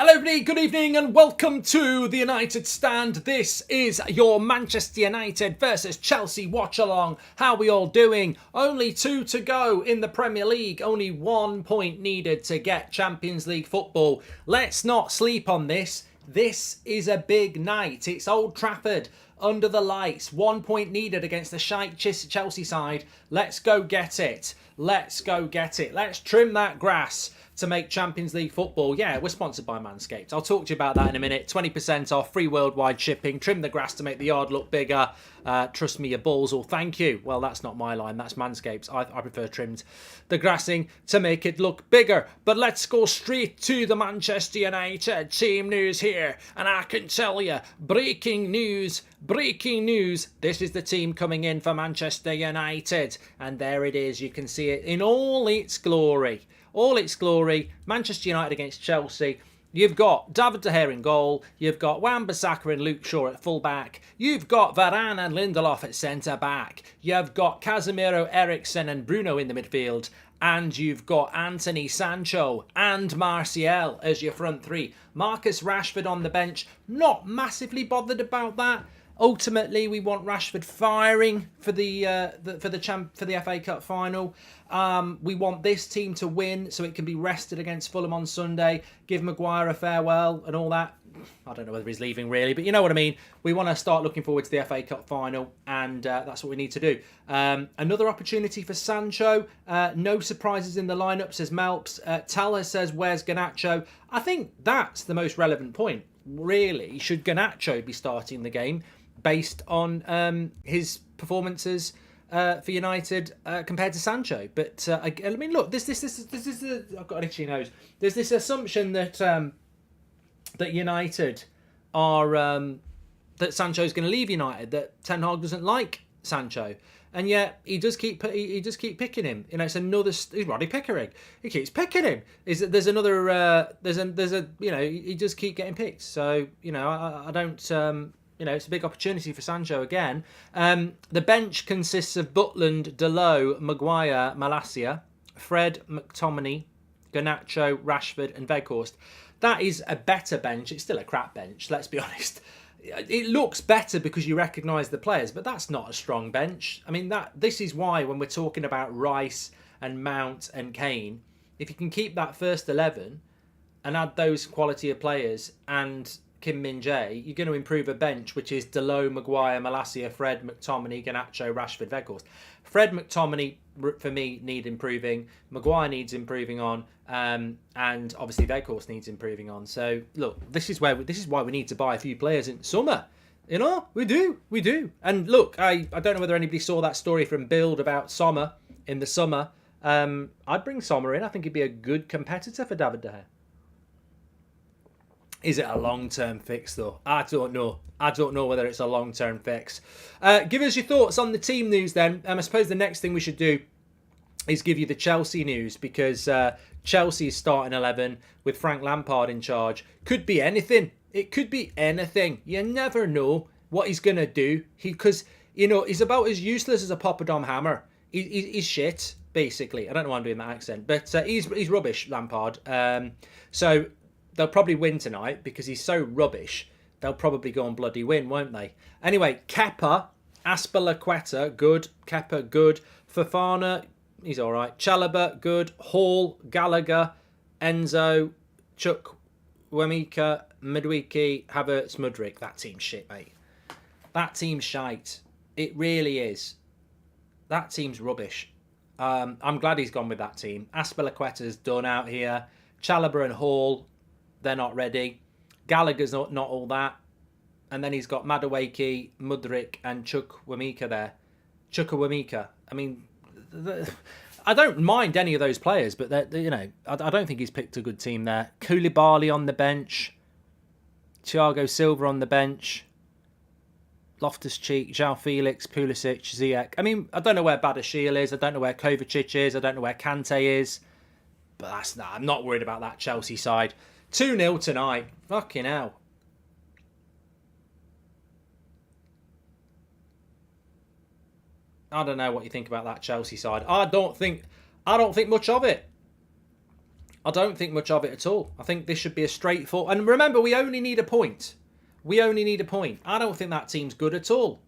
Hello everybody, good evening and welcome to the United Stand. This is your Manchester United versus Chelsea watch-along. How are we all doing? Only 2 to go in the Premier League. Only 1 point needed to get Champions League football. Let's not sleep on this. This is a big night. It's Old Trafford under the lights. 1 point needed against the shite Chelsea side. Let's go get it. Let's go get it. Let's trim that grass to make Champions League football. Yeah, we're sponsored by Manscaped. I'll talk to you about that in a minute. 20% off, free worldwide shipping. Trim the grass to make the yard look bigger. Trust me, your balls will thank you. Well, that's not my line. That's Manscaped's. I prefer trimmed the grassing to make it look bigger. But let's go straight to the Manchester United team news here. And I can tell you, breaking news. This is the team coming in for Manchester United. And there it is. You can see it in all its glory. Manchester United against Chelsea. You've got David De Gea in goal. You've got Wan-Bissaka and Luke Shaw at full back. You've got Varane and Lindelof at centre back. You've got Casemiro, Eriksen and Bruno in the midfield. And you've got Anthony, Sancho and Martial as your front three. Marcus Rashford on the bench. Not massively bothered about that. Ultimately, we want Rashford firing for the FA Cup final. We want this team to win so it can be rested against Fulham on Sunday. Give Maguire a farewell and all that. I don't know whether he's leaving really, but you know what I mean. We want to start looking forward to the FA Cup final, and that's what we need to do. Another opportunity for Sancho. No surprises in the lineup, says Malps. Tala says, where's Garnacho? I think that's the most relevant point. Really, should Garnacho be starting the game based on his performances for United compared to Sancho? But I mean, look, this is I've got an itchy nose. There's this assumption that that United are that Sancho's going to leave United, that Ten Hag doesn't like Sancho, and yet he just keep picking him. You know, it's another. He's Roddy Pickering. He keeps picking him. There's another. There's a. You know, he just keep getting picked. So you know, I don't. You know, it's a big opportunity for Sancho again. The bench consists of Butland, Dalot, Maguire, Malacia, Fred, McTominay, Garnacho, Rashford and Weghorst. That is a better bench. It's still a crap bench, let's be honest. It looks better because you recognise the players, but that's not a strong bench. I mean, this is why when we're talking about Rice and Mount and Kane, if you can keep that first 11 and add those quality of players and Kim Min-jae, you're going to improve a bench which is Dalot, Maguire, Malacia, Fred, McTominay, Garnacho, Rashford, Weghorst. Fred, McTominay, for me, need improving. Maguire needs improving on, and obviously Weghorst needs improving on. So look, this is why we need to buy a few players in summer. You know, we do. And look, I don't know whether anybody saw that story from Build about Sommer in the summer. I'd bring Sommer in. I think he'd be a good competitor for David De Gea. Is it a long-term fix, though? I don't know. I don't know whether it's a long-term fix. Give us your thoughts on the team news, then. I suppose the next thing we should do is give you the Chelsea news, because Chelsea's starting 11 with Frank Lampard in charge. Could be anything. It could be anything. You never know what he's going to do. Because, you know, he's about as useless as a Poppadom hammer. He's shit, basically. I don't know why I'm doing that accent. But he's rubbish, Lampard. So they'll probably win tonight because he's so rubbish. They'll probably go and bloody win, won't they? Anyway, Kepa, Azpilicueta, good. Kepa, good. Fofana, he's all right. Chalobah, good. Hall, Gallagher, Enzo, Chuck, Wemika, Madueke, Havertz, Mudryk. That team's shit, mate. That team's shite. It really is. That team's rubbish. I'm glad he's gone with that team. Azpilicueta's done out here. Chalobah and Hall, they're not ready. Gallagher's not all that. And then he's got Madueke, Mudryk and Chukwuemeka there. Chukwuemeka. I mean, I don't mind any of those players, but you know, I don't think he's picked a good team there. Koulibaly on the bench. Thiago Silva on the bench. Loftus-Cheek, João Felix, Pulisic, Ziyech. I mean, I don't know where Badiashile is. I don't know where Kovacic is. I don't know where Kante is. But I'm not worried about that Chelsea side. 2-0 tonight. Fucking hell. I don't know what you think about that Chelsea side. I don't think much of it. I don't think much of it at all. I think this should be a straightforward... And remember, we only need a point. We only need a point. I don't think that team's good at all.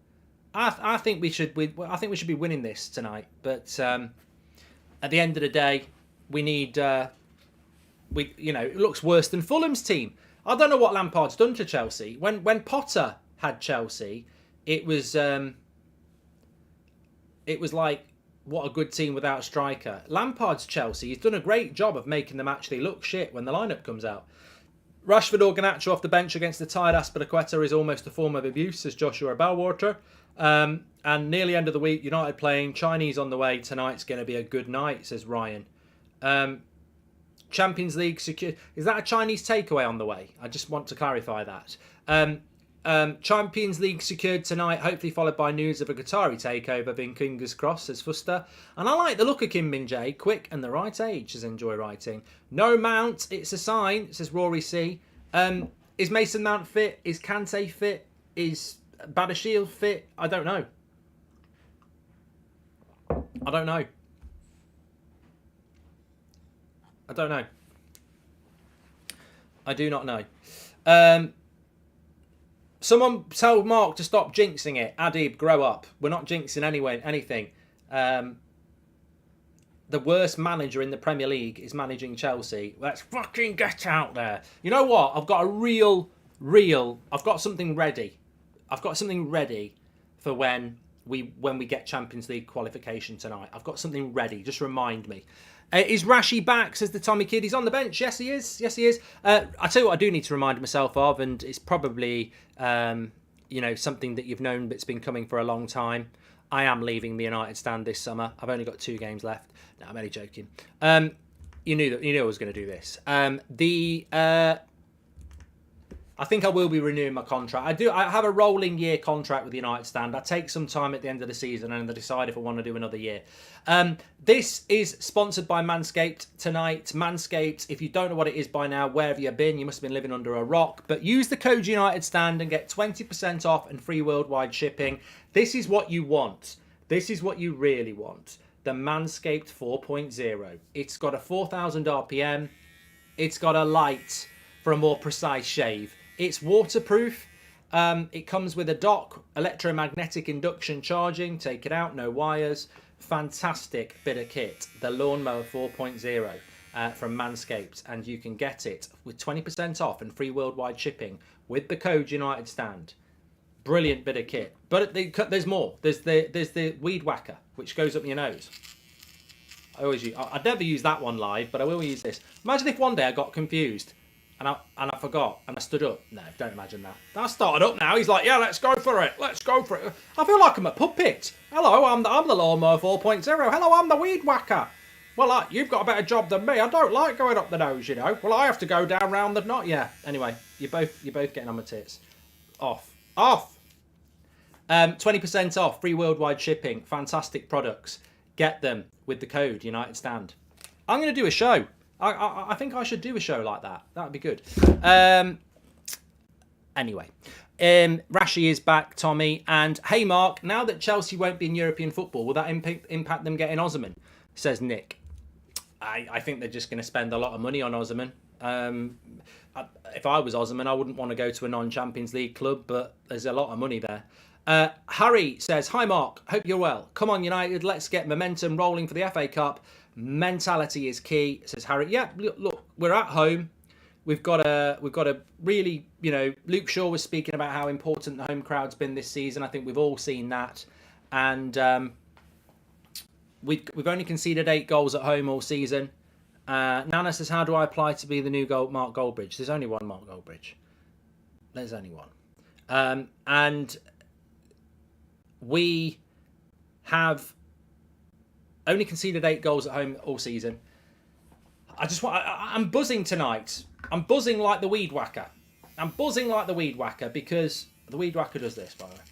I think we should be winning this tonight. But at the end of the day, we need... it looks worse than Fulham's team. I don't know what Lampard's done to Chelsea. When Potter had Chelsea, it was like, what a good team without a striker. Lampard's Chelsea, he's done a great job of making them actually look shit when the lineup comes out. Rashford or Garnacho off the bench against the tired Aspilicueta is almost a form of abuse, says Joshua Bellwater. And nearly end of the week, United playing, Chinese on the way. Tonight's going to be a good night, says Ryan. Champions League secured. Is that a Chinese takeaway on the way? I just want to clarify that. Champions League secured tonight, hopefully followed by news of a Qatari takeover, being fingers crossed, says Fuster. And I like the look of Kim Min-jae, quick and the right age, says Enjoy Writing. No Mount, it's a sign, says Rory C. Is Mason Mount fit? Is Kante fit? Is Badashiel fit? I don't know. I don't know. I do not know. Someone tell Mark to stop jinxing it. Adib, grow up. We're not jinxing anything. The worst manager in the Premier League is managing Chelsea. Let's fucking get out there. You know what? I've got I've got something ready. I've got something ready for when we get Champions League qualification tonight. I've got something ready. Just remind me. Is Rashi back, says the Tommy Kid. He's on the bench. Yes, he is. I tell you what I do need to remind myself of, and it's probably something that you've known but it's been coming for a long time. I am leaving the United stand this summer. I've only got 2 games left. No, I'm only joking. You knew I was going to do this. I think I will be renewing my contract. I have a rolling year contract with the United stand. I take some time at the end of the season and I decide if I want to do another year. This is sponsored by Manscaped tonight. Manscaped, if you don't know what it is by now, wherever you've been, you must have been living under a rock. But use the code United stand and get 20% off and free worldwide shipping. This is what you want. This is what you really want. The Manscaped 4.0. It's got a 4,000 RPM. It's got a light for a more precise shave. It's waterproof. It comes with a dock, electromagnetic induction charging. Take it out, no wires. Fantastic bit of kit. The Lawnmower 4.0 from Manscaped. And you can get it with 20% off and free worldwide shipping with the code United Stand. Brilliant bit of kit. But there's more. There's the Weed Whacker, which goes up your nose. I'd never use that one live, but I will use this. Imagine if one day I got confused. And I forgot, and I stood up. No, don't imagine that. I started up now. He's like, yeah, let's go for it. Let's go for it. I feel like I'm a puppet. Hello, I'm the Lawnmower 4.0. Hello, I'm the Weed Whacker. Well, you've got a better job than me. I don't like going up the nose, you know. Well, I have to go down round the knot. Yeah. Anyway, you're both getting on my tits. Off. 20% off, free worldwide shipping. Fantastic products. Get them with the code United Stand. I'm going to do a show. I think I should do a show like that. That would be good. Anyway, Rashi is back, Tommy. And hey, Mark, now that Chelsea won't be in European football, will that impact them getting Osimhen? Says Nick. I think they're just going to spend a lot of money on Osimhen. If I was Osimhen, I wouldn't want to go to a non-Champions League club, but there's a lot of money there. Harry says, hi, Mark. Hope you're well. Come on, United. Let's get momentum rolling for the FA Cup. Mentality is key, says Harry. Yeah, look, we're at home. We've got a really, Luke Shaw was speaking about how important the home crowd's been this season. I think we've all seen that. And we've only conceded 8 goals at home all season. Nana says, how do I apply to be the new Mark Goldbridge? There's only one Mark Goldbridge. There's only one. And we have only conceded 8 goals at home all season. I'm buzzing tonight. I'm buzzing like the Weed Whacker. Because the Weed Whacker does this, by the way.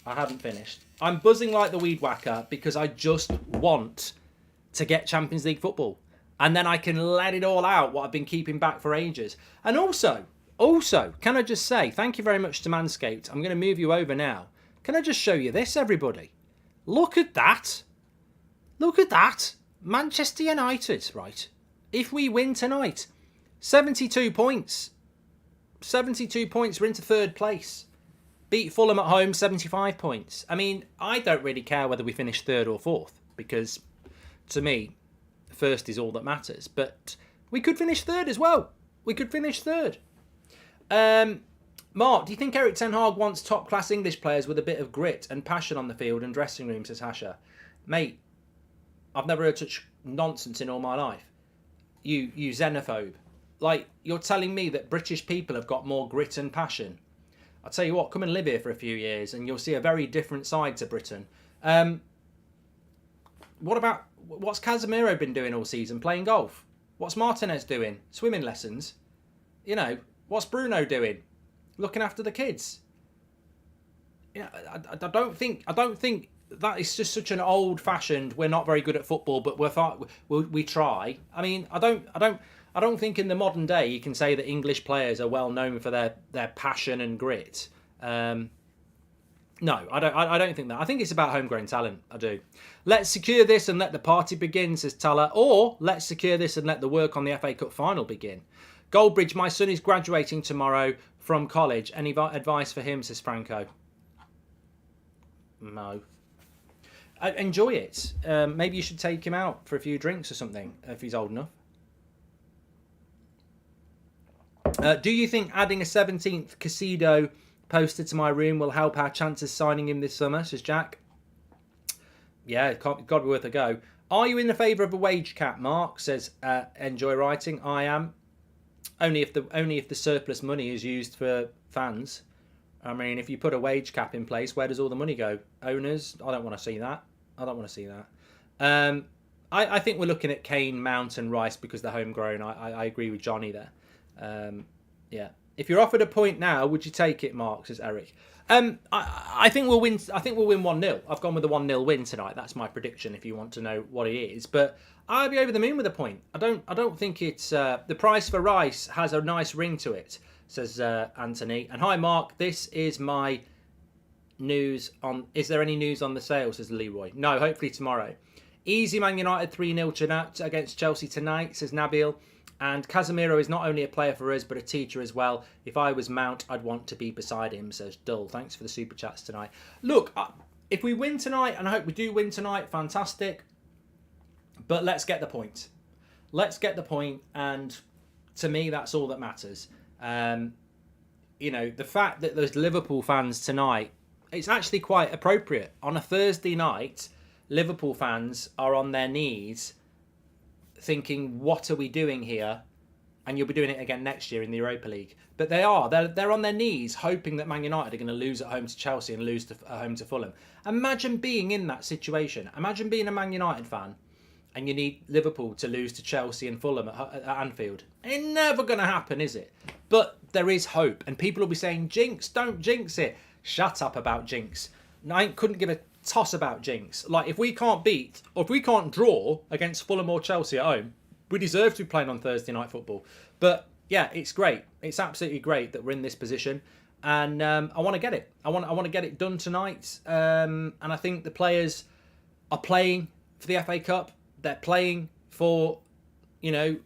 I haven't finished. I'm buzzing like the Weed Whacker because I just want to get Champions League football. And then I can let it all out, what I've been keeping back for ages. And also, can I just say, thank you very much to Manscaped. I'm going to move you over now. Can I just show you this, everybody? Look at that. Manchester United, right? If we win tonight, 72 points. 72 points, we're into third place. Beat Fulham at home, 75 points. I mean, I don't really care whether we finish third or fourth, because to me, first is all that matters. But we could finish third as well. We could finish third. Mark, do you think Erik ten Hag wants top-class English players with a bit of grit and passion on the field and dressing room, says Hasha? Mate, I've never heard such nonsense in all my life. You xenophobe. Like, you're telling me that British people have got more grit and passion. I'll tell you what, come and live here for a few years and you'll see a very different side to Britain. What's Casemiro been doing all season? Playing golf. What's Martinez doing? Swimming lessons. You know, what's Bruno doing? Looking after the kids. Yeah, I don't think that is just such an old-fashioned. We're not very good at football, but we try. I mean, I don't think in the modern day you can say that English players are well known for their passion and grit. No, I don't think that. I think it's about homegrown talent. I do. Let's secure this and let the party begin, says Tala. Or let's secure this and let the work on the FA Cup final begin. Goldbridge, my son is graduating tomorrow from college. Any advice for him, says Franco? No. Enjoy it. Maybe you should take him out for a few drinks or something if he's old enough. Do you think adding a 17th Casido poster to my room will help our chances signing him this summer, says Jack? Yeah, it's got to be worth a go. Are you in the favour of a wage cap, Mark, says Enjoy Writing? I am. Only if the surplus money is used for fans. I mean, if you put a wage cap in place, where does all the money go? Owners? I don't want to see that. I think we're looking at Kane, Mount and Rice because they're homegrown. I agree with Johnny there. Yeah. If you're offered a point now, would you take it, Mark, says Eric? I think we'll win. I think we'll win 1-0. I've gone with a 1-0 win tonight. That's my prediction. If you want to know what it is, but I'll be over the moon with a point. I don't think it's the price for Rice has a nice ring to it, says Anthony. And hi, Mark. This is my news on. Is there any news on the sale? Says Leroy. No. Hopefully tomorrow. Easy Man United 3-0 against Chelsea tonight, says Nabil. And Casemiro is not only a player for us, but a teacher as well. If I was Mount, I'd want to be beside him, says Dull. Thanks for the super chats tonight. Look, if we win tonight, and I hope we do win tonight, fantastic. But let's get the point. Let's get the point, and to me, that's all that matters. You know, the fact that there's Liverpool fans tonight, it's actually quite appropriate. On a Thursday night, Liverpool fans are on their knees thinking, what are we doing here? And you'll be doing it again next year in the Europa League. But they're on their knees hoping that Man United are going to lose at home to Chelsea and lose at home to Fulham. Imagine being in that situation. Imagine being a Man United fan and you need Liverpool to lose to Chelsea and Fulham at Anfield. It's never going to happen, is it? But there is hope. And people will be saying, jinx, don't jinx it. Shut up about jinx. I couldn't give a toss about jinx. Like, if we can't beat or if we can't draw against Fulham or Chelsea at home, we deserve to be playing on Thursday night football. But yeah, it's great. It's absolutely great that we're in this position, and I want to get it. I want to get it done tonight. And I think the players are playing for the FA Cup. They're playing for, you know,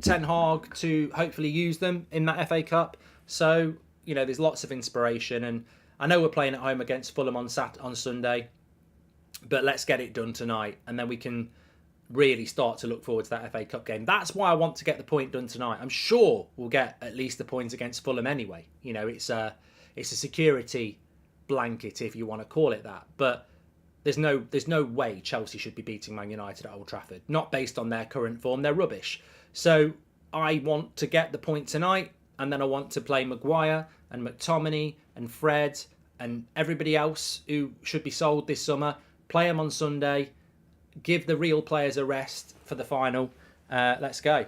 Ten Hag to hopefully use them in that FA Cup. So, you know, there's lots of inspiration, and I know we're playing at home against Fulham on Sunday. But let's get it done tonight, and then we can really start to look forward to that FA Cup game. That's why I want to get the point done tonight. I'm sure we'll get at least a point against Fulham anyway. You know, it's a security blanket, if you want to call it that. But there's no way Chelsea should be beating Man United at Old Trafford. Not based on their current form. They're rubbish. So I want to get the point tonight, and then I want to play Maguire and McTominay and Fred and everybody else who should be sold this summer. Play them on Sunday. Give the real players a rest for the final. Let's go.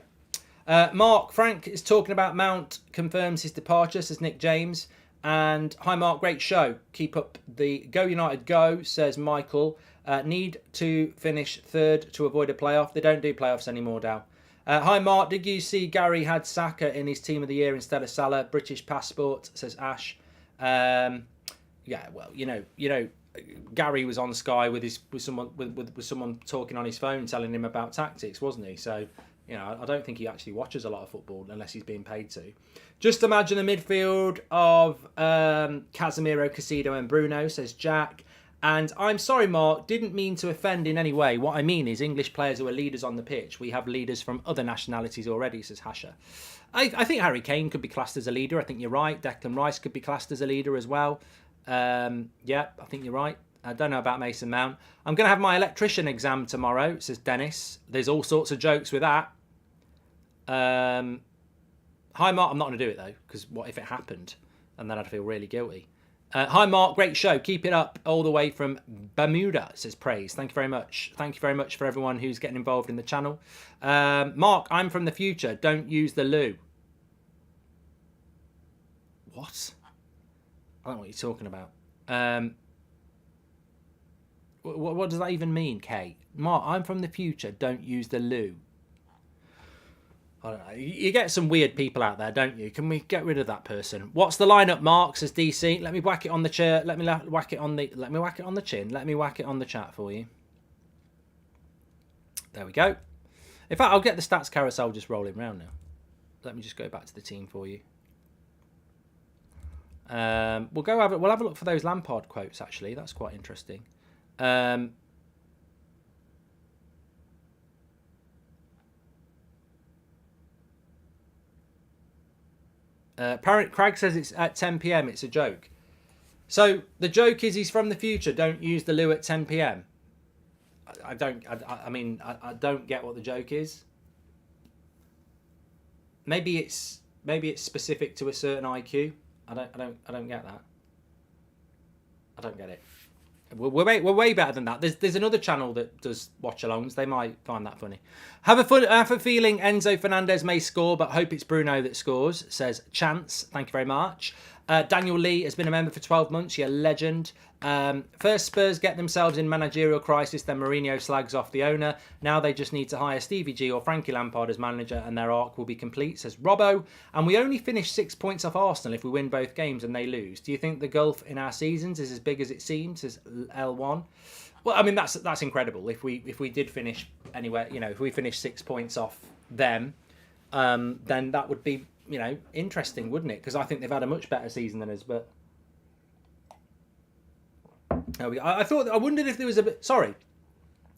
Mark, Frank is talking about Mount confirms his departure, says Nick James. And hi, Mark, great show. Keep up the Go United Go, says Michael. Need to finish third to avoid a playoff. They don't do playoffs anymore, Dow. Hi, Mark. Did you see Gary had Saka in his team of the year instead of Salah? British passport, says Ash. Yeah, well, you know, Gary was on Sky with someone talking on his phone, telling him about tactics, wasn't he? So You know, I don't think he actually watches a lot of football unless he's being paid to. Just imagine a midfield of Casemiro, Casido and Bruno, says Jack. And I'm sorry, Mark, didn't mean to offend in any way. What I mean is English players who are leaders on the pitch. We have leaders from other nationalities already, says Hasha. I think Harry Kane could be classed as a leader. I think you're right. Declan Rice could be classed as a leader as well. Yeah, I think you're right. I don't know about Mason Mount. I'm going to have my electrician exam tomorrow, says Dennis. There's all sorts of jokes with that. Hi, Mark. I'm not going to do it, though, because what if it happened? And then I'd feel really guilty. Hi, Mark. Great show. Keep it up all the way from Bermuda, says Praise. Thank you very much. Thank you very much for everyone who's getting involved in the channel. Mark, I'm from the future. Don't use the loo. What? I don't know what you're talking about. What does that even mean, Kate? Mark, I'm from the future. Don't use the loo. I don't know. You get some weird people out there, don't you? Can we get rid of that person? What's the lineup, Mark? Says DC. Let me whack it on the chair. Let me whack it on the. Let me whack it on the chin. Let me whack it on the chat for you. There we go. In fact, I'll get the stats carousel just rolling around now. Let me just go back to the team for you. We'll have a look for those Lampard quotes. Actually, that's quite interesting. Parent Craig says it's at 10 p.m. It's a joke. So the joke is he's from the future. Don't use the loo at 10 p.m. I don't get what the joke is. Maybe it's specific to a certain IQ. I don't get that. I don't get it. We're way better than that. There's another channel that does watch-alongs. They might find that funny. Have a feeling Enzo Fernandez may score, but hope it's Bruno that scores, says Chance. Thank you very much. Daniel Lee has been a member for 12 months. You're a legend. First Spurs get themselves in managerial crisis, then Mourinho slags off the owner. Now they just need to hire Stevie G or Frankie Lampard as manager and their arc will be complete, says Robbo. And we only finish 6 points off Arsenal if we win both games and they lose. Do you think the gulf in our seasons is as big as it seems, says L1? Well, I mean, that's incredible. If we did finish anywhere, you know, if we finish 6 points off them, then that would be, you know, interesting, wouldn't it? Because I think they've had a much better season than us, but... I wondered if there was a bit... Sorry.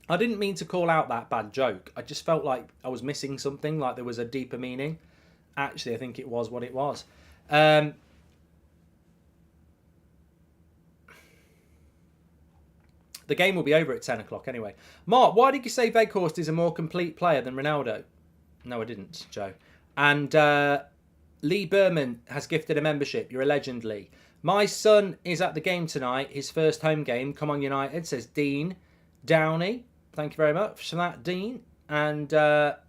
I didn't mean to call out that bad joke. I just felt like I was missing something, like there was a deeper meaning. Actually, I think it was what it was. The game will be over at 10 o'clock anyway. Mark, why did you say Weghorst is a more complete player than Ronaldo? No, I didn't, Joe. And Lee Berman has gifted a membership. You're a legend, Lee. My son is at the game tonight, his first home game. Come on, United, says Dean Downey. Thank you very much for that, Dean. And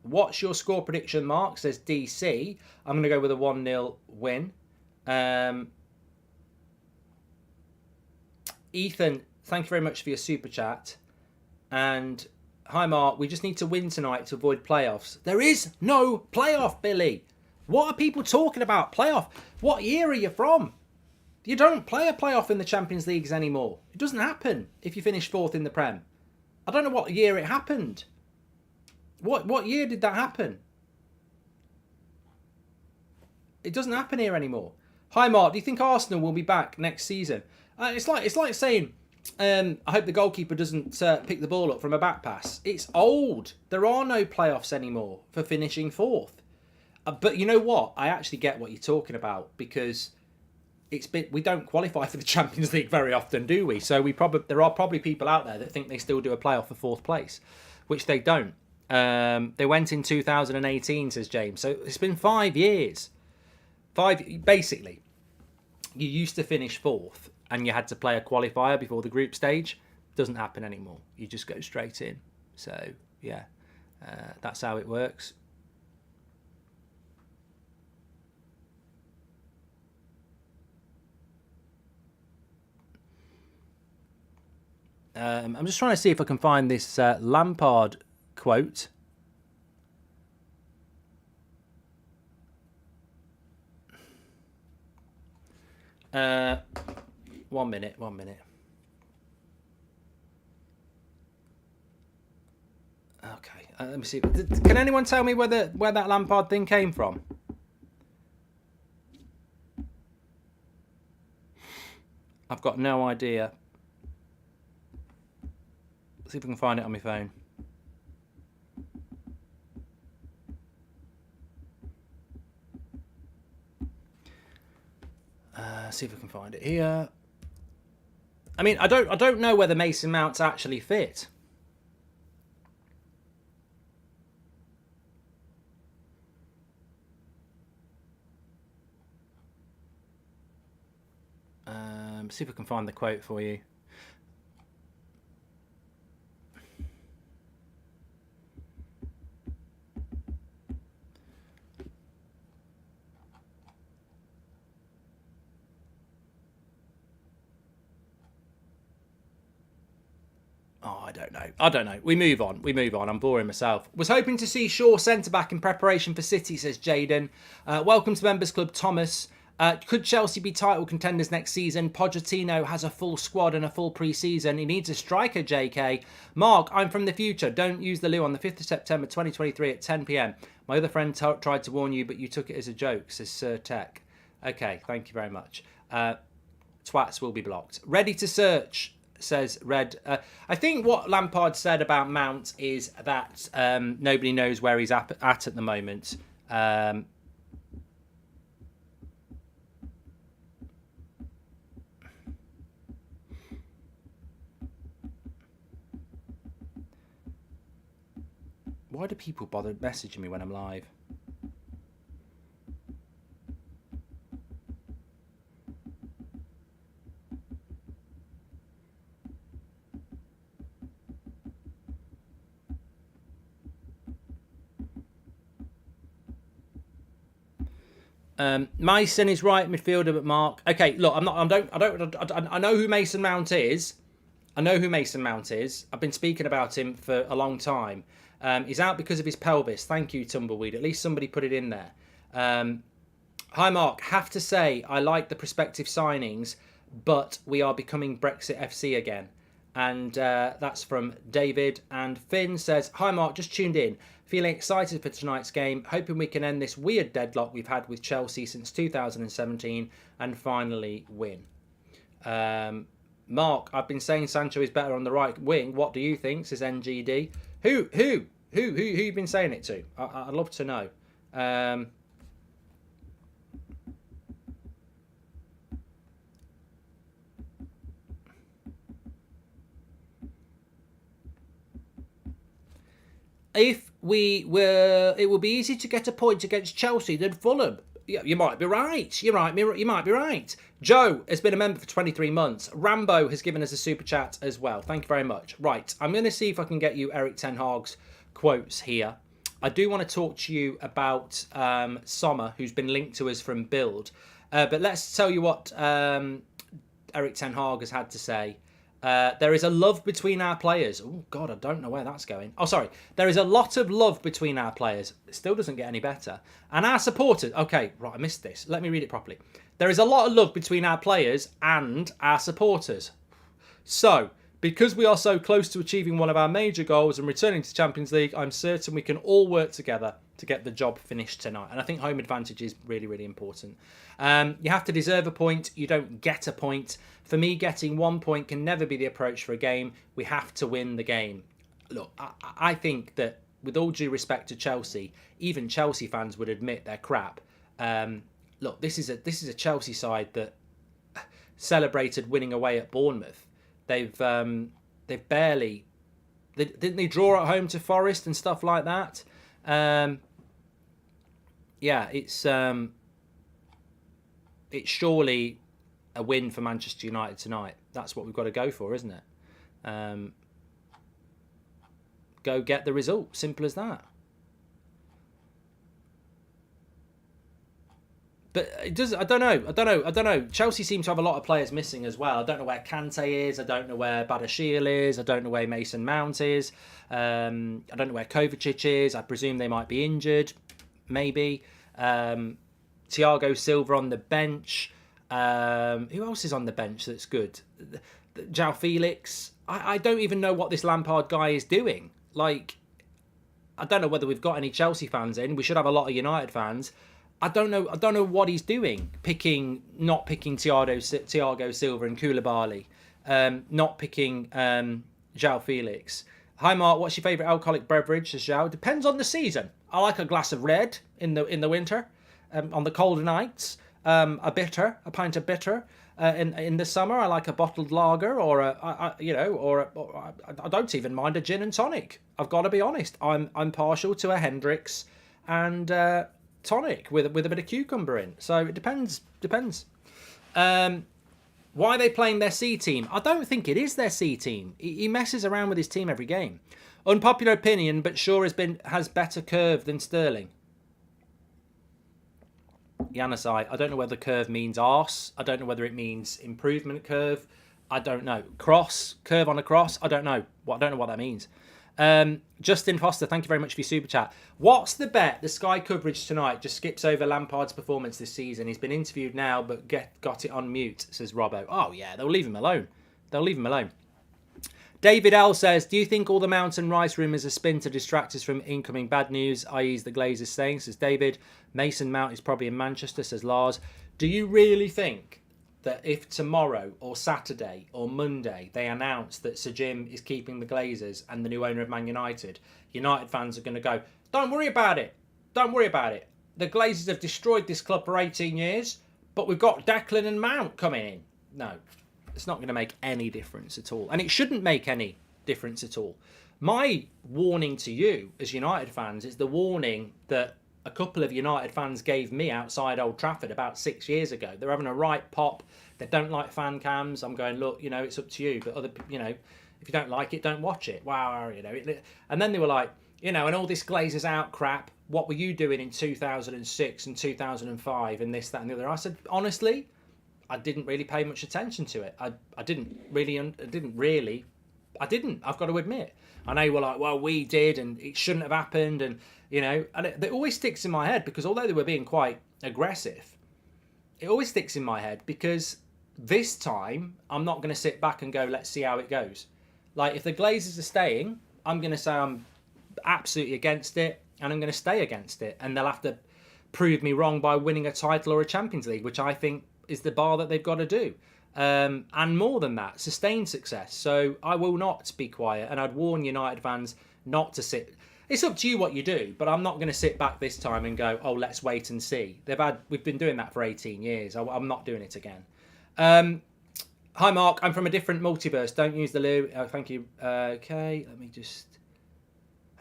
what's your score prediction, Mark? Says DC. I'm going to go with a 1-0 win. Ethan, thank you very much for your super chat. And hi, Mark. We just need to win tonight to avoid playoffs. There is no playoff, Billy. What are people talking about? Playoff? What year are you from? You don't play a playoff in the Champions Leagues anymore. It doesn't happen if you finish 4th in the Prem. I don't know what year it happened. What year did that happen? It doesn't happen here anymore. Hi, Mark. Do you think Arsenal will be back next season? It's like saying, I hope the goalkeeper doesn't pick the ball up from a back pass. It's old. There are no playoffs anymore for finishing 4th. But you know what? I actually get what you're talking about because we don't qualify for the Champions League very often, do we? So there are probably people out there that think they still do a playoff for 4th place, which they don't. They went in 2018, says James. So it's been 5 years. Basically, you used to finish 4th and you had to play a qualifier before the group stage. Doesn't happen anymore. You just go straight in. So yeah, that's how it works. I'm just trying to see if I can find this Lampard quote. One minute. Okay, Let me see. Can anyone tell me where that Lampard thing came from? I've got no idea. Let's see if I can find it on my phone. See if I can find it here. I mean, I don't know whether Mason Mount's actually fit. See if I can find the quote for you. Oh, I don't know. We move on. I'm boring myself. Was hoping to see Shaw centre-back in preparation for City, says Jaden. Welcome to Members Club, Thomas. Could Chelsea be title contenders next season? Pochettino has a full squad and a full pre-season. He needs a striker, JK. Mark, I'm from the future. Don't use the loo on the 5th of September 2023 at 10 p.m. My other friend tried to warn you, but you took it as a joke, says Sir Tech. Okay, thank you very much. Twats will be blocked. Ready to search, says Red. I think what Lampard said about Mount is that nobody knows where he's at the moment. Why do people bother messaging me when I'm live? Mason is right midfielder, but Mark. Okay, look, I know who Mason Mount is. I've been speaking about him for a long time. He's out because of his pelvis. Thank you, Tumbleweed. At least somebody put it in there. Hi, Mark. Have to say, I like the prospective signings, but we are becoming Brexit FC again. And that's from David. And Finn says, hi, Mark. Just tuned in. Feeling excited for tonight's game. Hoping we can end this weird deadlock we've had with Chelsea since 2017 and finally win. Mark, I've been saying Sancho is better on the right wing. What do you think? Says NGD. Who you been saying it to? I'd love to know. If we were, it would be easy to get a point against Chelsea than Fulham. Yeah, you might be right. You might be right. Joe has been a member for 23 months. Rambo has given us a super chat as well. Thank you very much. Right, I'm going to see if I can get you Eric Ten Hag's quotes here. I do want to talk to you about Sommer, who's been linked to us from Build. But let's tell you what Eric Ten Hag has had to say. There is a love between our players. Oh, God, I don't know where that's going. Oh, sorry. There is a lot of love between our players. It still doesn't get any better. And our supporters. Okay, right, I missed this. Let me read it properly. There is a lot of love between our players and our supporters. So, because we are so close to achieving one of our major goals and returning to Champions League, I'm certain we can all work together to get the job finished tonight. And I think home advantage is really, really important. You have to deserve a point. You don't get a point. For me, getting 1 point can never be the approach for a game. We have to win the game. Look, I think that with all due respect to Chelsea, even Chelsea fans would admit they're crap. Look, this is a Chelsea side that celebrated winning away at Bournemouth. They've barely... Didn't they draw at home to Forest and stuff like that? Yeah, it's surely a win for Manchester United tonight. That's what we've got to go for, isn't it? Go get the result. Simple as that. But it does. I don't know. Chelsea seem to have a lot of players missing as well. I don't know where Kante is. I don't know where Badashil is. I don't know where Mason Mount is. I don't know where Kovacic is. I presume they might be injured. Maybe. Thiago Silva on the bench. Who else is on the bench that's good? João Felix. I don't even know what this Lampard guy is doing. Like, I don't know whether we've got any Chelsea fans in. We should have a lot of United fans. I don't know what he's doing. Not picking Thiago Silva and Koulibaly. Not picking João Felix. Hi Mark, what's your favourite alcoholic beverage? Says João. Depends on the season. I like a glass of red in the winter. On the colder nights, a pint of bitter. In the summer, I like a bottled lager, or I don't even mind a gin and tonic. I've got to be honest. I'm partial to a Hendrix and tonic with a bit of cucumber in. So it depends. Why are they playing their C team? I don't think it is their C team. He messes around with his team every game. Unpopular opinion, but Shaw has better curve than Sterling. Yanasai, I don't know whether curve means arse. I don't know whether it means improvement curve. I don't know. Curve on a cross. I don't know. I don't know what that means. Justin Foster, thank you very much for your super chat. What's the bet? The Sky coverage tonight just skips over Lampard's performance this season. He's been interviewed now, but got it on mute, says Robbo. Oh yeah, they'll leave him alone. David L says, do you think all the Mount and Rice rumours are spin to distract us from incoming bad news, i.e. the Glazers staying, says David. Mason Mount is probably in Manchester, says Lars. Do you really think that if tomorrow or Saturday or Monday they announce that Sir Jim is keeping the Glazers and the new owner of Man United, United fans are going to go, don't worry about it. The Glazers have destroyed this club for 18 years, but we've got Declan and Mount coming in. No. It's not going to make any difference at all. And it shouldn't make any difference at all. My warning to you as United fans is the warning that a couple of United fans gave me outside Old Trafford about 6 years ago. They're having a right pop. They don't like fan cams. I'm going, look, it's up to you. But if you don't like it, don't watch it. Wow, And then they were like, and all this Glazers out crap. What were you doing in 2006 and 2005 and this, that and the other? I said, honestly, I didn't really pay much attention to it. I didn't. I've got to admit. I know you were like, well, we did, and it shouldn't have happened, and it always sticks in my head because although they were being quite aggressive, it always sticks in my head because this time I'm not going to sit back and go, let's see how it goes. Like if the Glazers are staying, I'm going to say I'm absolutely against it, and I'm going to stay against it, and they'll have to prove me wrong by winning a title or a Champions League, which I think is the bar that they've got to do. And more than that, sustained success. So I will not be quiet, and I'd warn United fans not to sit. It's up to you what you do, but I'm not going to sit back this time and go, oh, let's wait and see. We've been doing that for 18 years. I'm not doing it again. Hi, Mark. I'm from a different multiverse. Don't use the loo. Thank you. Okay, let me just...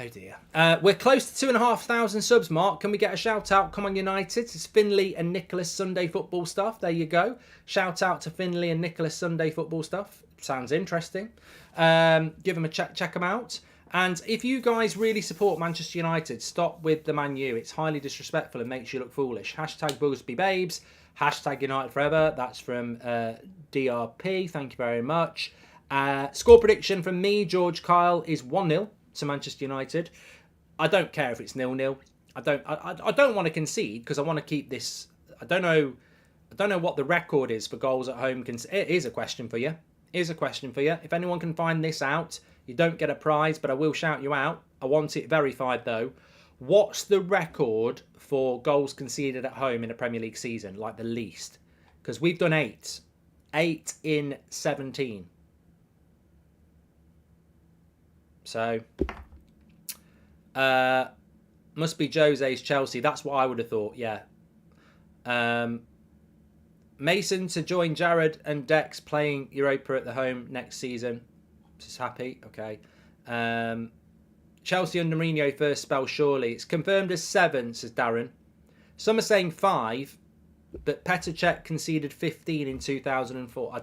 Oh dear. We're close to 2,500 subs, Mark. Can we get a shout out? Come on, United. It's Finley and Nicholas Sunday Football Stuff. There you go. Shout out to Finley and Nicholas Sunday Football Stuff. Sounds interesting. Give them a check them out. And if you guys really support Manchester United, stop with the Man U. It's highly disrespectful and makes you look foolish. Hashtag Bugsby Babes. Hashtag United Forever. That's from DRP. Thank you very much. Score prediction from me, George Kyle, is 1-0. To Manchester United. I don't care if it's 0-0. I don't want to concede because I want to keep this. I don't know what the record is for goals at home. It is a question for you. If anyone can find this out, you don't get a prize, but I will shout you out. I want it verified though. What's the record for goals conceded at home in a Premier League season? Like the least, because we've done 8 in 17. So, must be Jose's Chelsea. That's what I would have thought, yeah. Mason to join Jared and Dex playing Europa at the home next season. Just happy, okay. Chelsea under Mourinho first spell, surely. It's confirmed as 7, says Darren. Some are saying 5, but Petr Cech conceded 15 in 2004. I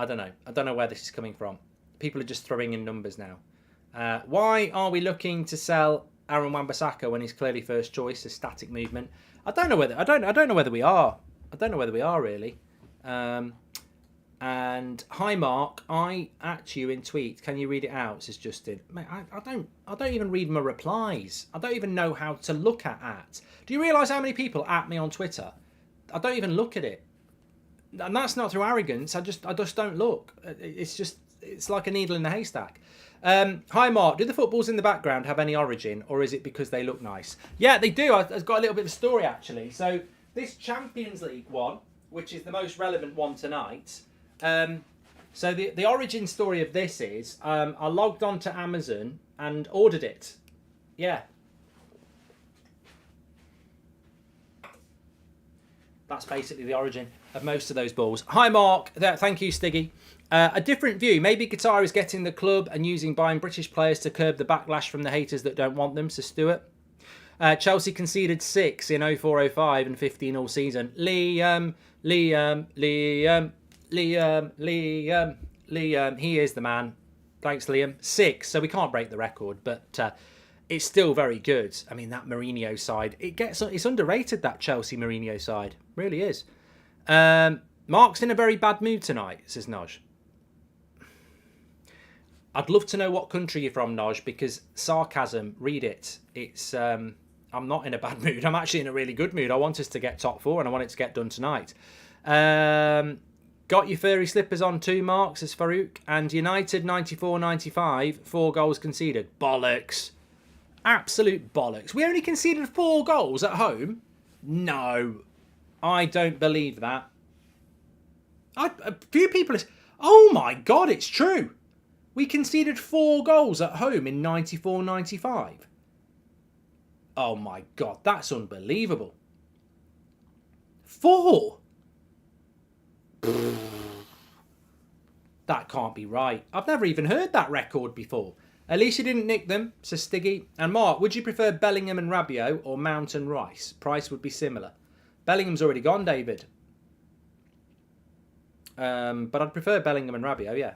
don't know where this is coming from. People are just throwing in numbers now. Why are we looking to sell Aaron Wan-Bissaka when he's clearly first choice? A static movement. I don't know whether we are. I don't know whether we are really. And hi Mark, I at you in tweet. Can you read it out? Says Justin. Mate, I don't even read my replies. I don't even know how to look at. Do you realise how many people at me on Twitter? I don't even look at it. And that's not through arrogance. I just don't look. It's just it's like a needle in a haystack. Hi, Mark. Do the footballs in the background have any origin, or is it because they look nice? Yeah, they do. I've got a little bit of a story, actually. So this Champions League one, which is the most relevant one tonight. So the origin story of this is I logged on to Amazon and ordered it. Yeah. That's basically the origin of most of those balls. Hi, Mark. Thank you, Stiggy. A different view. Maybe Qatar is getting the club and buying British players to curb the backlash from the haters that don't want them, says Stuart. Chelsea conceded 6 in 04-05 and 15 all season. Liam. He is the man. Thanks, Liam. 6, so we can't break the record, but it's still very good. I mean, that Mourinho side, it's underrated, that Chelsea Mourinho side. Really is. Mark's in a very bad mood tonight, says Noj. I'd love to know what country you're from, Noj, because sarcasm, read it. It's I'm not in a bad mood. I'm actually in a really good mood. I want us to get top 4 and I want it to get done tonight. Got your furry slippers on too, Mark, says Farouk. And United 94-95, 4 goals conceded. Bollocks. Absolute bollocks. We only conceded 4 goals at home? No. I don't believe that. A few people... Oh my God, it's true. We conceded 4 goals at home in 94-95. Oh my God, that's unbelievable. 4? That can't be right. I've never even heard that record before. At least you didn't nick them, says Stiggy. And Mark, would you prefer Bellingham and Rabiot or Mount and Rice? Price would be similar. Bellingham's already gone, David. But I'd prefer Bellingham and Rabiot, yeah.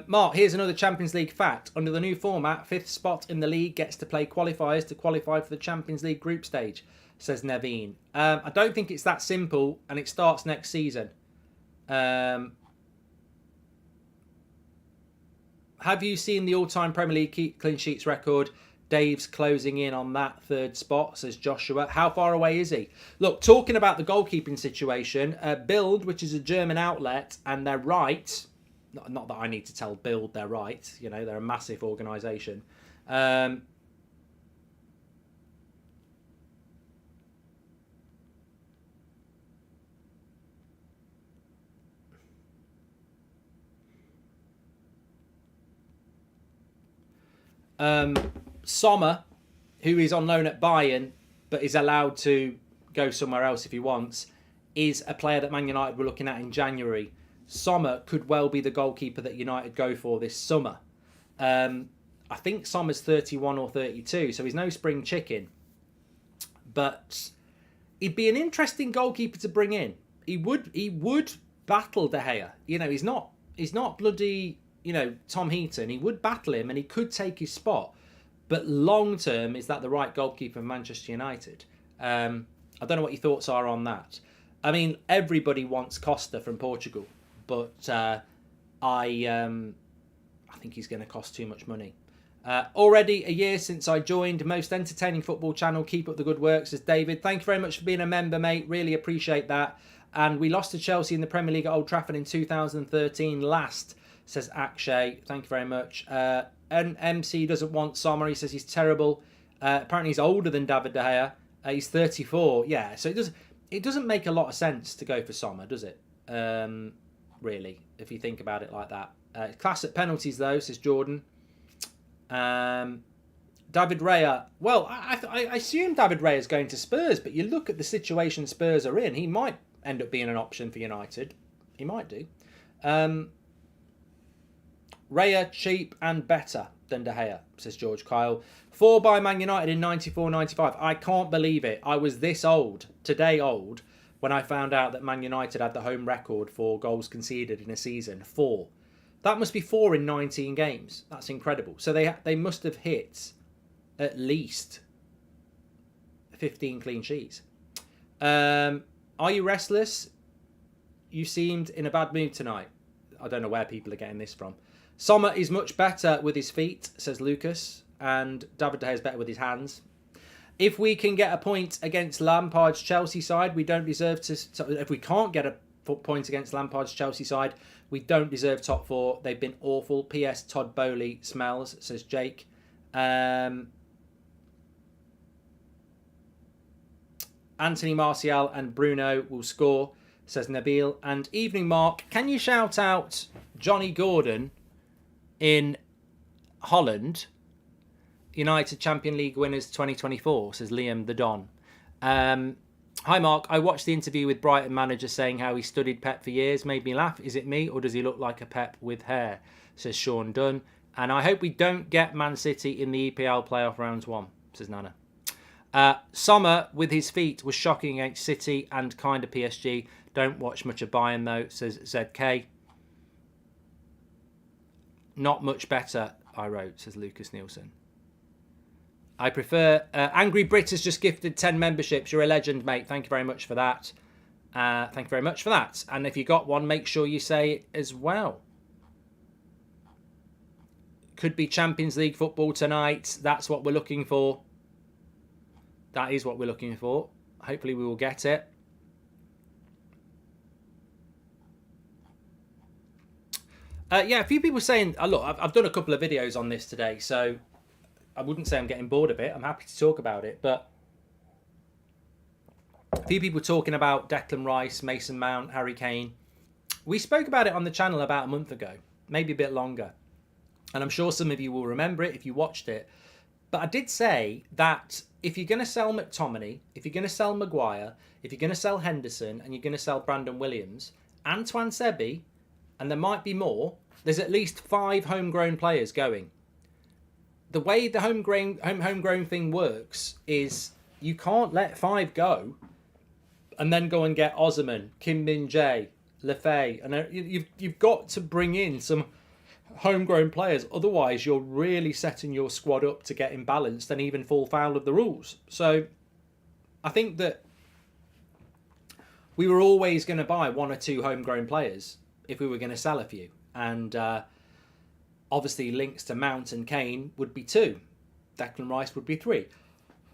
Mark, here's another Champions League fact. Under the new format, 5th spot in the league gets to play qualifiers to qualify for the Champions League group stage, says Naveen. I don't think it's that simple, and it starts next season. Have you seen the all-time Premier League clean sheets record? Dave's closing in on that 3rd spot, says Joshua. How far away is he? Look, talking about the goalkeeping situation, Bild, which is a German outlet, and they're right. Not that I need to tell Bild they're right. You know, they're a massive organisation. Sommer, who is on loan at Bayern, but is allowed to go somewhere else if he wants, is a player that Man United were looking at in January. Sommer could well be the goalkeeper that United go for this summer. I think Sommer's 31 or 32, so he's no spring chicken. But he'd be an interesting goalkeeper to bring in. He would battle De Gea. You know, he's not bloody, you know, Tom Heaton. He would battle him and he could take his spot. But long term, is that the right goalkeeper of Manchester United? I don't know what your thoughts are on that. I mean, everybody wants Costa from Portugal, but I think he's going to cost too much money. Already a year since I joined. Most entertaining football channel. Keep up the good work, says David. Thank you very much for being a member, mate. Really appreciate that. And we lost to Chelsea in the Premier League at Old Trafford in 2013 last, says Akshay. Thank you very much. MC doesn't want Sommer. He says he's terrible. Apparently he's older than David De Gea. He's 34. Yeah, so it doesn't make a lot of sense to go for Sommer, does it? Really, if you think about it like that. Class at penalties, though, says Jordan. David Raya. Well, I assume David Raya is going to Spurs, but you look at the situation Spurs are in, he might end up being an option for United. He might do. Raya, cheap and better than De Gea, says George Kyle. 4 by Man United in 94-95. I can't believe it. I was this old, today old, when I found out that Man United had the home record for goals conceded in a season. 4. That must be 4 in 19 games. That's incredible. So they must have hit at least 15 clean sheets. Are you restless? You seemed in a bad mood tonight. I don't know where people are getting this from. Sommer is much better with his feet, says Lucas, and David De Gea is better with his hands. If we can get a point against Lampard's Chelsea side, we don't deserve to... If we can't get a point against Lampard's Chelsea side, We don't deserve top 4. They've been awful. P.S. Todd Bowley smells, says Jake. Anthony Martial and Bruno will score, says Nabil. And Evening Mark, can you shout out Johnny Gordon in Holland? United Champion League winners 2024, says Liam the Don. Hi Mark, I watched the interview with Brighton manager saying how he studied Pep for years. Made me laugh. Is it me or does he look like a Pep with hair? Says Sean Dunn. And I hope we don't get Man City in the EPL playoff rounds 1, says Nana. Sommer with his feet was shocking against City and kind of PSG. Don't watch much of Bayern though, says ZK. Not much better, I wrote, says Lucas Nielsen. I prefer... Angry Brit has just gifted 10 memberships. You're a legend, mate. Thank you very much for that. Thank you very much for that. And if you got one, make sure you say it as well. Could be Champions League football tonight. That's what we're looking for. That is what we're looking for. Hopefully we will get it. Yeah, a few people saying... look, I've done a couple of videos on this today, so... I wouldn't say I'm getting bored of it. I'm happy to talk about it. But a few people talking about Declan Rice, Mason Mount, Harry Kane. We spoke about it on the channel about a month ago. Maybe a bit longer. And I'm sure some of you will remember it if you watched it. But I did say that if you're going to sell McTominay, if you're going to sell Maguire, if you're going to sell Henderson, and you're going to sell Brandon Williams, Antoine Sebi, and there might be more, there's at least 5 homegrown players going. The way the homegrown thing works is you can't let 5 go and then go and get Osimhen, Kim Min-jae, Lefay. And you've got to bring in some homegrown players. Otherwise, you're really setting your squad up to get imbalanced and even fall foul of the rules. So I think that we were always going to buy 1 or 2 homegrown players if we were going to sell a few. And... obviously, links to Mount and Kane would be 2. Declan Rice would be 3.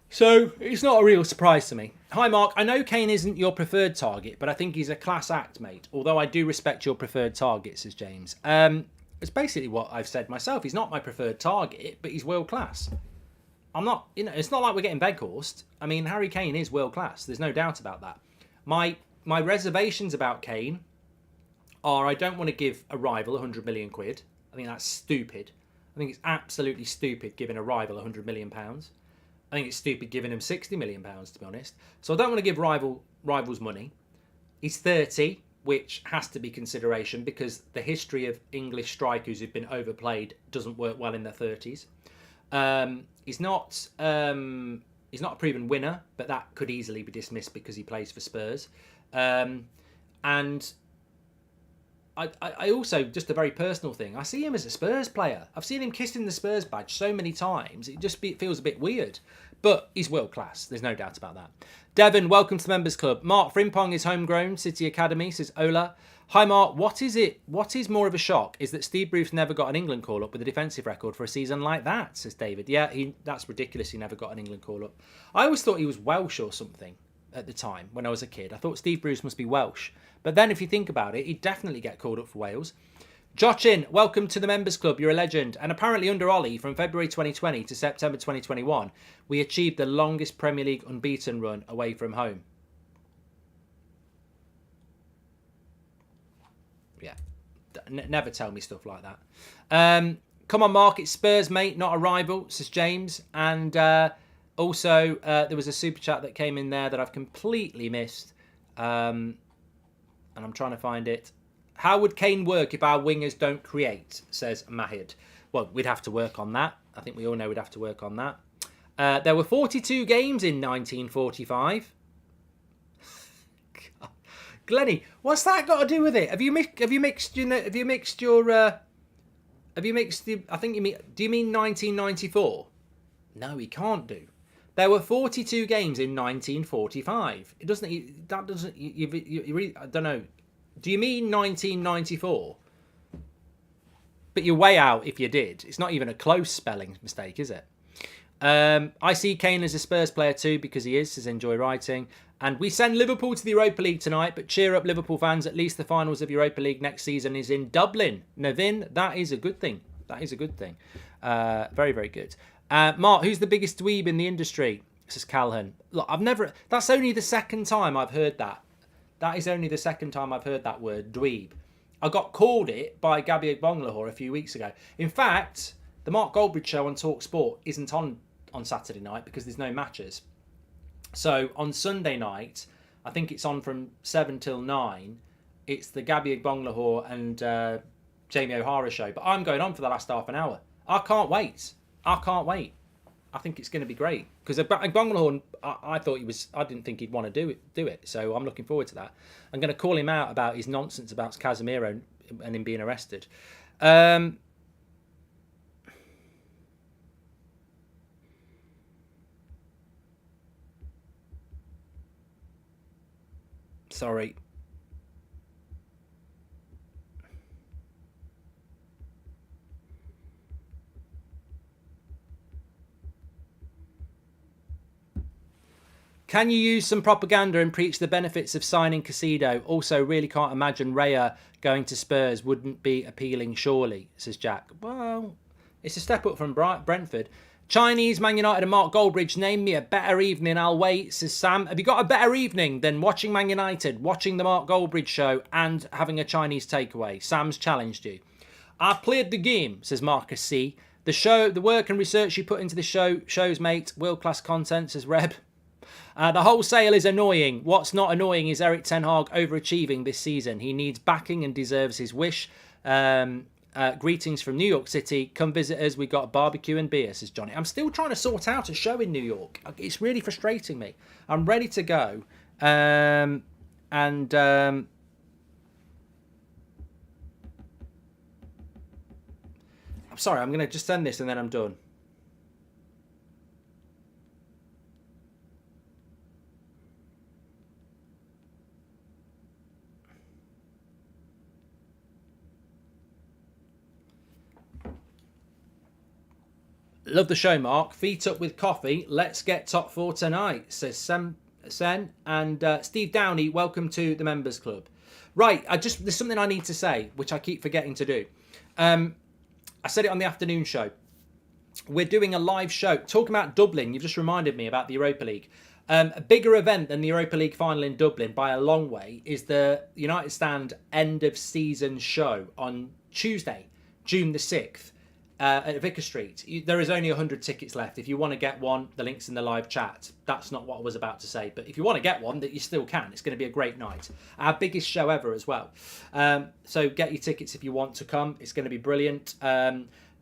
So, it's not a real surprise to me. Hi, Mark. I know Kane isn't your preferred target, but I think he's a class act, mate. Although I do respect your preferred target, says James. It's basically what I've said myself. He's not my preferred target, but he's world class. I'm not, it's not like we're getting Weghorst. I mean, Harry Kane is world class. There's no doubt about that. My reservations about Kane are I don't want to give a rival 100 million quid. I think that's stupid. I think it's absolutely stupid giving a rival £100 million. I think it's stupid giving him £60 million, to be honest. So I don't want to give rivals money. He's 30, which has to be consideration because the history of English strikers who've been overplayed doesn't work well in their 30s. He's not a proven winner, but that could easily be dismissed because he plays for Spurs. And I also, just a very personal thing, I see him as a Spurs player. I've seen him kissing the Spurs badge so many times. It feels a bit weird. But he's world class. There's no doubt about that. Devon, welcome to the Members Club. Mark, Frimpong is homegrown. City Academy, says Ola. Hi, Mark. What is more of a shock is that Steve Bruce never got an England call-up with a defensive record for a season like that, says David. Yeah, that's ridiculous. He never got an England call-up. I always thought he was Welsh or something at the time when I was a kid. I thought Steve Bruce must be Welsh. But then if you think about it, he'd definitely get called up for Wales. Jochin, welcome to the Members Club. You're a legend. And apparently under Ollie, from February 2020 to September 2021, we achieved the longest Premier League unbeaten run away from home. Yeah, never tell me stuff like that. Come on, Mark, it's Spurs, mate, not a rival, says James. And also, there was a super chat that came in there that I've completely missed. And I'm trying to find it. How would Kane work if our wingers don't create, says Mahid. Well, we'd have to work on that. I think we all know we'd have to work on that. There were 42 games in 1945. God. Glennie, what's that got to do with it? Have you mixed the, I think you mean, do you mean 1994? No, he can't do. There were 42 games in 1945. It doesn't. That doesn't. You really, I don't know. Do you mean 1994? But you're way out if you did. It's not even a close spelling mistake, is it? I see Kane as a Spurs player too, because he is, says Enjoy Writing. And we send Liverpool to the Europa League tonight, but cheer up Liverpool fans, at least the finals of Europa League next season is in Dublin. Navin, that is a good thing. That is a good thing. Very, very good. Mark, who's the biggest dweeb in the industry? Says Calhoun. Look, that's only the second time I've heard that. That is only the second time I've heard that word, dweeb. I got called it by Gabby Bonglahor a few weeks ago. In fact, the Mark Goldbridge show on Talk Sport isn't on Saturday night because there's no matches. So on Sunday night, I think it's on from 7 till 9. It's the Gabby Bonglahor and Jamie O'Hara show. But I'm going on for the last half an hour. I can't wait. I think it's going to be great. Because Bonglahor, I didn't think he'd want to do it. So I'm looking forward to that. I'm going to call him out about his nonsense about Casemiro and him being arrested. Sorry. Can you use some propaganda and preach the benefits of signing Casido? Also, really can't imagine Raya going to Spurs wouldn't be appealing, surely, says Jack. Well, it's a step up from Brentford. Chinese, Man United and Mark Goldbridge, name me a better evening, I'll wait, says Sam. Have you got a better evening than watching Man United, watching the Mark Goldbridge show and having a Chinese takeaway? Sam's challenged you. I've played the game, says Marcus C. The work and research you put into the shows, mate. World-class content, says Reb. The wholesale is annoying. What's not annoying is Eric Ten Hag overachieving this season. He needs backing and deserves his wish. Greetings from New York City. Come visit us. We got a barbecue and beer, says Johnny. I'm still trying to sort out a show in New York. It's really frustrating me. I'm ready to go. I'm sorry, I'm going to just send this and then I'm done. Love the show, Mark. Feet up with coffee. Let's get top 4 tonight, says Sen. And Steve Downey, welcome to the Members Club. Right, there's something I need to say, which I keep forgetting to do. I said it on the afternoon show. We're doing a live show. Talking about Dublin, you've just reminded me about the Europa League. A bigger event than the Europa League final in Dublin by a long way is the United Stand end of season show on Tuesday, June the 6th. At Vicar Street. There is only 100 tickets left. If you want to get one, the link's in the live chat. That's not what I was about to say. But if you want to get one, that you still can. It's going to be a great night. Our biggest show ever as well. So get your tickets if you want to come. It's going to be brilliant.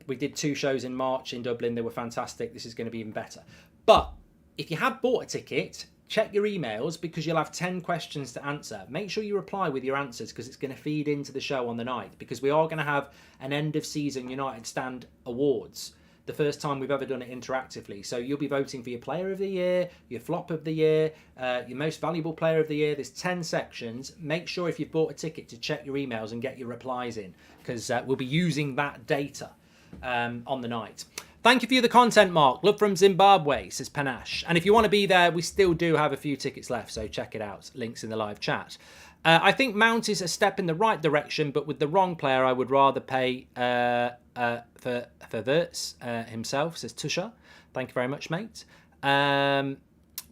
We did 2 shows in March in Dublin. They were fantastic. This is going to be even better. But if you have bought a ticket, check your emails because you'll have 10 questions to answer. Make sure you reply with your answers because it's going to feed into the show on the night because we are going to have an end of season United Stand Awards. The first time we've ever done it interactively. So you'll be voting for your player of the year, your flop of the year, your most valuable player of the year. There's 10 sections. Make sure if you've bought a ticket to check your emails and get your replies in because we'll be using that data on the night. Thank you for the content, Mark. Love from Zimbabwe, says Panache. And if you want to be there, we still do have a few tickets left, so check it out. Links in the live chat. I think Mount is a step in the right direction, but with the wrong player, I would rather pay for Wirtz himself, says Tusha. Thank you very much, mate.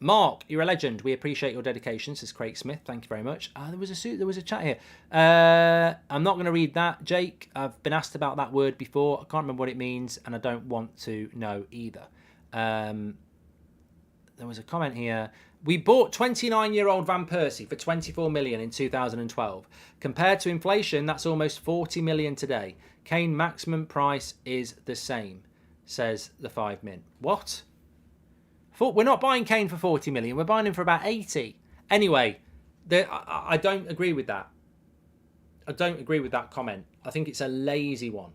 Mark, you're a legend. We appreciate your dedication, says Craig Smith. Thank you very much. There was a chat here. I'm not going to read that, Jake. I've been asked about that word before. I can't remember what it means, and I don't want to know either. There was a comment here. We bought 29-year-old Van Persie for 24 million in 2012. Compared to inflation, that's almost 40 million today. Kane maximum price is the same, says the 5 min. What? We're not buying Kane for 40 million. We're buying him for about 80. Anyway, I don't agree with that. I don't agree with that comment. I think it's a lazy one.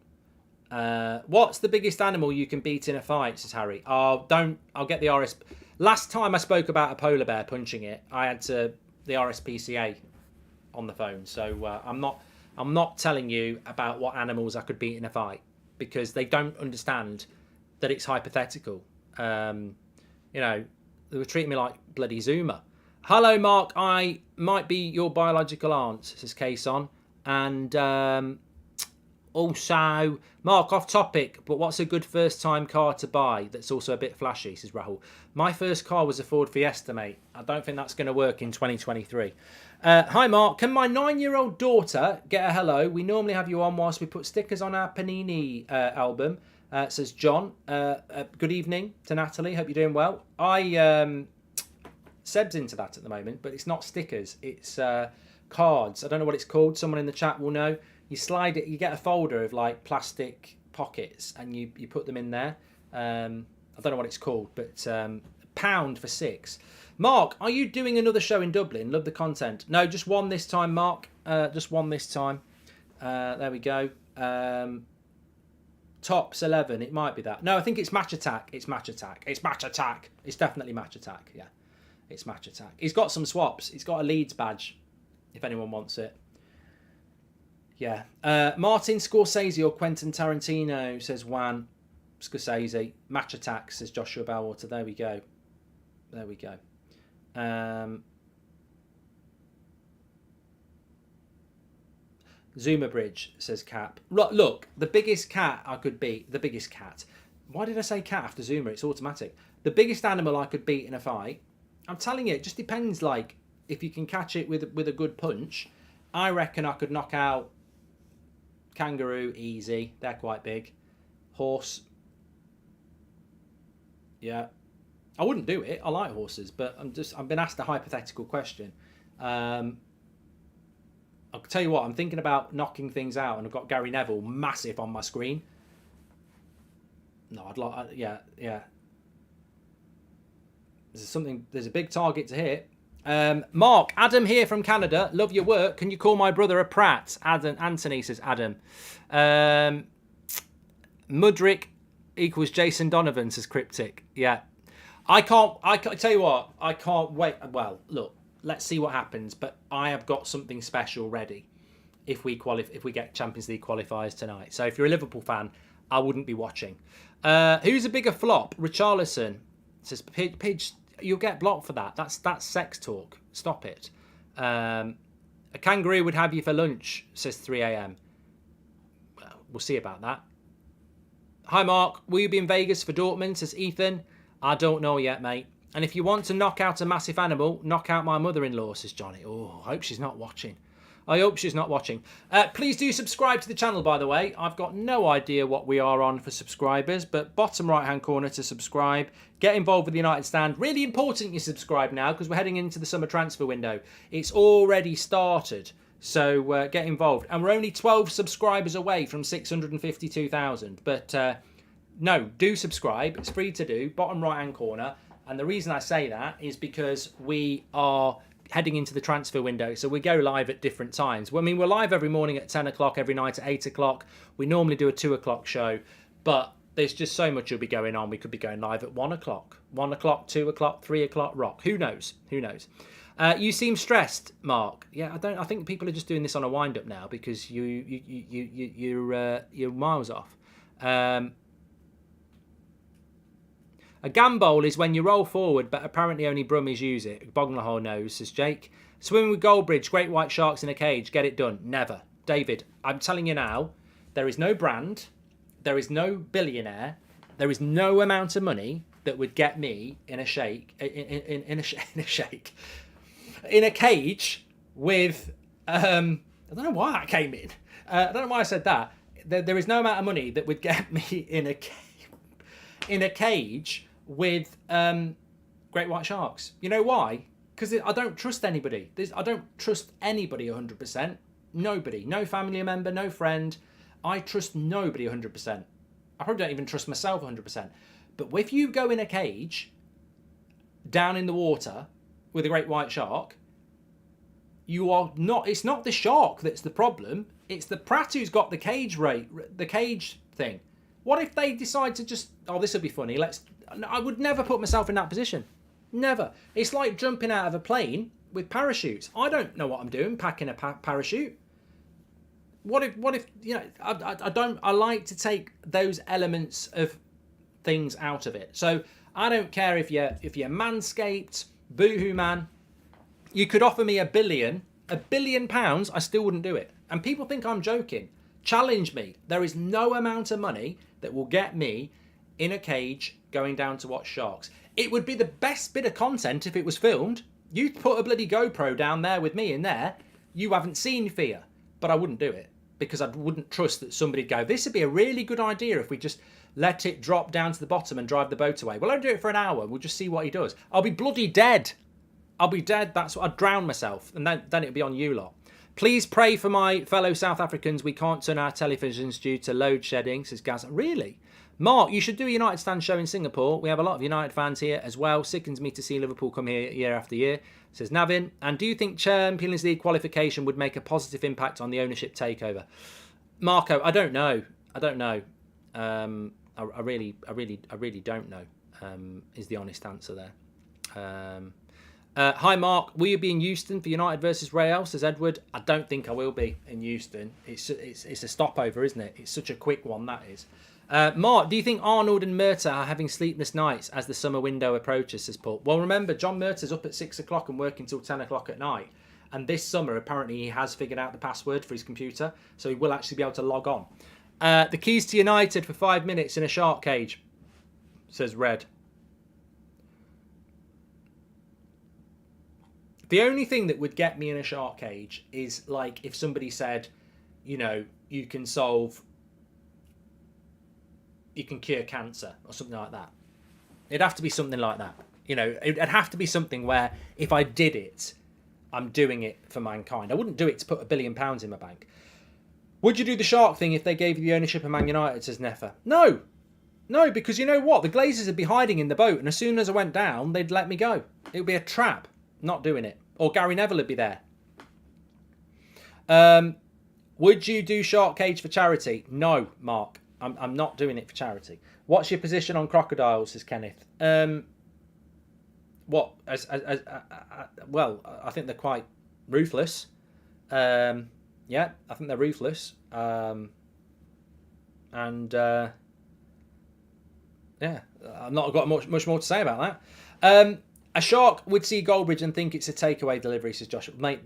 What's the biggest animal you can beat in a fight, says Harry? I'll get the RS. Last time I spoke about a polar bear punching it, I had the RSPCA on the phone. So I'm not telling you about what animals I could beat in a fight because they don't understand that it's hypothetical. You know, they were treating me like bloody Zoomer. Hello, Mark. I might be your biological aunt, says Kason. And also, Mark, off topic, but what's a good first-time car to buy that's also a bit flashy, says Rahul. My first car was a Ford Fiesta, mate. I don't think that's going to work in 2023. Hi, Mark. Can my 9-year-old daughter get a hello? We normally have you on whilst we put stickers on our Panini album, says John. Good evening to Natalie. Hope you're doing well. Seb's into that at the moment, but it's not stickers. It's cards. I don't know what it's called. Someone in the chat will know. You slide it. You get a folder of like plastic pockets, and you put them in there. I don't know what it's called, but £1 for 6. Mark, are you doing another show in Dublin? Love the content. No, just one this time, Mark. Just one this time. There we go. Tops 11. It might be that. No, I think it's Match Attack. It's Match Attack. It's Match Attack. It's definitely Match Attack. Yeah, it's Match Attack. He's got some swaps. He's got a Leeds badge, if anyone wants it. Yeah. Martin Scorsese or Quentin Tarantino, says Juan. Scorsese. Match Attack, says Joshua Bellwater. There we go. There we go. Zoomer Bridge, says Cap. Look, the biggest cat I could beat. The biggest cat. Why did I say cat after Zoomer? It's automatic. The biggest animal I could beat in a fight. I'm telling you, it just depends. Like, if you can catch it with a good punch, I reckon I could knock out kangaroo easy. They're quite big. Horse. Yeah. I wouldn't do it. I like horses, but I've been asked a hypothetical question. I'll tell you what, I'm thinking about knocking things out, and I've got Gary Neville massive on my screen. No, I'd like, yeah. There's a big target to hit. Mark, Adam here from Canada. Love your work. Can you call my brother a prat? Anthony, says Adam. Mudrick equals Jason Donovan, says Cryptic. Yeah. I can't tell you what, I can't wait. Well, look, let's see what happens, but I have got something special ready if we get Champions League qualifiers tonight. So if you're a Liverpool fan, I wouldn't be watching. Who's a bigger flop? Richarlison, says Pidge. You'll get blocked for that. That's sex talk. Stop it. A kangaroo would have you for lunch, says 3am. Well, we'll see about that. Hi, Mark. Will you be in Vegas for Dortmund, says Ethan. I don't know yet, mate. And if you want to knock out a massive animal, knock out my mother-in-law, says Johnny. Oh, I hope she's not watching. Please do subscribe to the channel, by the way. I've got no idea what we are on for subscribers, but bottom right-hand corner to subscribe. Get involved with the United Stand. Really important you subscribe now, because we're heading into the summer transfer window. It's already started, so get involved. And we're only 12 subscribers away from 652,000. But no, do subscribe. It's free to do, bottom right-hand corner. And the reason I say that is because we are heading into the transfer window, so we go live at different times. Well, I mean, we're live every morning at 10 o'clock, every night at 8 o'clock. We normally do a 2 o'clock show, but there's just so much will be going on. We could be going live at 1 o'clock, 2 o'clock, 3 o'clock, rock. Who knows? You seem stressed, Mark. Yeah, I think people are just doing this on a wind-up now because you're miles off. A gambole is when you roll forward, but apparently only Brummies use it. Bognahole knows, says Jake. Swimming with Goldbridge, great white sharks in a cage. Get it done. Never. David, I'm telling you now, there is no brand, there is no billionaire, there is no amount of money that would get me in a cage with, I don't know why that came in. I don't know why I said that. There is no amount of money that would get me in a cage with great white sharks. You know why? Because I don't trust anybody. I don't trust anybody 100%. Nobody. No family member, no friend. I trust nobody 100%. I probably don't even trust myself 100%. But if you go in a cage down in the water with a great white shark, you are not. It's not the shark that's the problem. It's the prat who's got the cage thing. What if they decide to just, this will be funny, I would never put myself in that position. Never. It's like jumping out of a plane with parachutes. I don't know what I'm doing, packing a parachute. What if, I like to take those elements of things out of it. So I don't care if you're Manscaped, Boohoo Man. You could offer me £1 billion, I still wouldn't do it. And people think I'm joking. Challenge me. There is no amount of money that will get me in a cage going down to watch sharks. It would be the best bit of content if it was filmed. You'd put a bloody GoPro down there with me in there. You haven't seen fear. But I wouldn't do it because I wouldn't trust that somebody'd go, this would be a really good idea if we just let it drop down to the bottom and drive the boat away. Well, I'll do it for an hour. We'll just see what he does. I'll be bloody dead. I'll be dead. That's what I'd drown myself. And then it'll be on you lot. Please pray for my fellow South Africans. We can't turn our televisions due to load shedding, says Gaz. Really? Mark, you should do a United stand show in Singapore. We have a lot of United fans here as well. Sickens me to see Liverpool come here year after year, says Navin. And do you think Champions League qualification would make a positive impact on the ownership takeover? Marco, I don't know. I really don't know, is the honest answer there. Hi, Mark. Will you be in Euston for United versus Real, says Edward. I don't think I will be in Euston. It's a stopover, isn't it? It's such a quick one, that is. Mark, do you think Arnold and Murta are having sleepless nights as the summer window approaches, says Paul? Well, remember, John Murta's up at 6 o'clock and working till 10 o'clock at night. And this summer, apparently, he has figured out the password for his computer, so he will actually be able to log on. The keys to United for 5 minutes in a shark cage, says Red. The only thing that would get me in a shark cage is like if somebody said, you know, you can cure cancer or something like that. It'd have to be something like that. You know, it'd have to be something where if I did it, I'm doing it for mankind. I wouldn't do it to put £1 billion in my bank. Would you do the shark thing if they gave you the ownership of Man United, says Neffa? No, because you know what? The Glazers would be hiding in the boat, and as soon as I went down, they'd let me go. It would be a trap. Not doing it. Or Gary Neville would be there. Would you do shark cage for charity? No, Mark. I'm not doing it for charity. What's your position on crocodiles, says Kenneth? Well, I think they're quite ruthless. Yeah, I think they're ruthless. Yeah, I've not got much more to say about that. A shark would see Goldbridge and think it's a takeaway delivery, says Josh. Mate,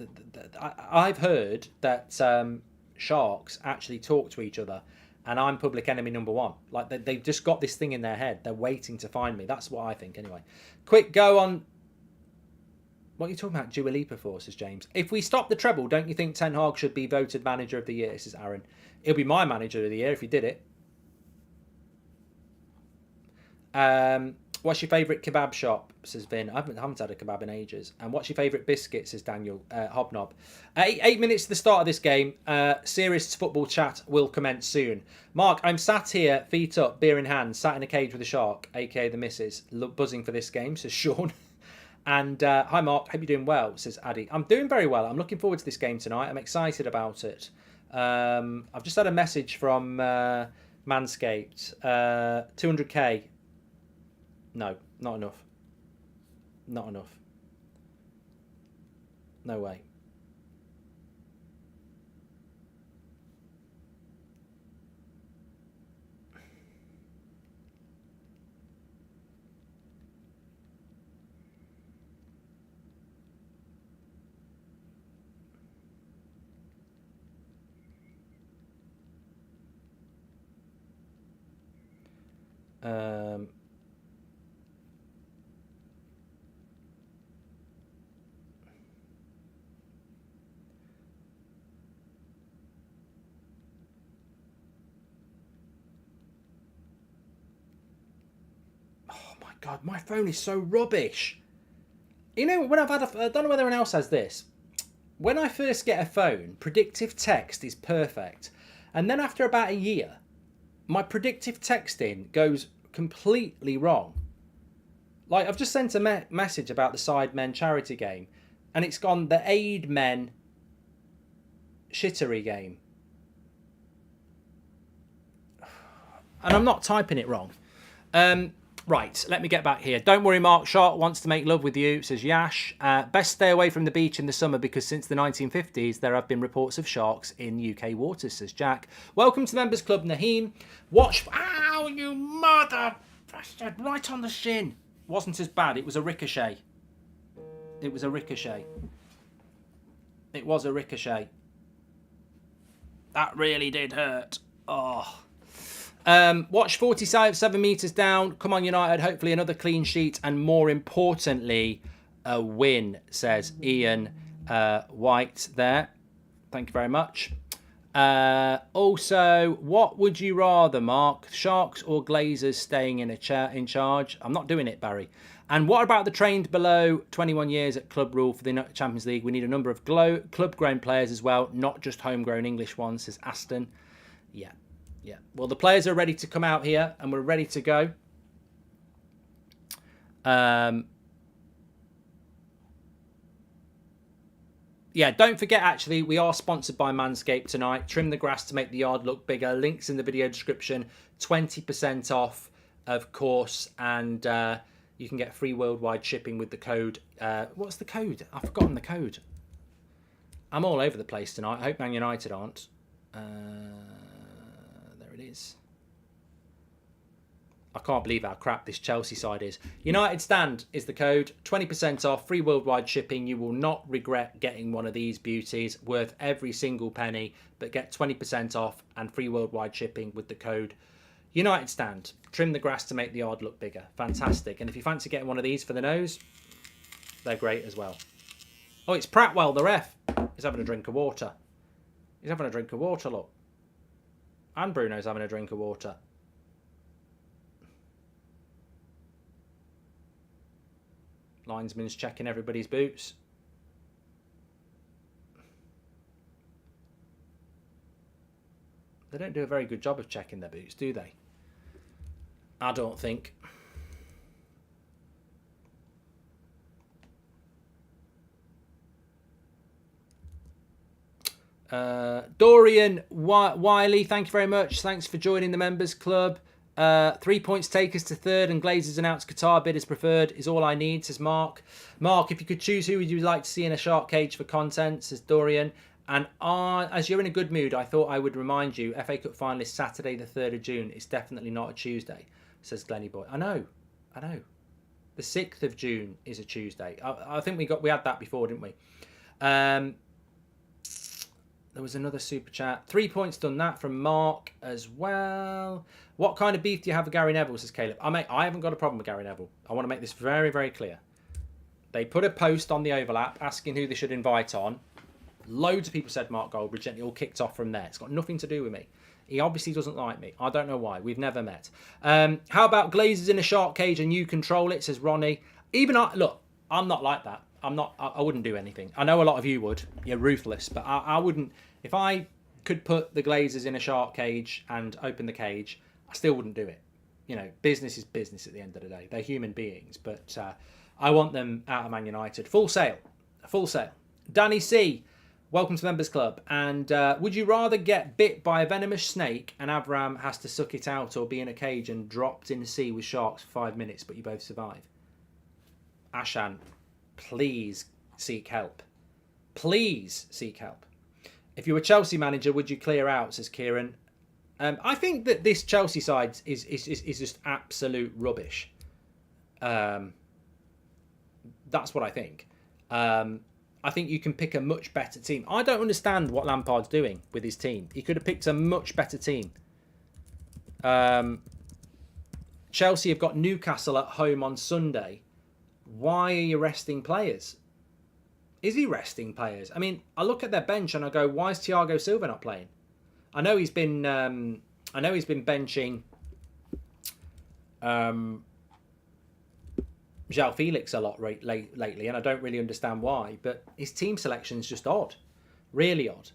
I've heard that sharks actually talk to each other, and I'm public enemy number one. Like, they've just got this thing in their head. They're waiting to find me. That's what I think, anyway. Quick go on. What are you talking about Dua Lipa for, says James? If we stop the treble, don't you think Ten Hag should be voted manager of the year, says Aaron? He'll be my manager of the year if he did it. What's your favourite kebab shop, says Vin? I haven't had a kebab in ages. And what's your favourite biscuit, says Daniel Hobnob. 8 minutes to the start of this game. Serious football chat will commence soon. Mark, I'm sat here, feet up, beer in hand, sat in a cage with a shark, aka the missus, buzzing for this game, says Sean. And hi, Mark, hope you're doing well, says Addy. I'm doing very well. I'm looking forward to this game tonight. I'm excited about it. I've just had a message from Manscaped. 200k. No, not enough. Not enough. No way. God, my phone is so rubbish. You know, when I've had I don't know whether anyone else has this. When I first get a phone, predictive text is perfect. And then after about a year, my predictive texting goes completely wrong. Like, I've just sent a message about the Side Men charity game, and it's gone the Aid Men shittery game. And I'm not typing it wrong. Right, let me get back here. Don't worry, Mark. Shark wants to make love with you, says Yash. Best stay away from the beach in the summer because since the 1950s, there have been reports of sharks in UK waters, says Jack. Welcome to the Members Club, Naheem. Ow, you mother... bastard, right on the shin. Wasn't as bad. It was a ricochet. It was a ricochet. It was a ricochet. That really did hurt. Oh. Watch 47 metres down. Come on, United. Hopefully another clean sheet. And more importantly, a win, says Ian White there. Thank you very much. Also, what would you rather, Mark? Sharks or Glazers staying in charge? I'm not doing it, Barry. And what about the trained below 21 years at club rule for the Champions League? We need a number of club-grown players as well, not just homegrown English ones, says Aston. Yeah. Well, the players are ready to come out here, and we're ready to go. Yeah, don't forget, actually, we are sponsored by Manscaped tonight. Trim the grass to make the yard look bigger. Links in the video description. 20% off, of course, and you can get free worldwide shipping with the code. What's the code? I've forgotten the code. I'm all over the place tonight. I hope Man United aren't. There it is. I can't believe how crap this Chelsea side is. United Stand is the code. 20% off, free worldwide shipping. You will not regret getting one of these beauties. Worth every single penny. But get 20% off and free worldwide shipping with the code United Stand. Trim the grass to make the yard look bigger. Fantastic. And if you fancy getting one of these for the nose, they're great as well. Oh, it's Pratwell, the ref. He's having a drink of water. He's having a drink of water, look. And Bruno's having a drink of water. Linesman's checking everybody's boots. They don't do a very good job of checking their boots, do they? I don't think. Dorian Wiley, thank you very much. Thanks for joining the members club. 3 points take us to third, and Glazers announced Qatar bid is preferred is all I need, says Mark. Mark, if you could choose, who would you like to see in a shark cage for content, says Dorian. And as you're in a good mood, I thought I would remind you, FA Cup final is Saturday the 3rd of June. It's definitely not a Tuesday, says Glenny Boy. I know. The 6th of June is a Tuesday. I think we had that before, didn't we? There was another super chat. 3 points done that from Mark as well. What kind of beef do you have with Gary Neville, says Caleb? I haven't got a problem with Gary Neville. I want to make this very, very clear. They put a post on the overlap asking who they should invite on. Loads of people said Mark Goldbridge, and it all kicked off from there. It's got nothing to do with me. He obviously doesn't like me. I don't know why. We've never met. How about Glazers in a shark cage and you control it, says Ronnie. Look, I'm not like that. I wouldn't do anything. I know a lot of you would. You're ruthless, but I wouldn't. If I could put the Glazers in a shark cage and open the cage, I still wouldn't do it. Business is business at the end of the day. They're human beings, but I want them out of Man United. Full sale. Danny C, welcome to the Members Club. And would you rather get bit by a venomous snake and Avram has to suck it out, or be in a cage and dropped in the sea with sharks for 5 minutes, but you both survive? Ashan, please seek help. Please seek help. If you were Chelsea manager, would you clear out, says Kieran. I think that this Chelsea side is just absolute rubbish. That's what I think. I think you can pick a much better team. I don't understand what Lampard's doing with his team. He could have picked a much better team. Chelsea have got Newcastle at home on Sunday. Why are you resting players? Is he resting players? I mean, I look at their bench and I go, why is Thiago Silva not playing? I know he's been benching João Felix a lot lately, and I don't really understand why. But his team selection is just odd, really odd.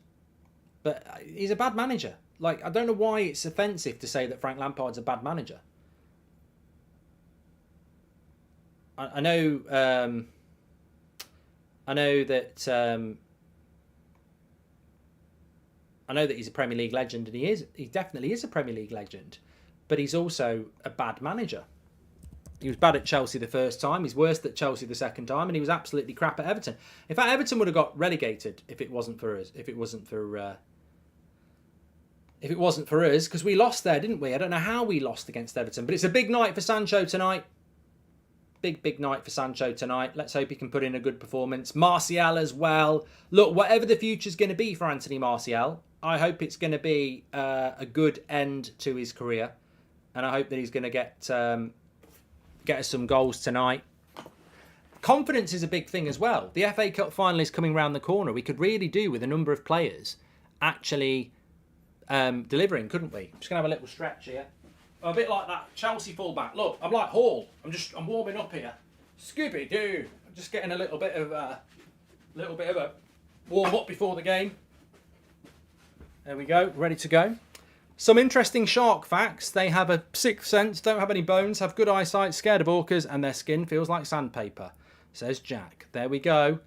But he's a bad manager. I don't know why it's offensive to say that Frank Lampard's a bad manager. I know that he's a Premier League legend, and he definitely is a Premier League legend, but he's also a bad manager. He was bad at Chelsea the first time, he's worse at Chelsea the second time, and he was absolutely crap at Everton. In fact, Everton would have got relegated if it wasn't for us. if it wasn't for us, because we lost there, didn't we? I don't know how we lost against Everton, but it's a big night for Sancho tonight. Big night for Sancho tonight. Let's hope he can put in a good performance. Martial as well. Look, whatever the future's going to be for Anthony Martial, I hope it's going to be a good end to his career. And I hope that he's going to get us some goals tonight. Confidence is a big thing as well. The FA Cup final is coming round the corner. We could really do with a number of players actually delivering, couldn't we? I'm just going to have a little stretch here. A bit like that Chelsea fullback. Look, I'm like Hall. I'm warming up here. Scooby-Doo. I'm just getting a little bit of a warm up before the game. There we go, ready to go. Some interesting shark facts. They have a sixth sense, don't have any bones, have good eyesight, scared of orcas, and their skin feels like sandpaper, says Jack. There we go.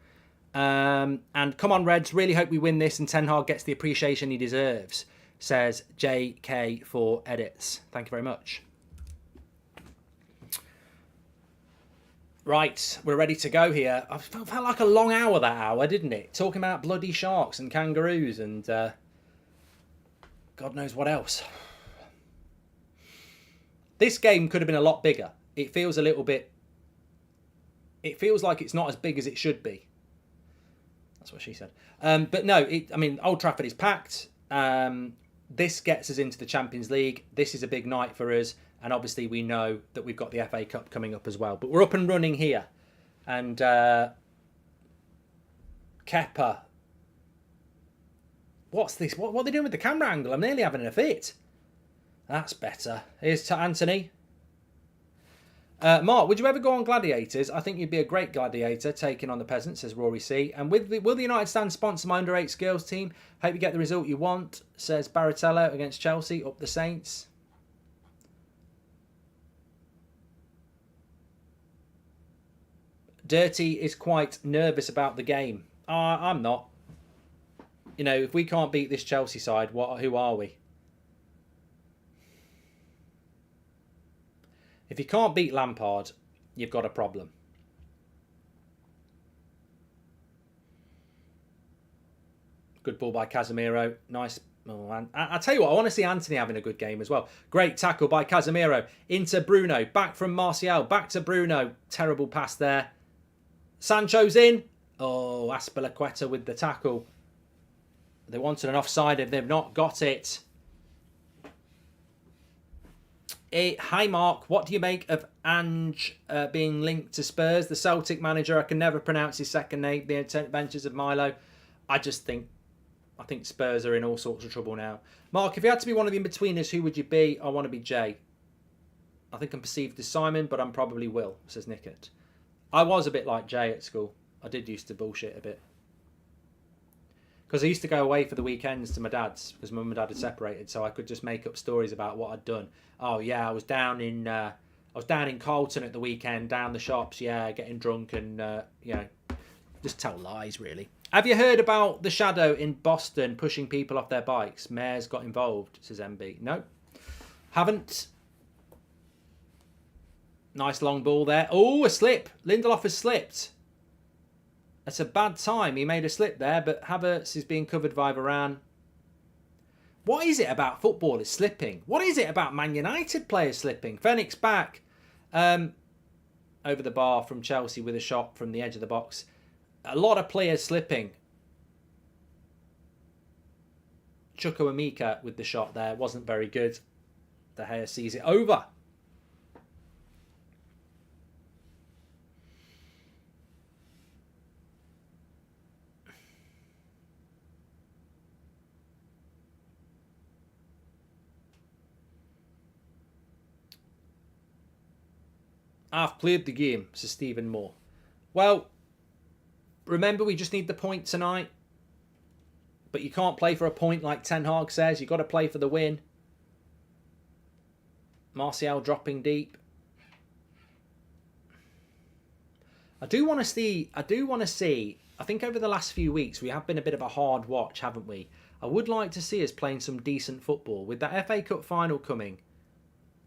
And come on, Reds, really hope we win this and Ten Hag gets the appreciation he deserves, says JK for edits. Thank you very much. Right, we're ready to go here. I felt like a long hour, that hour, didn't it? Talking about bloody sharks and kangaroos and God knows what else. This game could have been a lot bigger. It feels a little bit... It feels like it's not as big as it should be. That's what she said. But no, I mean, Old Trafford is packed. This gets us into the Champions League. This is a big night for us. And obviously we know that we've got the FA Cup coming up as well. But we're up and running here. And Kepa. What's this? What are they doing with the camera angle? I'm nearly having a fit. That's better. Here's to Anthony. Mark, would you ever go on Gladiators? I think you'd be a great gladiator taking on the peasants, says Rory C. And will the United Stand sponsor my under-8 skills team? Hope you get the result you want, says Baratello against Chelsea, up the Saints. Dirty is quite nervous about the game. I'm not. You know, if we can't beat this Chelsea side, who are we? If you can't beat Lampard, you've got a problem. Good ball by Casemiro. Nice. Oh, I tell you what, I want to see Anthony having a good game as well. Great tackle by Casemiro. Into Bruno. Back from Martial. Back to Bruno. Terrible pass there. Sancho's in. Oh, Azpilicueta with the tackle. They wanted an offside and they've not got it. Hi Mark, what do you make of Ange being linked to Spurs? The Celtic manager, I can never pronounce his second name. The Adventures of Milo. I think Spurs are in all sorts of trouble now. Mark, if you had to be one of the in-betweeners, who would you be? I want to be Jay. I think I'm perceived as Simon, but I'm probably Will, says Nickett. I was a bit like Jay at school. I did used to bullshit a bit. Because I used to go away for the weekends to my dad's, because mum and dad had separated, so I could just make up stories about what I'd done. Oh yeah, I was down in Carlton at the weekend, down the shops, yeah, getting drunk and just tell lies really. Have you heard about the shadow in Boston pushing people off their bikes? Mayor's got involved, says MB. No, haven't. Nice long ball there. Oh, a slip. Lindelof has slipped. That's a bad time. He made a slip there, but Havertz is being covered by Varane. What is it about footballers slipping? What is it about Man United players slipping? Phoenix back. Over the bar from Chelsea with a shot from the edge of the box. A lot of players slipping. Chukwuemeka with the shot there. Wasn't very good. De Gea sees it over. I've played the game, says Stephen Moore. Well, remember we just need the point tonight. But you can't play for a point like Ten Hag says. You've got to play for the win. Martial dropping deep. I do want to see. I think over the last few weeks we have been a bit of a hard watch, haven't we? I would like to see us playing some decent football. With that FA Cup final coming,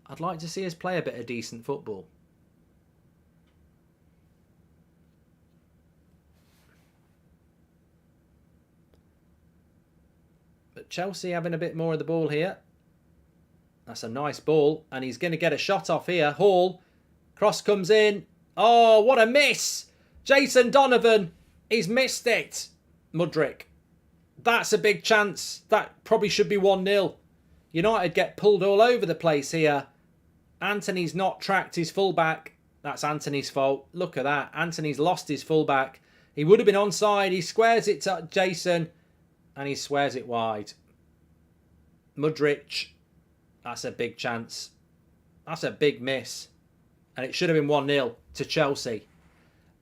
I'd like to see us play a bit of decent football. But But Chelsea having a bit more of the ball here. That's a nice ball. And he's going to get a shot off here. Hall. Cross comes in. Oh, what a miss. Jason Donovan. He's missed it. Mudryk. That's a big chance. That probably should be 1-0. United get pulled all over the place here. Anthony's not tracked his fullback. That's Anthony's fault. Look at that. Anthony's lost his fullback. He would have been onside. He squares it to Jason. And he squares it wide. Mudryk. That's a big chance. That's a big miss. And it should have been 1-0 to Chelsea.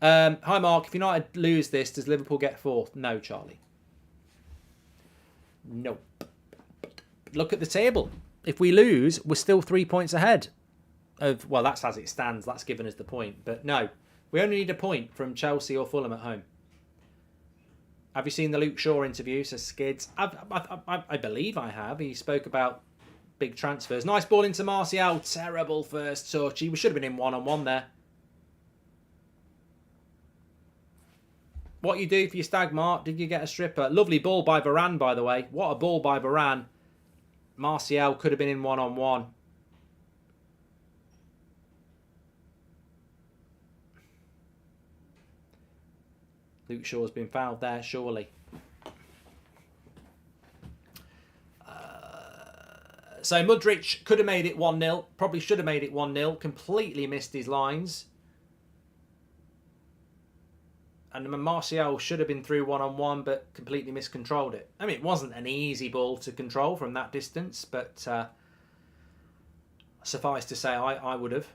Hi, Mark. If United lose this, does Liverpool get fourth? No, Charlie. Nope. Look at the table. If we lose, we're still 3 points ahead of... Well, that's as it stands. That's given us the point. But no, we only need a point from Chelsea or Fulham at home. Have you seen the Luke Shaw interview? Says Skids. I believe I have. He spoke about big transfers. Nice ball into Martial. Terrible first touch. He should have been in one-on-one there. What you do for your stag, Mark? Did you get a stripper? Lovely ball by Varane, by the way. What a ball by Varane. Martial could have been in one-on-one. Luke Shaw's been fouled there, surely. So Mudryk could have made it 1-0. Probably should have made it 1-0. Completely missed his lines. And Martial should have been through one-on-one, but completely miscontrolled it. I mean, it wasn't an easy ball to control from that distance, but suffice to say, I would have.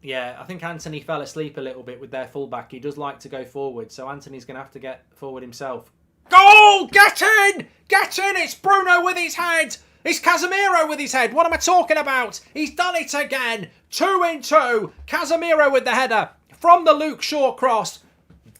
Yeah, I think Anthony fell asleep a little bit with their fullback. He does like to go forward, so Anthony's going to have to get forward himself. Goal! Get in! Get in! It's Bruno with his head! It's Casemiro with his head. What am I talking about? He's done it again. 2-2. Casemiro with the header from the Luke Shaw cross.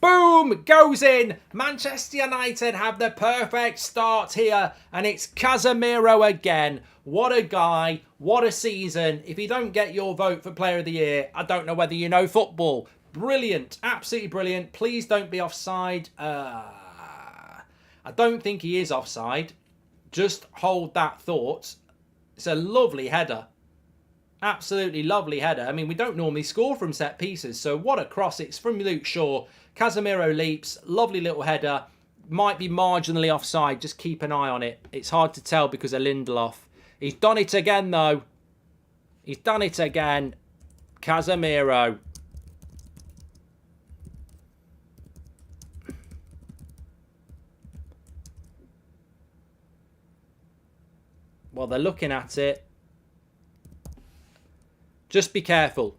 Boom! Goes in. Manchester United have the perfect start here. And it's Casemiro again. What a guy. What a season. If you don't get your vote for Player of the Year, I don't know whether you know football. Brilliant. Absolutely brilliant. Please don't be offside. I don't think he is offside. Just hold that thought. It's a lovely header. Absolutely lovely header. I mean, we don't normally score from set pieces, so what a cross. It's from Luke Shaw. Casemiro leaps. Lovely little header. Might be marginally offside. Just keep an eye on it. It's hard to tell because of Lindelof. He's done it again, though. He's done it again. Casemiro. Well, they're looking at it. Just be careful.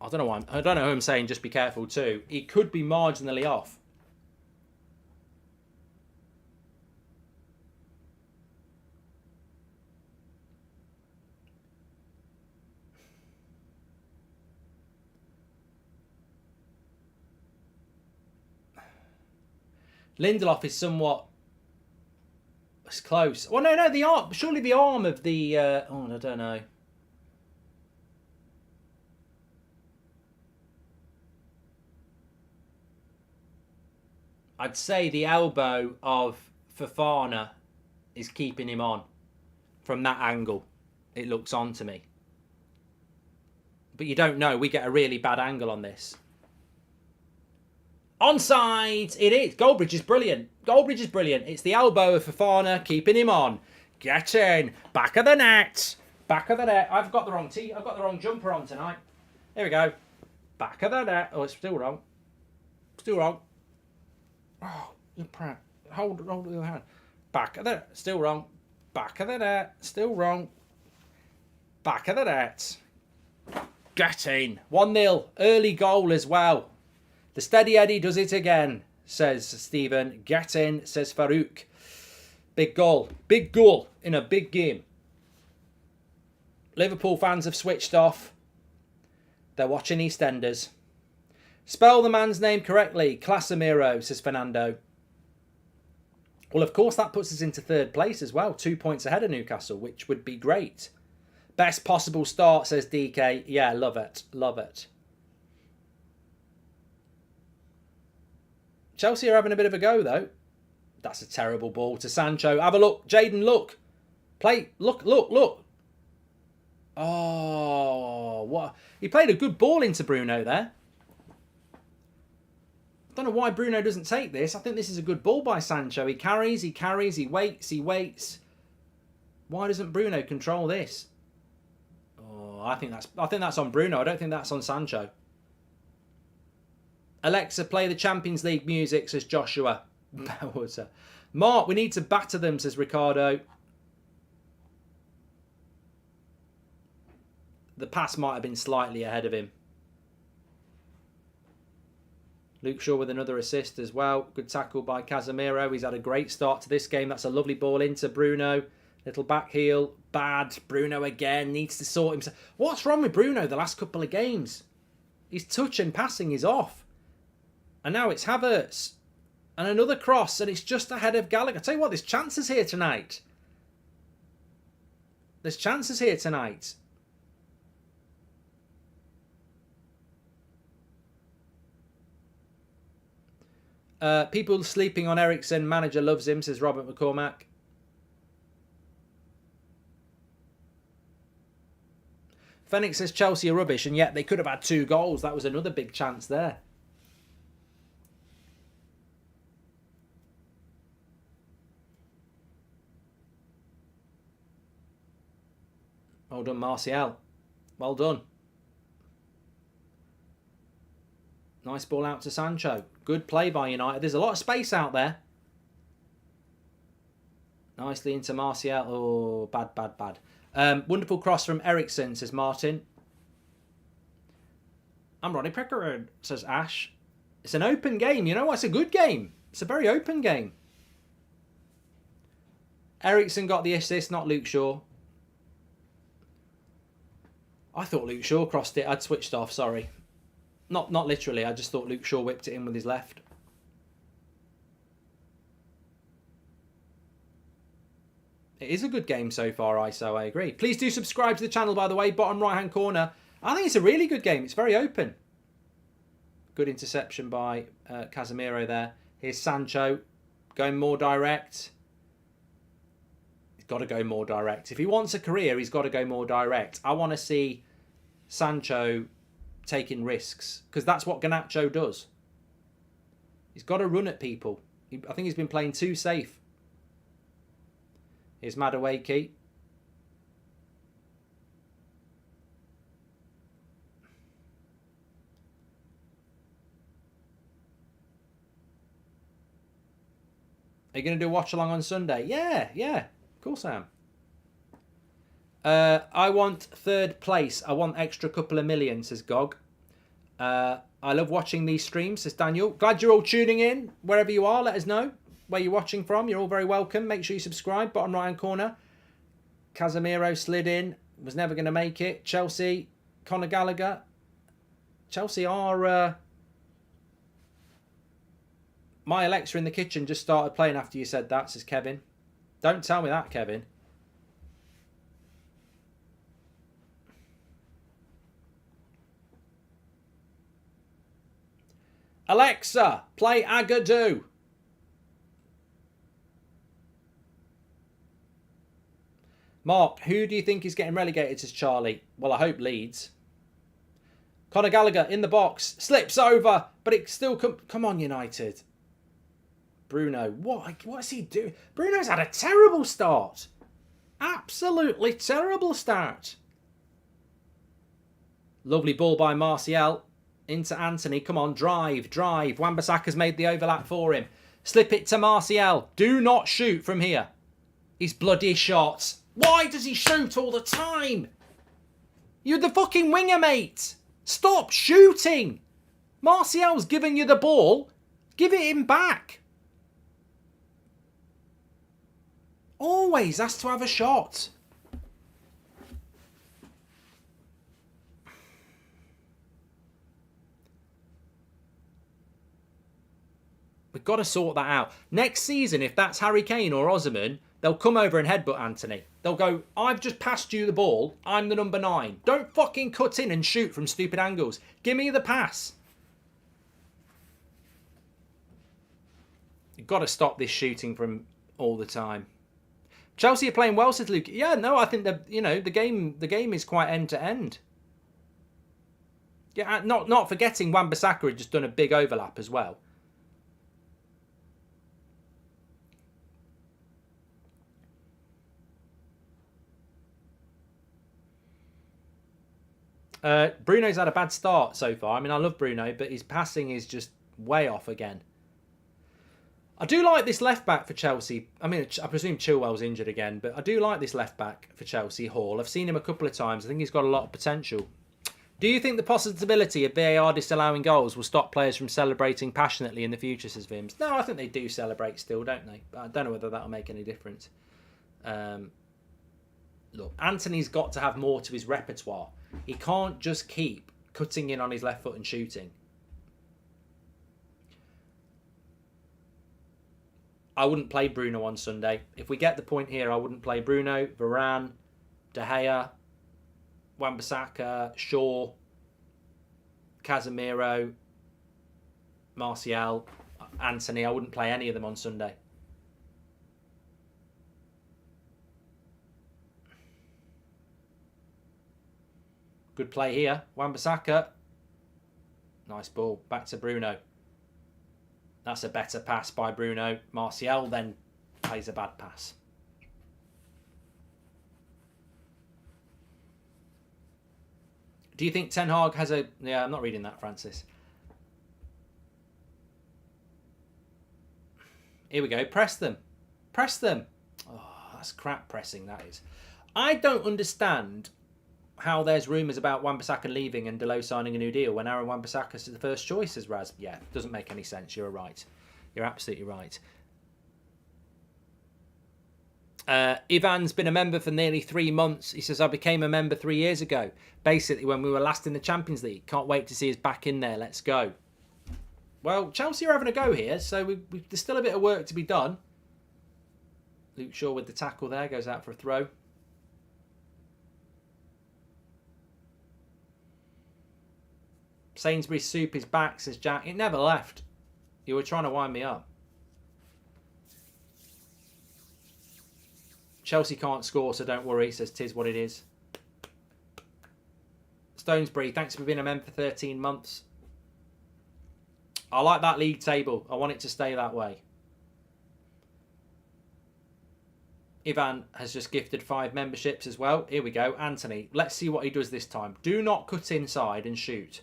I don't know who I'm saying just be careful to. He could be marginally off. Lindelof is somewhat... It's close. Well, no, the arm. Surely the arm of the... oh, I don't know. I'd say the elbow of Fofana is keeping him on. From that angle, it looks on to me. But you don't know. We get a really bad angle on this. Onside! It is. Goldbridge is brilliant. Goldbridge is brilliant. It's the elbow of Fofana keeping him on. Get in. Back of the net. Back of the net. I've got the wrong I've got the wrong jumper on tonight. Here we go. Back of the net. Oh, it's still wrong. Still wrong. Oh, you're proud. Hold your hand. Back of the net. Still wrong. Back of the net. Still wrong. Back of the net. Get in. 1-0. Early goal as well. The steady Eddie does it again, says Stephen. Get in, says Farouk. Big goal. Big goal in a big game. Liverpool fans have switched off. They're watching EastEnders. Spell the man's name correctly. Casemiro, says Fernando. Well, of course, that puts us into third place as well. 2 points ahead of Newcastle, which would be great. Best possible start, says DK. Yeah, love it. Love it. Chelsea are having a bit of a go, though. That's a terrible ball to Sancho. Have a look. Jayden, look. Play. Look. Oh, what? He played a good ball into Bruno there. I don't know why Bruno doesn't take this. I think this is a good ball by Sancho. He carries, he waits. Why doesn't Bruno control this? Oh, I think that's on Bruno. I don't think that's on Sancho. Alexa, play the Champions League music, says Joshua. Mark, we need to batter them, says Ricardo. The pass might have been slightly ahead of him. Luke Shaw with another assist as well. Good tackle by Casemiro. He's had a great start to this game. That's a lovely ball into Bruno. Little back heel. Bad. Bruno again. Needs to sort himself. What's wrong with Bruno the last couple of games? His touch and passing is off. And now it's Havertz. And another cross. And it's just ahead of Gallagher. I tell you what, there's chances here tonight. There's chances here tonight. People sleeping on Eriksen. Manager loves him, says Robert McCormack. Phoenix says Chelsea are rubbish, and yet they could have had 2 goals. That was another big chance there. Well done, Martial. Well done. Nice ball out to Sancho. Good play by United. There's a lot of space out there. Nicely into Martial. Oh, bad. Wonderful cross from Eriksen, says Martin. I'm Ronnie Pickering, says Ash. It's an open game. You know what? It's a good game. It's a very open game. Eriksen got the assist, not Luke Shaw. I thought Luke Shaw crossed it. I'd switched off, sorry. Not literally. I just thought Luke Shaw whipped it in with his left. It is a good game so far, ISO, I agree. Please do subscribe to the channel, by the way. Bottom right-hand corner. I think it's a really good game. It's very open. Good interception by Casemiro there. Here's Sancho going more direct. He's got to go more direct. If he wants a career, he's got to go more direct. I want to see Sancho taking risks, because that's what Garnacho does. He's got to run at people. I think he's been playing too safe. Here's Madueke. Are you going to do Watchalong on Sunday? Yeah, of course I am. I want 3rd place. I want extra couple of million, says Gog. I love watching these streams, says Daniel. Glad you're all tuning in. Wherever you are, let us know where you're watching from. You're all very welcome. Make sure you subscribe. Bottom right-hand corner. Casemiro slid in. Was never going to make it. Chelsea. Conor Gallagher. Chelsea are... My Alexa in the kitchen just started playing after you said that, says Kevin. Don't tell me that, Kevin. Alexa, play Agadoo. Mark, who do you think is getting relegated, says Charlie? Well, I hope Leeds. Conor Gallagher in the box. Slips over, but it still... Come on, United. Bruno, what's he doing? Bruno's had a terrible start. Absolutely terrible start. Lovely ball by Martial. Into Anthony. Come on, drive. Wan-Bissaka's made the overlap for him. Slip it to Martial. Do not shoot from here. His bloody shots. Why does he shoot all the time? You're the fucking winger, mate. Stop shooting. Martial's giving you the ball. Give it him back. Always has to have a shot. We've got to sort that out. Next season, if that's Harry Kane or Osimhen, they'll come over and headbutt Anthony. They'll go, I've just passed you the ball. I'm the number 9. Don't fucking cut in and shoot from stupid angles. Give me the pass. You've got to stop this shooting from all the time. Chelsea are playing well, says Luke. Yeah, no, I think that the game is quite end to end. Yeah, not forgetting Wan-Bissaka had just done a big overlap as well. Bruno's had a bad start so far. I mean, I love Bruno, but his passing is just way off again. I do like this left back for Chelsea. I mean, I presume Chilwell's injured again, but I do like this left back for Chelsea, Hall. I've seen him a couple of times. I think he's got a lot of potential. Do you think the possibility of VAR disallowing goals will stop players from celebrating passionately in the future, says Vims? No, I think they do celebrate still, don't they? But I don't know whether that'll make any difference. Look, Anthony's got to have more to his repertoire. He can't just keep cutting in on his left foot and shooting. I wouldn't play Bruno on Sunday. If we get the point here, I wouldn't play Bruno, Varane, De Gea, Wan-Bissaka, Shaw, Casemiro, Martial, Anthony. I wouldn't play any of them on Sunday. Good play here. Wan-Bissaka. Nice ball. Back to Bruno. That's a better pass by Bruno. Martial then plays a bad pass. Do you think Ten Hag has a... Yeah, I'm not reading that, Francis. Here we go. Press them. Press them. Oh, that's crap pressing, that is. I don't understand how there's rumours about Wan-Bissaka leaving and Delo signing a new deal when Aaron Wan-Bissaka is the first choice, as Raz. Yeah, doesn't make any sense. You're right. You're absolutely right. Ivan's been a member for nearly 3 months. He says, I became a member 3 years ago, basically when we were last in the Champions League. Can't wait to see us back in there. Let's go. Well, Chelsea are having a go here, so there's still a bit of work to be done. Luke Shaw with the tackle there, goes out for a throw. Sainsbury's soup is back, says Jack. It never left. You were trying to wind me up. Chelsea can't score, so don't worry, says Tis what it is. Stonesbury, thanks for being a member for 13 months. I like that league table. I want it to stay that way. Ivan has just gifted 5 memberships as well. Here we go. Anthony, let's see what he does this time. Do not cut inside and shoot.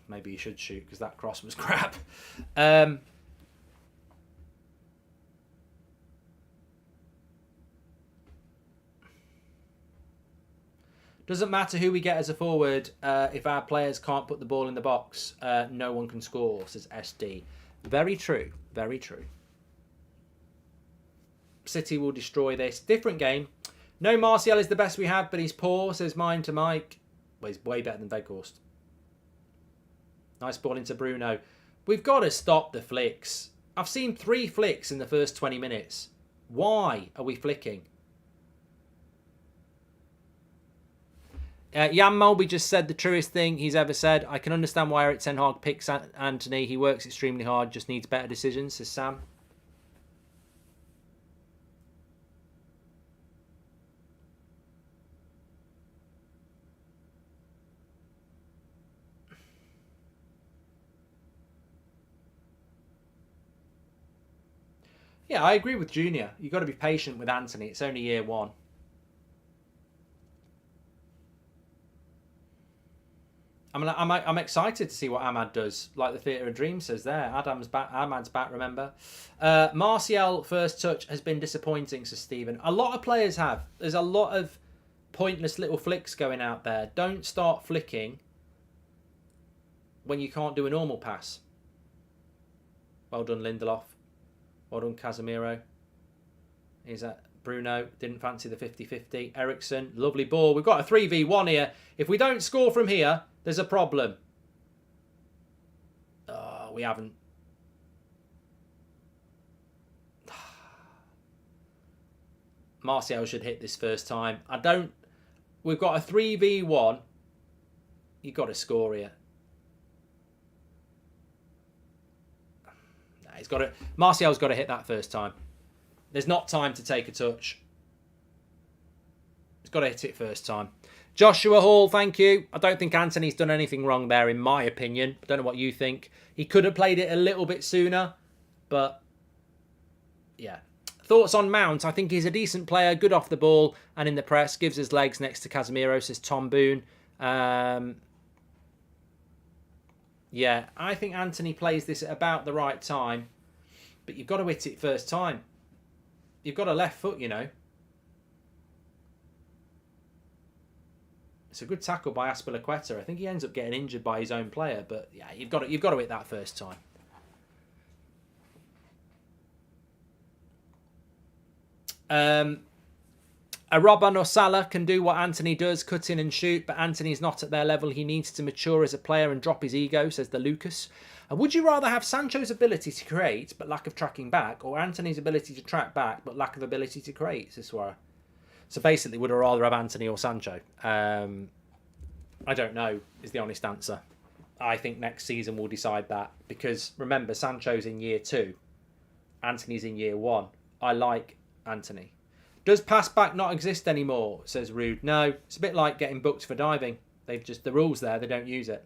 Maybe he should shoot because that cross was crap. Doesn't matter who we get as a forward. If our players can't put the ball in the box, no one can score, says SD. Very true. Very true. City will destroy this. Different game. No, Martial is the best we have, but he's poor, says mine to Mike. Well, he's way better than Weghorst. Nice ball into Bruno. We've got to stop the flicks. I've seen 3 flicks in the first 20 minutes. Why are we flicking? Jan Mulby just said the truest thing he's ever said. I can understand why Erik Ten Hag picks Anthony. He works extremely hard, just needs better decisions, says Sam. Yeah, I agree with Junior. You've got to be patient with Anthony. It's only year 1. I'm excited to see what Ahmad does. Like the Theatre of Dreams says there. Ahmad's back, remember. Martial first touch has been disappointing, says Stephen. A lot of players have. There's a lot of pointless little flicks going out there. Don't start flicking when you can't do a normal pass. Well done, Lindelof. Well done, Casemiro. He's at Bruno. Didn't fancy the 50-50. Ericsson. Lovely ball. We've got a 3v1 here. If we don't score from here, there's a problem. Oh, we haven't. Martial should hit this first time. We've got a 3v1. You've got to score here. he's got to. Martial's got to hit that first time. There's not time to take a touch. He's got to hit it first time. Joshua Hall, thank you. I don't think Anthony's done anything wrong there, in my opinion. I don't know what you think. He could have played it a little bit sooner, but yeah. Thoughts on Mount? I think he's a decent player, good off the ball and in the press. Gives his legs next to Casemiro, says Tom Boone. Yeah, I think Anthony plays this at about the right time, but you've got to hit it first time. You've got a left foot, you know. It's a good tackle by Aspilicueta. I think he ends up getting injured by his own player, but yeah, you've got to hit that first time. A Robben or Salah can do what Anthony does, cut in and shoot, but Anthony's not at their level. He needs to mature as a player and drop his ego, says the Lucas. And would you rather have Sancho's ability to create but lack of tracking back, or Anthony's ability to track back but lack of ability to create, says Suara? So basically, would I rather have Anthony or Sancho? I don't know, is the honest answer. I think next season will decide that, because remember, Sancho's in year 2, Anthony's in year 1. I like Anthony. Does pass back not exist anymore, says Rude? No, it's a bit like getting booked for diving. They've just, the rules there, they don't use it.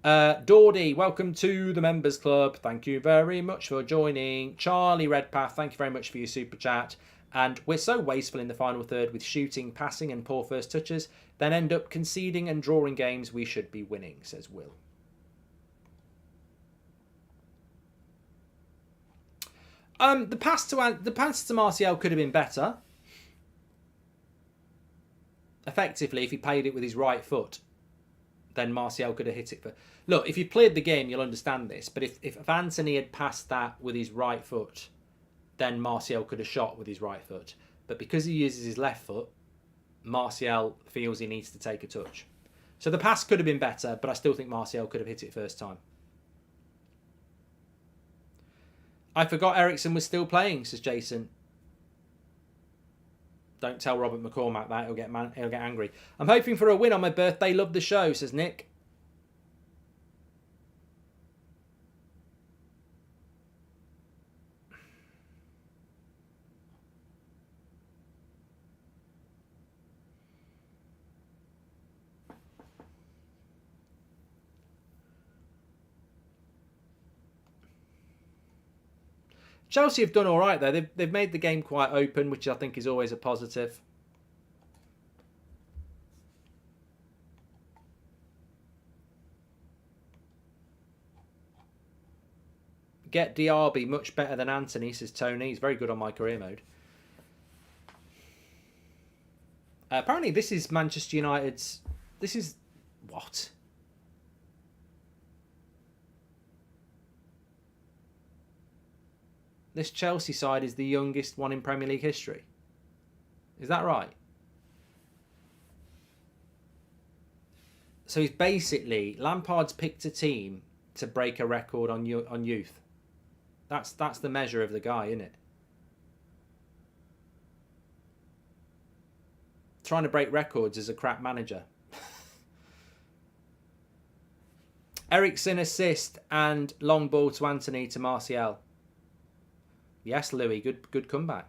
Dawdy, welcome to the members club. Thank you very much for joining. Charlie Redpath, thank you very much for your super chat. And we're so wasteful in the final third with shooting, passing and poor first touches, then end up conceding and drawing games we should be winning, says Will. The pass to Martial could have been better. Effectively, if he played it with his right foot, then Martial could have hit it. Look, if you played the game, you'll understand this. But if Anthony had passed that with his right foot, then Martial could have shot with his right foot. But because he uses his left foot, Martial feels he needs to take a touch. So the pass could have been better, but I still think Martial could have hit it first time. I forgot Ericsson was still playing, says Jason. Don't tell Robert McCormack that, he'll get angry. I'm hoping for a win on my birthday. Love the show, says Nick. Chelsea have done all right there. They've made the game quite open, which I think is always a positive. Get Diaby much better than Anthony, says Tony. He's very good on my career mode. Apparently this is Manchester United's... This is... What? This Chelsea side is the youngest one in Premier League history. Is that right? So he's basically... Lampard's picked a team to break a record on youth. That's the measure of the guy, isn't it? Trying to break records as a crap manager. Ericsson assist and long ball to Anthony to Martial. Yes, Louis, good comeback.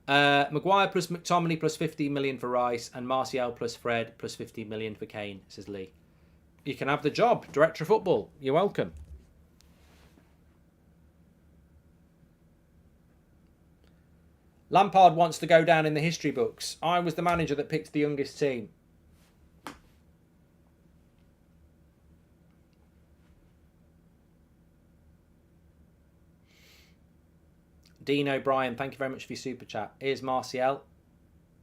Maguire plus McTominay plus 15 million for Rice and Martial plus Fred plus 15 million for Kane, says Lee. You can have the job, Director of Football. You're welcome. Lampard wants to go down in the history books. I was the manager that picked the youngest team. Dean O'Brien, thank you very much for your super chat. Here's Martial.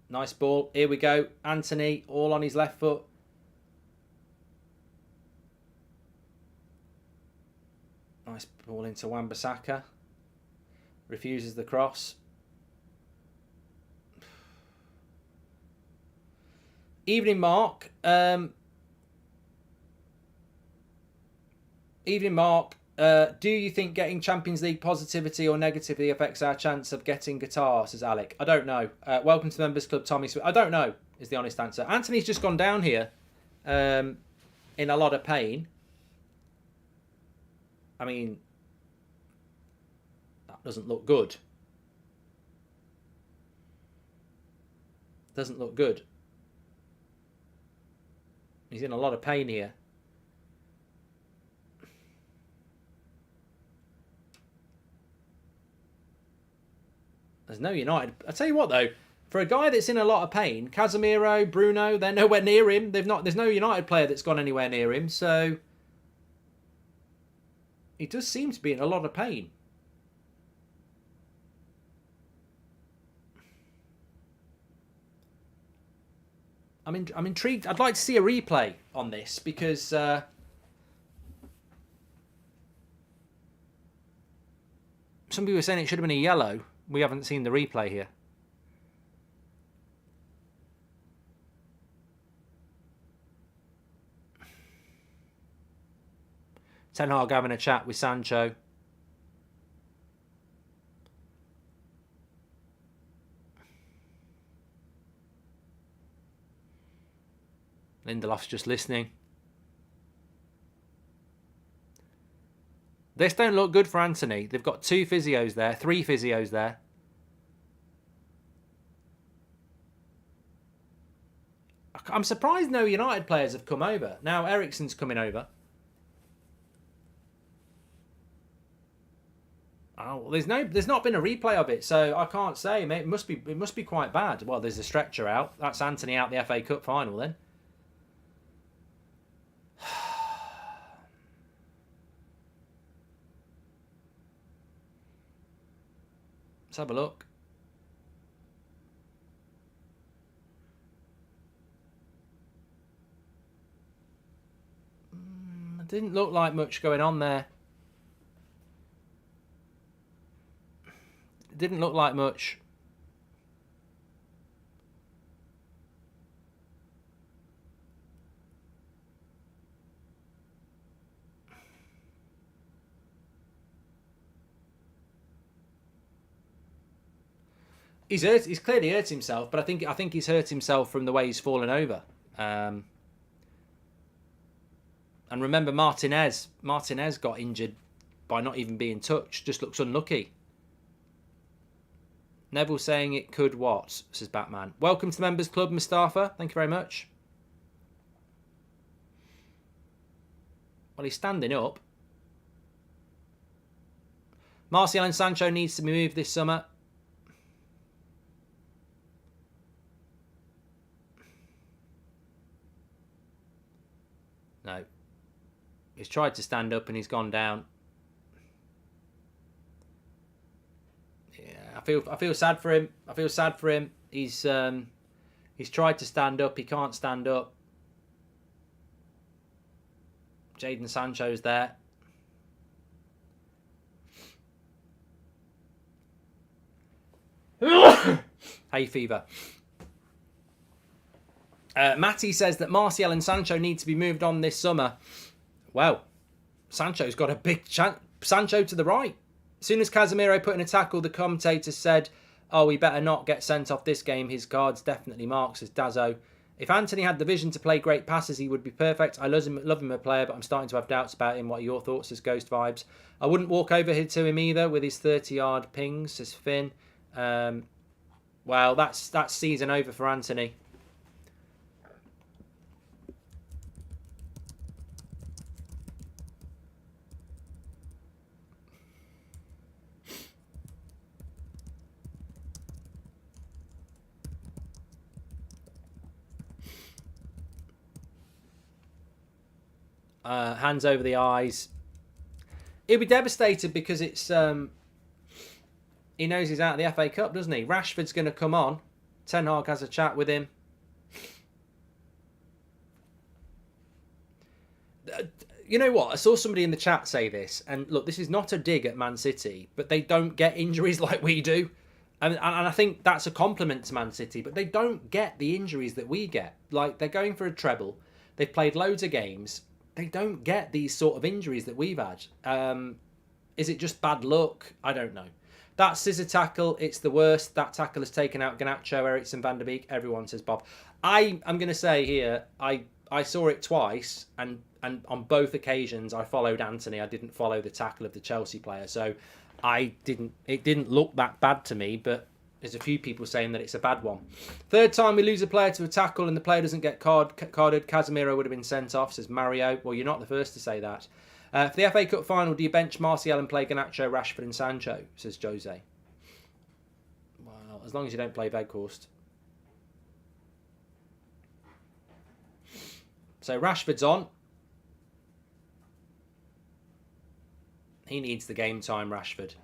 Nice ball. Here we go. Anthony, all on his left foot. Nice ball into Wan-Bissaka. Refuses the cross. Evening, Mark. Evening, Mark. Do you think getting Champions League positivity or negatively affects our chance of getting guitar, says Alec? I don't know. Welcome to the Members Club, Tommy Smith. I don't know, is the honest answer. Anthony's just gone down here in a lot of pain. I mean, doesn't look good. Doesn't look good. He's in a lot of pain here. There's no United. I tell you what though, for a guy that's in a lot of pain, Casemiro, Bruno, they're nowhere near him. There's no United player that's gone anywhere near him, so he does seem to be in a lot of pain. I'm intrigued. I'd like to see a replay on this because some people were saying it should have been a yellow. We haven't seen the replay here. Ten Hag having a chat with Sancho. Lindelof's just listening. This don't look good for Anthony. They've got 2 physios there, 3 physios there. I'm surprised no United players have come over. Now Eriksen's coming over. Oh, there's not been a replay of it, so I can't say. It must be quite bad. Well, there's a stretcher out. That's Anthony out the FA Cup final then. Let's have a look. It didn't look like much going on there. It didn't look like much. He's clearly hurt himself, but I think he's hurt himself from the way he's fallen over. And remember, Martinez got injured by not even being touched. Just looks unlucky. Neville saying it could what? Says Batman. Welcome to the Members Club, Mustafa. Thank you very much. Well, he's standing up. Martial and Sancho needs to be moved this summer. No. He's tried to stand up and he's gone down. Yeah, I feel sad for him. I feel sad for him. He's tried to stand up. He can't stand up. Jadon Sancho's there. Hay fever. Matty says that Martial and Sancho need to be moved on this summer. Well, Sancho's got a big chance. Sancho to the right. As soon as Casemiro put in a tackle, the commentator said, oh, we better not get sent off this game. His card's definitely marked, says Dazzo. If Anthony had the vision to play great passes, he would be perfect. I love him as a player, but I'm starting to have doubts about him. What are your thoughts, says Ghost Vibes? I wouldn't walk over here to him either with his 30-yard pings, says Finn. Well, that's season over for Anthony. Hands over the eyes. He'll be devastated because it's he knows he's out of the FA Cup, doesn't he? Rashford's going to come on. Ten Hag has a chat with him. You know what? I saw somebody in the chat say this, and look, this is not a dig at Man City, but they don't get injuries like we do. And I think that's a compliment to Man City, but they don't get the injuries that we get. Like, they're going for a treble. They've played loads of games. They don't get these sort of injuries that we've had. Is it just bad luck? I don't know. That scissor tackle, it's the worst. That tackle has taken out Garnacho, Eriksen, Van der Beek. Everyone says Bob. I'm going to say here, I saw it twice, and on both occasions I followed Anthony. I didn't follow the tackle of the Chelsea player. So It didn't look that bad to me, but there's a few people saying that it's a bad one. Third time we lose a player to a tackle and the player doesn't get carded, Casemiro would have been sent off, says Mario. Well, you're not the first to say that. For the FA Cup final, do you bench Martial and play Garnacho, Rashford and Sancho, says Jose. Well, as long as you don't play Weghorst. So Rashford's on. He needs the game time, Rashford.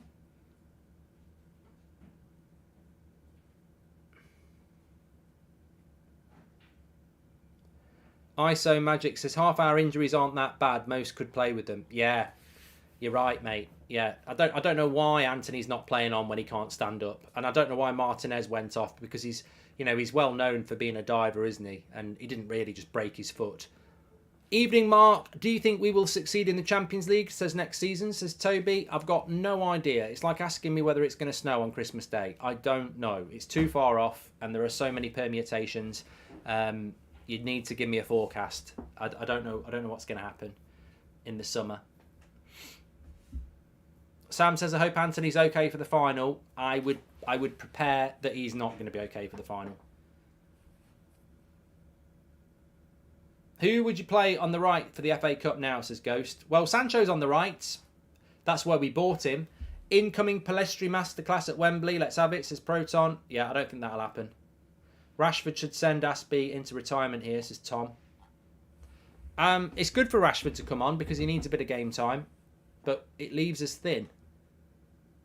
ISO Magic says half-hour injuries aren't that bad. Most could play with them. Yeah, you're right, mate. Yeah, I don't know why Anthony's not playing on when he can't stand up, and I don't know why Martinez went off because he's well known for being a diver, isn't he? And he didn't really just break his foot. Evening, Mark. Do you think we will succeed in the Champions League? Says next season. Says Toby. I've got no idea. It's like asking me whether it's going to snow on Christmas Day. I don't know. It's too far off, and there are so many permutations. You'd need to give me a forecast. I don't know. I don't know what's going to happen in the summer. Sam says, I hope Anthony's okay for the final. I would prepare that he's not going to be okay for the final. Who would you play on the right for the FA Cup now, says Ghost. Well, Sancho's on the right. That's where we bought him. Incoming Palestri masterclass at Wembley. Let's have it, says Proton. Yeah, I don't think that'll happen. Rashford should send Aspie into retirement here, says Tom. It's good for Rashford to come on because he needs a bit of game time, but it leaves us thin.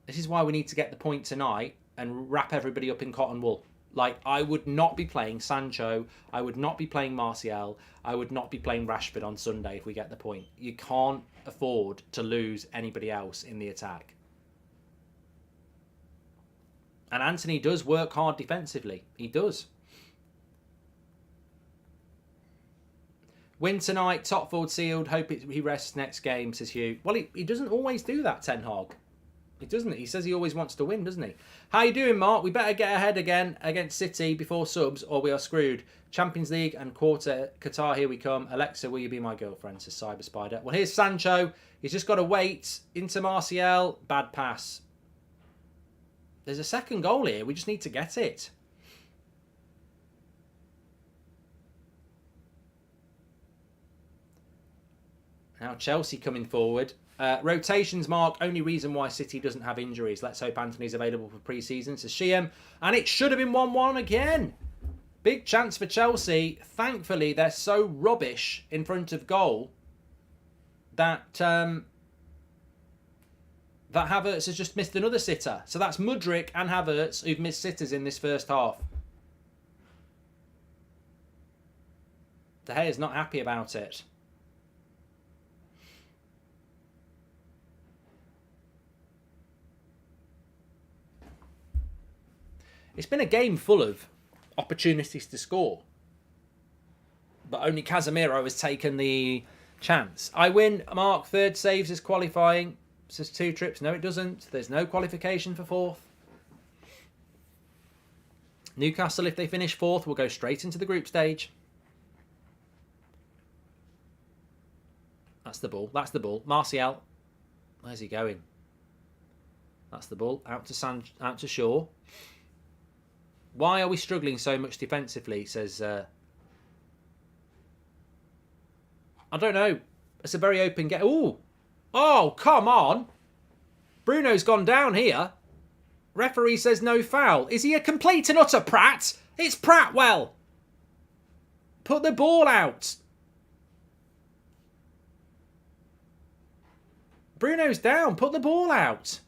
This is why we need to get the point tonight and wrap everybody up in cotton wool. Like, I would not be playing Sancho. I would not be playing Martial. I would not be playing Rashford on Sunday if we get the point. You can't afford to lose anybody else in the attack. And Anthony does work hard defensively. He does. Win tonight, top forward sealed. Hope he rests next game, says Hugh. Well, he doesn't always do that, Ten Hag. He doesn't. He says he always wants to win, doesn't he? How you doing, Mark? We better get ahead again against City before subs or we are screwed. Champions League and quarter. Qatar, here we come. Alexa, will you be my girlfriend, says Cyber Spider. Well, here's Sancho. He's just got to wait. Into Martial. Bad pass. There's a second goal here. We just need to get it. Now Chelsea coming forward. Rotations, Mark. Only reason why City doesn't have injuries. Let's hope Anthony's available for pre-season, says Sheehan. And it should have been 1-1 again. Big chance for Chelsea. Thankfully, they're so rubbish in front of goal that that Havertz has just missed another sitter. So that's Mudryk and Havertz who've missed sitters in this first half. De Gea's not happy about it. It's been a game full of opportunities to score. But only Casemiro has taken the chance. I win, Mark. Third saves is qualifying. Says 2 trips. No, it doesn't. There's no qualification for fourth. Newcastle, if they finish fourth, will go straight into the group stage. That's the ball. That's the ball. Martial. Where's he going? That's the ball. Out to Shaw. Why are we struggling so much defensively, says... I don't know. It's a very open game. Ooh! Oh, come on! Bruno's gone down here. Referee says no foul. Is he a complete and utter prat? It's Pratwell! Put the ball out! Bruno's down. Put the ball out.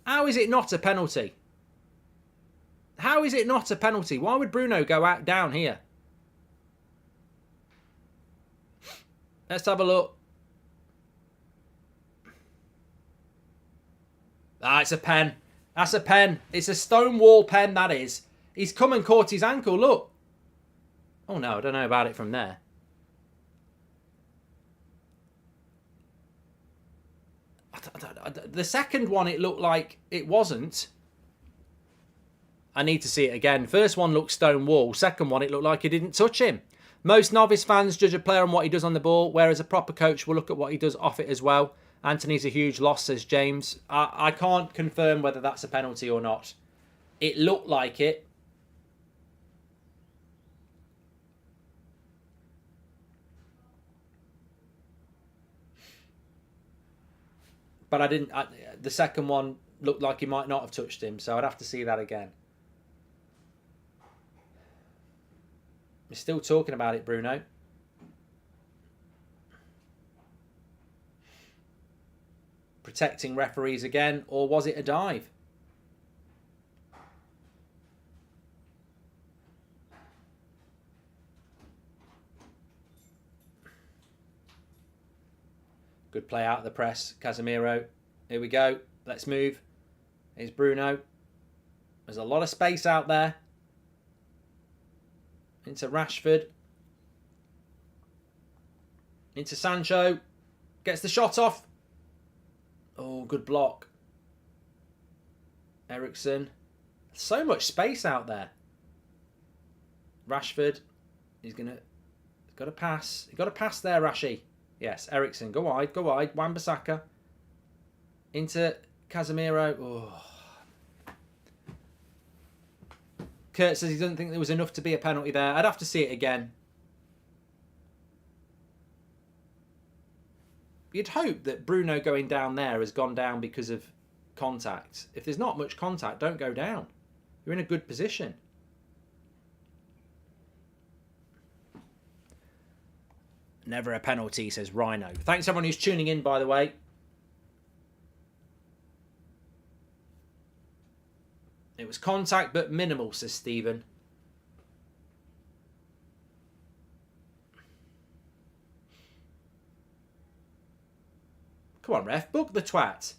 How is it not a penalty? How is it not a penalty? Why would Bruno go out down here? Let's have a look. Ah, it's a pen. That's a pen. It's a Stonewall pen, that is. He's come and caught his ankle, look. Oh no, I don't know about it from there. The second one, it looked like it wasn't. I need to see it again. First one looked Stonewall. Second one, it looked like he didn't touch him. Most novice fans judge a player on what he does on the ball, whereas a proper coach will look at what he does off it as well. Anthony's a huge loss, says James. I can't confirm whether that's a penalty or not. It looked like it. But I didn't. The second one looked like he might not have touched him, so I'd have to see that again. We're still talking about it, Bruno. Protecting referees again, or was it a dive? Good play out of the press, Casemiro. Here we go. Let's move. Here's Bruno. There's a lot of space out there. Into Rashford. Into Sancho. Gets the shot off. Oh, good block. Eriksen. So much space out there. Rashford. He's got to pass. He's got to pass there, Rashi. Yes, Eriksen. Go wide. Go wide. Wan-Bissaka. Into Casemiro. Oh. Kurt says he doesn't think there was enough to be a penalty there. I'd have to see it again. You'd hope that Bruno going down there has gone down because of contact. If there's not much contact, don't go down. You're in a good position. Never a penalty, says Rhino. Thanks everyone who's tuning in, by the way. It was contact, but minimal, says Stephen. Come on, ref. Book the twat.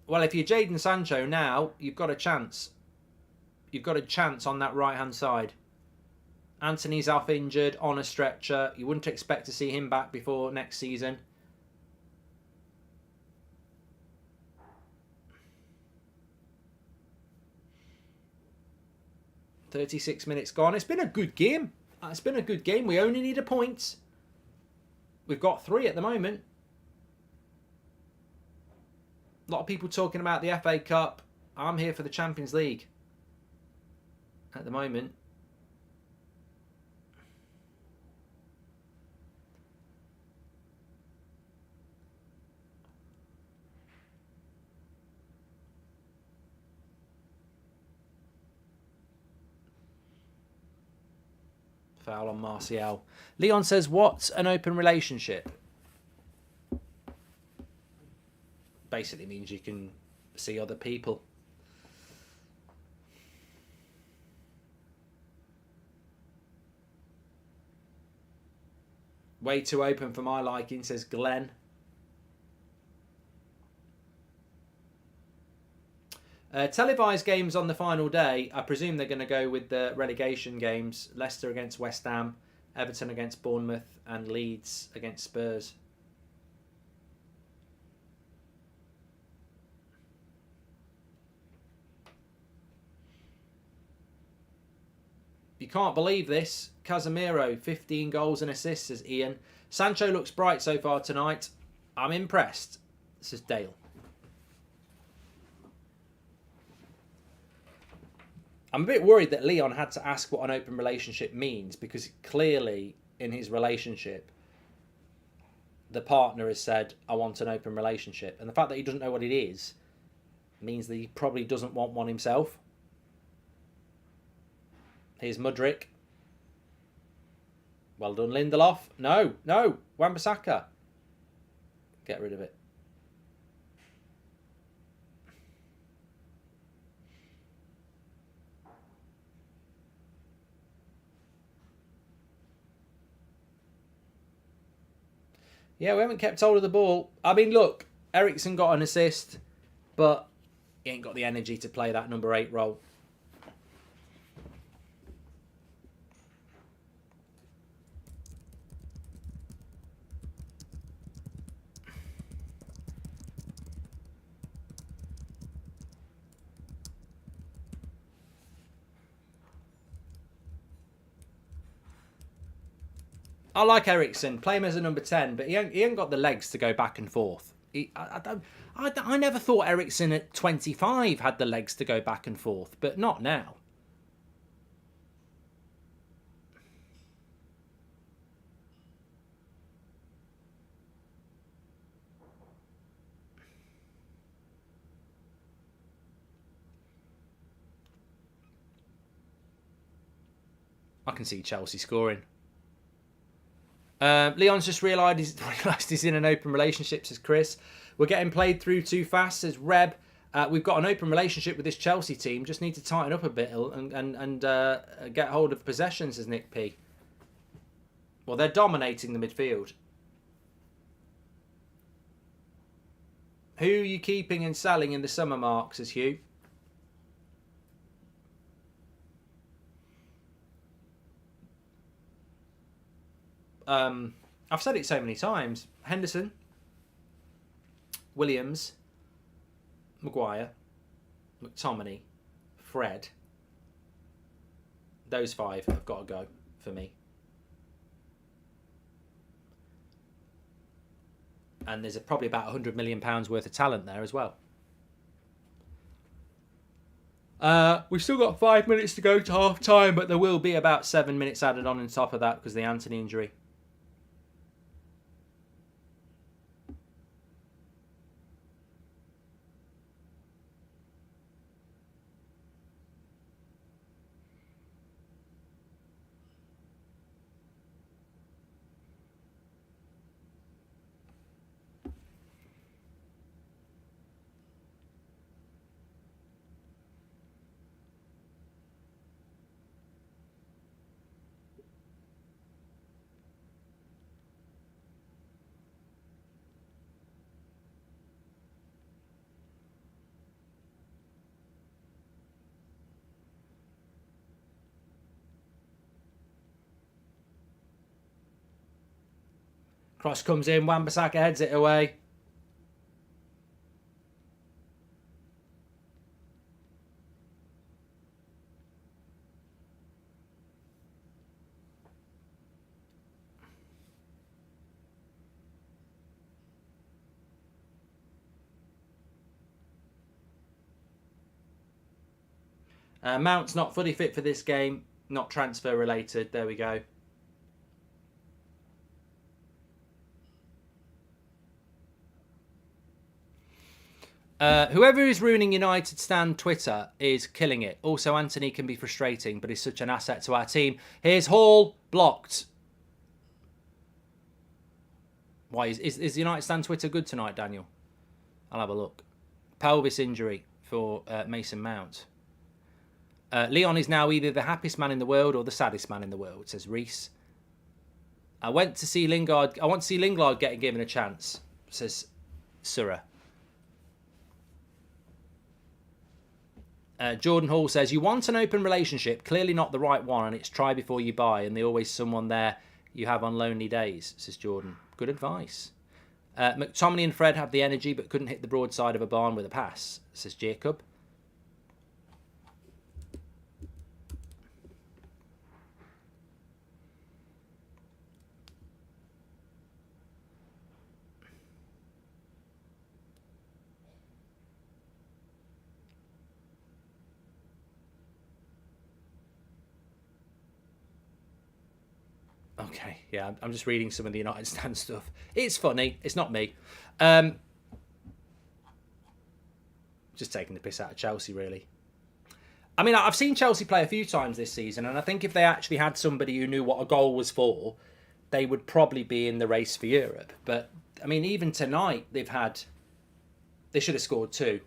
Well, if you're Jadon Sancho now, you've got a chance. You've got a chance on that right-hand side. Anthony's off injured, on a stretcher. You wouldn't expect to see him back before next season. "36 minutes gone." It's been a good game. It's been a good game. We only need a point. We've got 3 at the moment. A lot of people talking about the FA Cup. I'm here for the Champions League at the moment. Foul on Martial. Leon says, what's an open relationship? Basically means you can see other people. Way too open for my liking, says Glenn. Televised games on the final day. I presume they're going to go with the relegation games. Leicester against West Ham, Everton against Bournemouth, and Leeds against Spurs. You can't believe this. Casemiro, 15 goals and assists, says Ian. Sancho looks bright so far tonight. I'm impressed, says Dale. I'm a bit worried that Leon had to ask what an open relationship means, because clearly in his relationship, the partner has said, I want an open relationship. And the fact that he doesn't know what it is means that he probably doesn't want one himself. Here's Mudryk. Well done, Lindelof. No, no, Wan-Bissaka. Get rid of it. Yeah, we haven't kept hold of the ball. I mean, look, Eriksen got an assist, but he ain't got the energy to play that number 8 role. I like Eriksen. Play him as a number 10, but he ain't got the legs to go back and forth. I never thought Eriksen at 25 had the legs to go back and forth, but not now. I can see Chelsea scoring. Leon's just realised he's in an open relationship, says Chris. We're getting played through too fast, says Reb. We've got an open relationship with this Chelsea team. Just need to tighten up a bit and get hold of possession, says Nick P. Well, they're dominating the midfield. Who are you keeping and selling in the summer, Mark, says Hugh. I've said it so many times. Henderson, Williams, Maguire, McTominay, Fred. Those 5 have got to go for me. And there's probably about £100 million worth of talent there as well. We've still got 5 minutes to go to half time, but there will be about 7 minutes added on top of that because of the Anthony injury. Cross comes in, Wan-Bissaka heads it away. Mount's not fully fit for this game, not transfer related. There we go. Whoever is ruining United Stand Twitter is killing it. Also, Anthony can be frustrating, but he's such an asset to our team. Here's Hall, blocked. Why is United Stand Twitter good tonight, Daniel? I'll have a look. Pelvis injury for Mason Mount. Leon is now either the happiest man in the world or the saddest man in the world, says Reese. I want to see Lingard getting given a chance, says Surah. Jordan Hall says, you want an open relationship, clearly not the right one, and it's try before you buy, and there's always someone there you have on lonely days, says Jordan. Good advice. McTominay and Fred have the energy but couldn't hit the broadside of a barn with a pass, says Jacob. Okay, yeah, I'm just reading some of the United Stand stuff. It's funny. It's not me. Just taking the piss out of Chelsea, really. I mean, I've seen Chelsea play a few times this season, and I think if they actually had somebody who knew what a goal was for, they would probably be in the race for Europe. But, I mean, even tonight, they should have scored 2.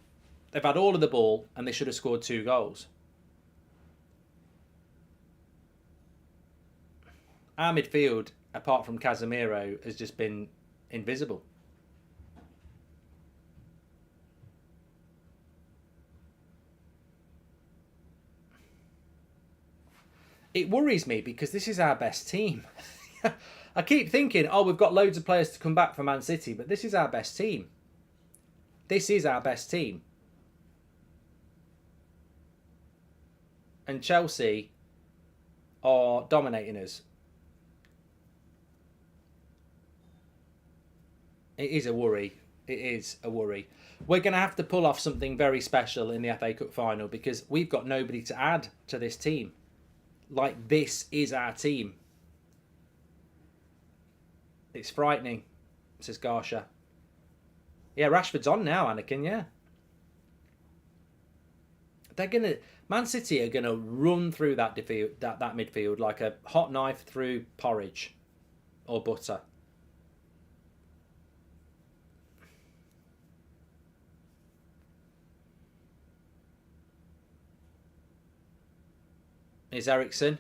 They've had all of the ball, and they should have scored 2 goals. Our midfield, apart from Casemiro, has just been invisible. It worries me because this is our best team. I keep thinking, oh, we've got loads of players to come back for Man City, but this is our best team. This is our best team. And Chelsea are dominating us. It is a worry. It is a worry. We're going to have to pull off something very special in the FA Cup final because we've got nobody to add to this team. Like, this is our team. It's frightening, says Garsha. Yeah, Rashford's on now, Anakin, yeah. They're going to... Man City are going to run through that midfield like a hot knife through porridge or butter. Here's Ericsson.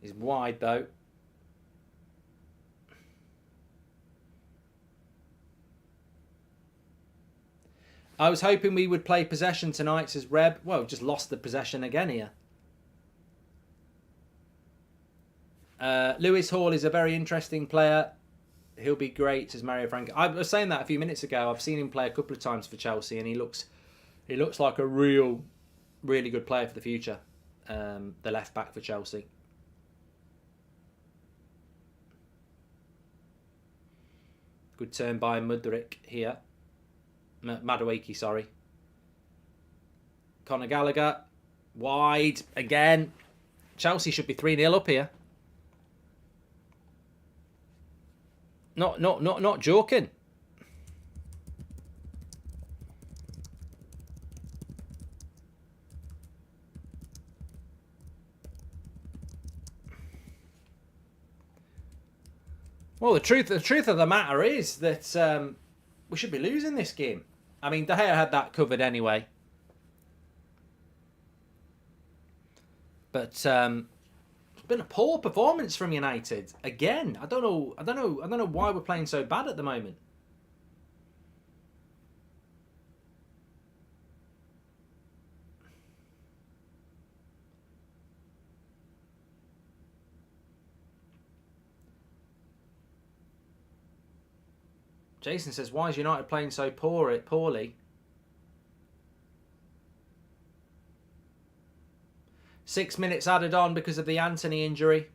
He's wide, though. I was hoping we would play possession tonight, says Reb. Well, just lost the possession again here. Lewis Hall is a very interesting player. He'll be great, says Mario Franco. I was saying that a few minutes ago. I've seen him play a couple of times for Chelsea, and he looks like a really good player for the future. The left back for Chelsea. Good turn by Mudryk here. Madueke, sorry. Conor Gallagher. Wide again. Chelsea should be 3-0 up here. Not joking. Well, the truth of the matter is that we should be losing this game. I mean, De Gea had that covered anyway. But it's been a poor performance from United again. I don't know why we're playing so bad at the moment. Jason says, why is United playing so poorly? 6 minutes added on because of the Anthony injury.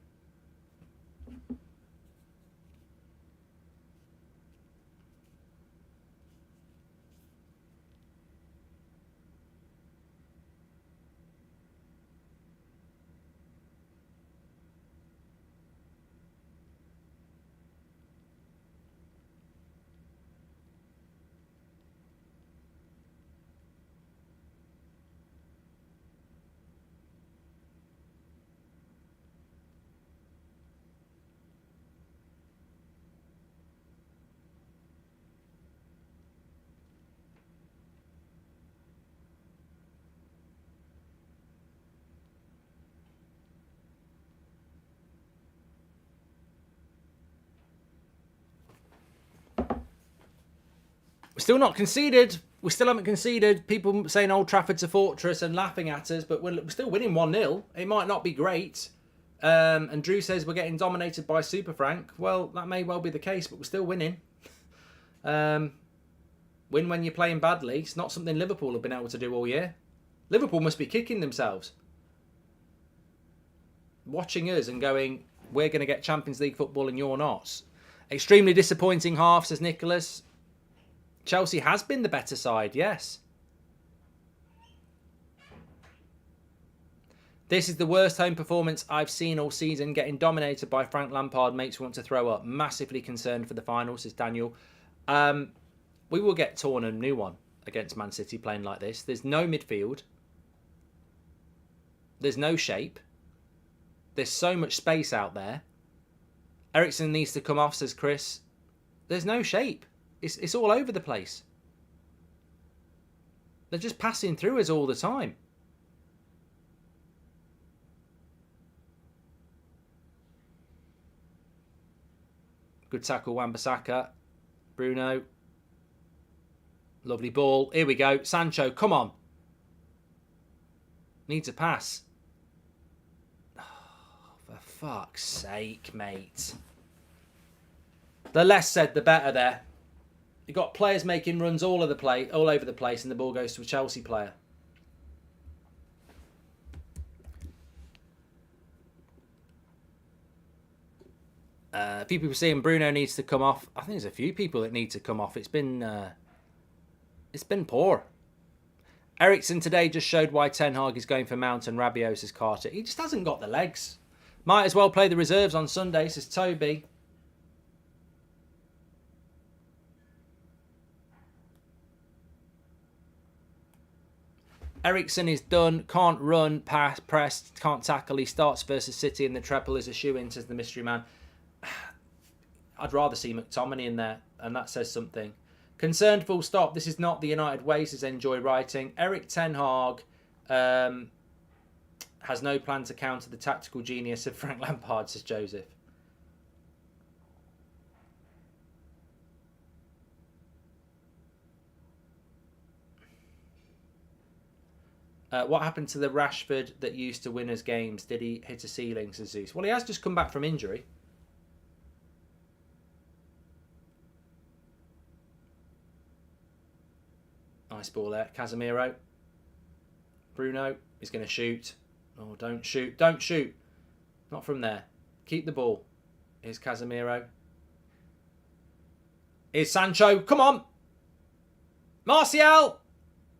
We're still not conceded. We still haven't conceded. People saying Old Trafford's a fortress and laughing at us, but we're still winning 1-0. It might not be great. And Drew says we're getting dominated by Super Frank. Well, that may well be the case, but we're still winning. Win when you're playing badly. It's not something Liverpool have been able to do all year. Liverpool must be kicking themselves. Watching us and going, we're going to get Champions League football and you're not. Extremely disappointing half, says Nicholas. Chelsea has been the better side, yes. This is the worst home performance I've seen all season. Getting dominated by Frank Lampard makes me want to throw up. Massively concerned for the final, says Daniel. We will get torn a new one against Man City playing like this. There's no midfield. There's no shape. There's so much space out there. Ericsson needs to come off, says Chris. There's no shape. It's all over the place. They're just passing through us all the time. Good tackle, Wan-Bissaka. Bruno. Lovely ball. Here we go. Sancho, come on. Needs a pass. Oh, for fuck's sake, mate. The less said, the better there. You've got players making runs all over the place, and the ball goes to a Chelsea player. A few people saying Bruno needs to come off. I think there's a few people that need to come off. It's been poor. Ericsson today just showed why Ten Hag is going for Mount and Rabiot as Carter. He just hasn't got the legs. Might as well play the reserves on Sunday, says Toby. Ericsson is done. Can't run, pass, press, can't tackle. He starts versus City and the treble is a shoe-in, says the mystery man. I'd rather see McTominay in there, and that says something. Concerned full stop. This is not the United way, says Enjoy Writing. Eric Ten Hag has no plan to counter the tactical genius of Frank Lampard, says Joseph. What happened to the Rashford that used to win us games? Did he hit a ceiling, says Zeus? Well, he has just come back from injury. Nice ball there. Casemiro. Bruno is going to shoot. Oh, don't shoot. Don't shoot. Not from there. Keep the ball. Here's Casemiro. Here's Sancho. Come on. Martial.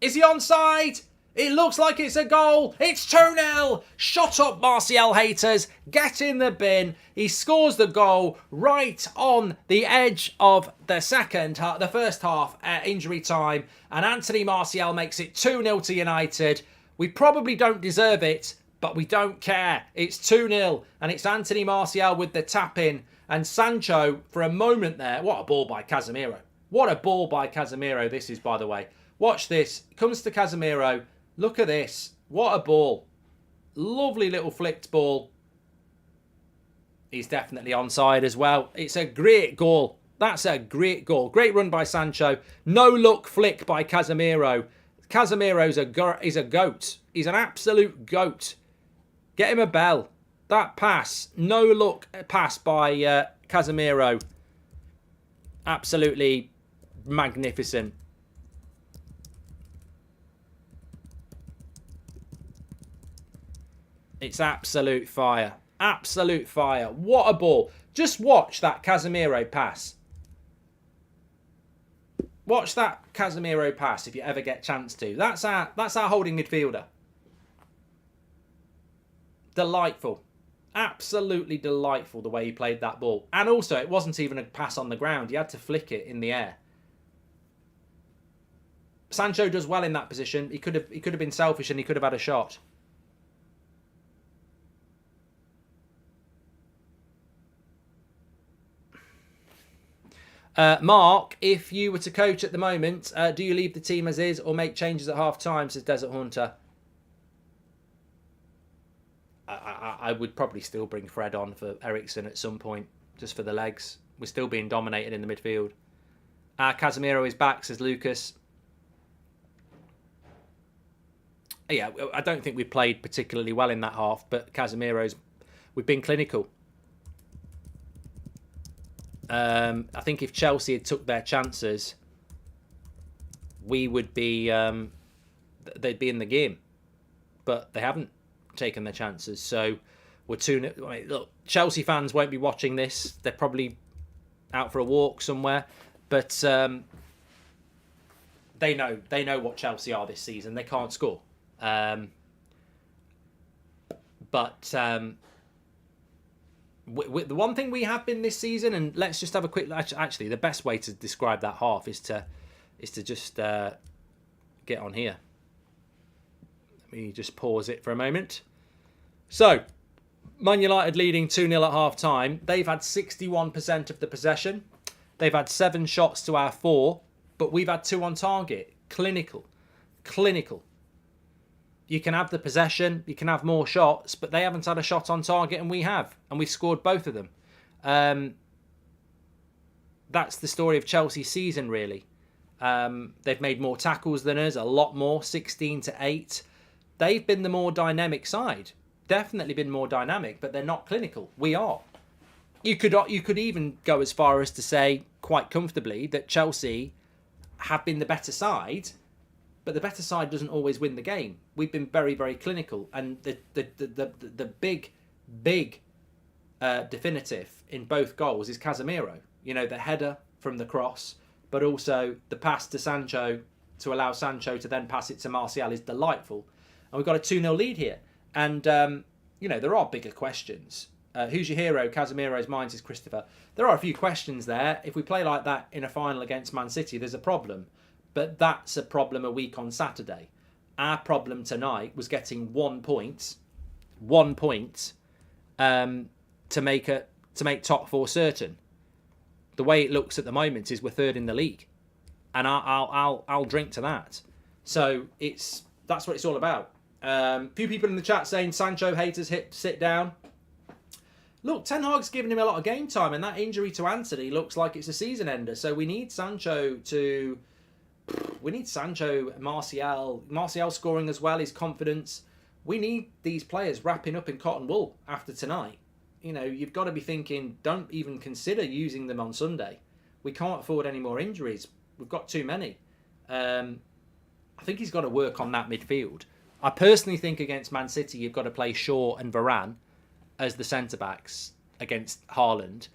Is he onside? It looks like it's a goal. It's 2-0. Shut up, Martial haters. Get in the bin. He scores the goal right on the edge of the first half at injury time. And Anthony Martial makes it 2-0 to United. We probably don't deserve it, but we don't care. It's 2-0. And it's Anthony Martial with the tap-in. And Sancho, for a moment there, what a ball by Casemiro. What a ball by Casemiro this is, by the way. Watch this. Comes to Casemiro. Look at this. What a ball. Lovely little flicked ball. He's definitely onside as well. It's a great goal. That's a great goal. Great run by Sancho. No look flick by Casemiro. Casemiro's a goat. He's an absolute goat. Get him a bell. That pass. No look pass by Casemiro. Absolutely magnificent. It's absolute fire. Absolute fire. What a ball. Just watch that Casemiro pass. Watch that Casemiro pass if you ever get a chance to. That's our holding midfielder. Delightful. Absolutely delightful the way he played that ball. And also, it wasn't even a pass on the ground. He had to flick it in the air. Sancho does well in that position. He could have been selfish and he could have had a shot. Mark, if you were to coach at the moment, do you leave the team as is or make changes at half time, says Desert Hunter? I would probably still bring Fred on for Ericsson at some point, just for the legs. We're still being dominated in the midfield. Casemiro is back, says Lucas. Yeah, I don't think we played particularly well in that half, but we've been clinical. I think if Chelsea had took their chances, we would be, they'd be in the game. But they haven't taken their chances. So we're look, Chelsea fans won't be watching this. They're probably out for a walk somewhere. But they know what Chelsea are this season. They can't score. The one thing we have been this season, and let's just have a quick. Actually, the best way to describe that half is to just get on here. Let me just pause it for a moment. So, Man United leading 2-0 at half time. They've had 61% of the possession. They've had 7 shots to our 4, but we've had 2 on target. Clinical. You can have the possession, you can have more shots, but they haven't had a shot on target and we have. And we've scored both of them. That's the story of Chelsea's season, really. They've made more tackles than us, a lot more, 16-8. They've been the more dynamic side. Definitely been more dynamic, but they're not clinical. We are. You could even go as far as to say, quite comfortably, that Chelsea have been the better side, but the better side doesn't always win the game. We've been very, very clinical, and the big definitive in both goals is Casemiro. You know, the header from the cross, but also the pass to Sancho to allow Sancho to then pass it to Martial is delightful. And we've got a 2-0 lead here. And, you know, there are bigger questions. Who's your hero? Casemiro's mine is Christopher. There are a few questions there. If we play like that in a final against Man City, there's a problem. But that's a problem a week on Saturday. Our problem tonight was getting 1 point, to make top four certain. The way it looks at the moment is we're third in the league, and I'll drink to that. So that's what it's all about. Few people in the chat saying Sancho haters sit down. Look, Ten Hag's giving him a lot of game time, and that injury to Antony looks like it's a season ender. So we need Sancho, Martial scoring as well, his confidence. We need these players wrapping up in cotton wool after tonight. You know, you've got to be thinking, don't even consider using them on Sunday. We can't afford any more injuries. We've got too many. I think he's got to work on that midfield. I personally think against Man City, you've got to play Shaw and Varane as the centre-backs against Haaland.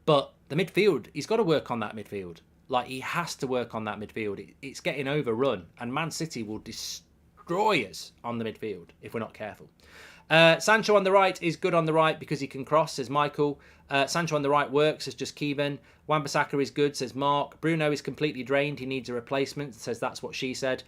But the midfield, he's got to work on that midfield. Like, he has to work on that midfield. It's getting overrun, and Man City will destroy us on the midfield if we're not careful. Sancho on the right is good on the right because he can cross, says Michael. Sancho on the right works, says just Kevin. Wan-Bissaka is good, says Mark. Bruno is completely drained. He needs a replacement, says that's what she said.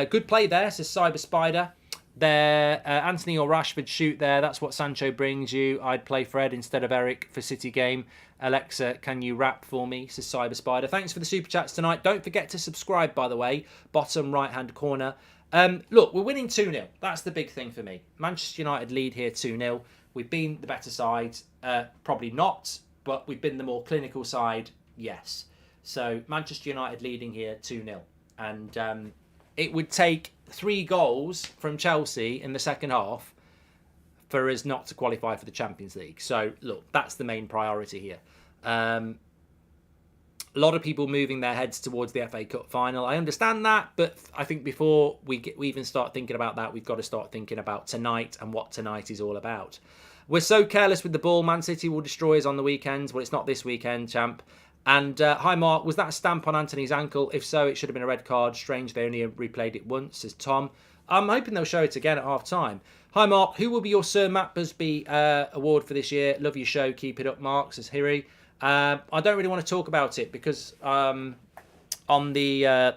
Good play there, says Cyber Spider. There, Anthony or Rashford shoot there. That's what Sancho brings you. I'd play Fred instead of Eric for City game. Alexa, can you rap for me? Says Cyber Spider. Thanks for the super chats tonight. Don't forget to subscribe, by the way. Bottom right-hand corner. Look, we're winning 2-0. That's the big thing for me. Manchester United lead here 2-0. We've been the better side. Probably not, but we've been the more clinical side. Yes. So Manchester United leading here 2-0. And it would take 3 goals from Chelsea in the second half for us not to qualify for the Champions League. So, look, that's the main priority here. A lot of people moving their heads towards the FA Cup final. I understand that, but I think before we even start thinking about that, we've got to start thinking about tonight and what tonight is all about. We're so careless with the ball. Man City will destroy us on the weekends. Well, it's not this weekend, champ. And hi, Mark. Was that a stamp on Anthony's ankle? If so, it should have been a red card. Strange they only replayed it once, says Tom. I'm hoping they'll show it again at half-time. Hi, Mark. Who will be your Sir Matt Busby award for this year? Love your show. Keep it up, Mark, says Hiri. I don't really want to talk about it because on the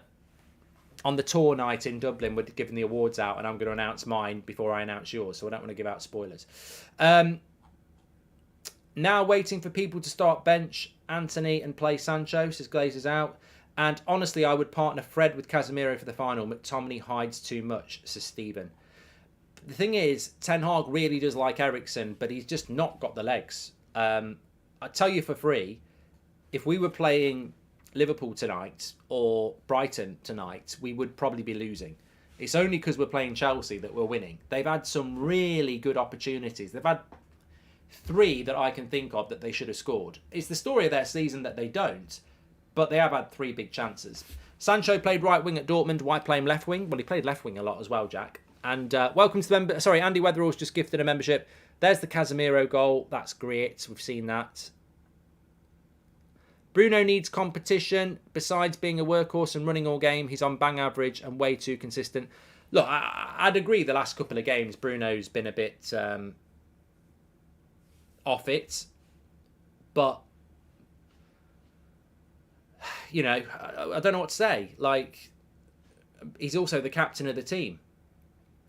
tour night in Dublin, we're giving the awards out, and I'm going to announce mine before I announce yours, so I don't want to give out spoilers. Now waiting for people to start bench Anthony and play Sancho, says Glazers out. And honestly, I would partner Fred with Casemiro for the final. McTominay hides too much, says Stephen. The thing is, Ten Hag really does like Eriksen, but he's just not got the legs. I tell you for free, if we were playing Liverpool tonight or Brighton tonight, we would probably be losing. It's only because we're playing Chelsea that we're winning. They've had some really good opportunities. They've had 3 that I can think of that they should have scored. It's the story of their season that they don't, but they have had 3 big chances. Sancho played right wing at Dortmund. Why play him left wing? Well, he played left wing a lot as well, Jack. And welcome to the member. Sorry, Andy Weatherall's just gifted a membership. There's the Casemiro goal. That's great. We've seen that. Bruno needs competition. Besides being a workhorse and running all game, he's on bang average and way too consistent. Look, I'd agree the last couple of games, Bruno's been a bit off it. But, you know, I don't know what to say. Like, he's also the captain of the team.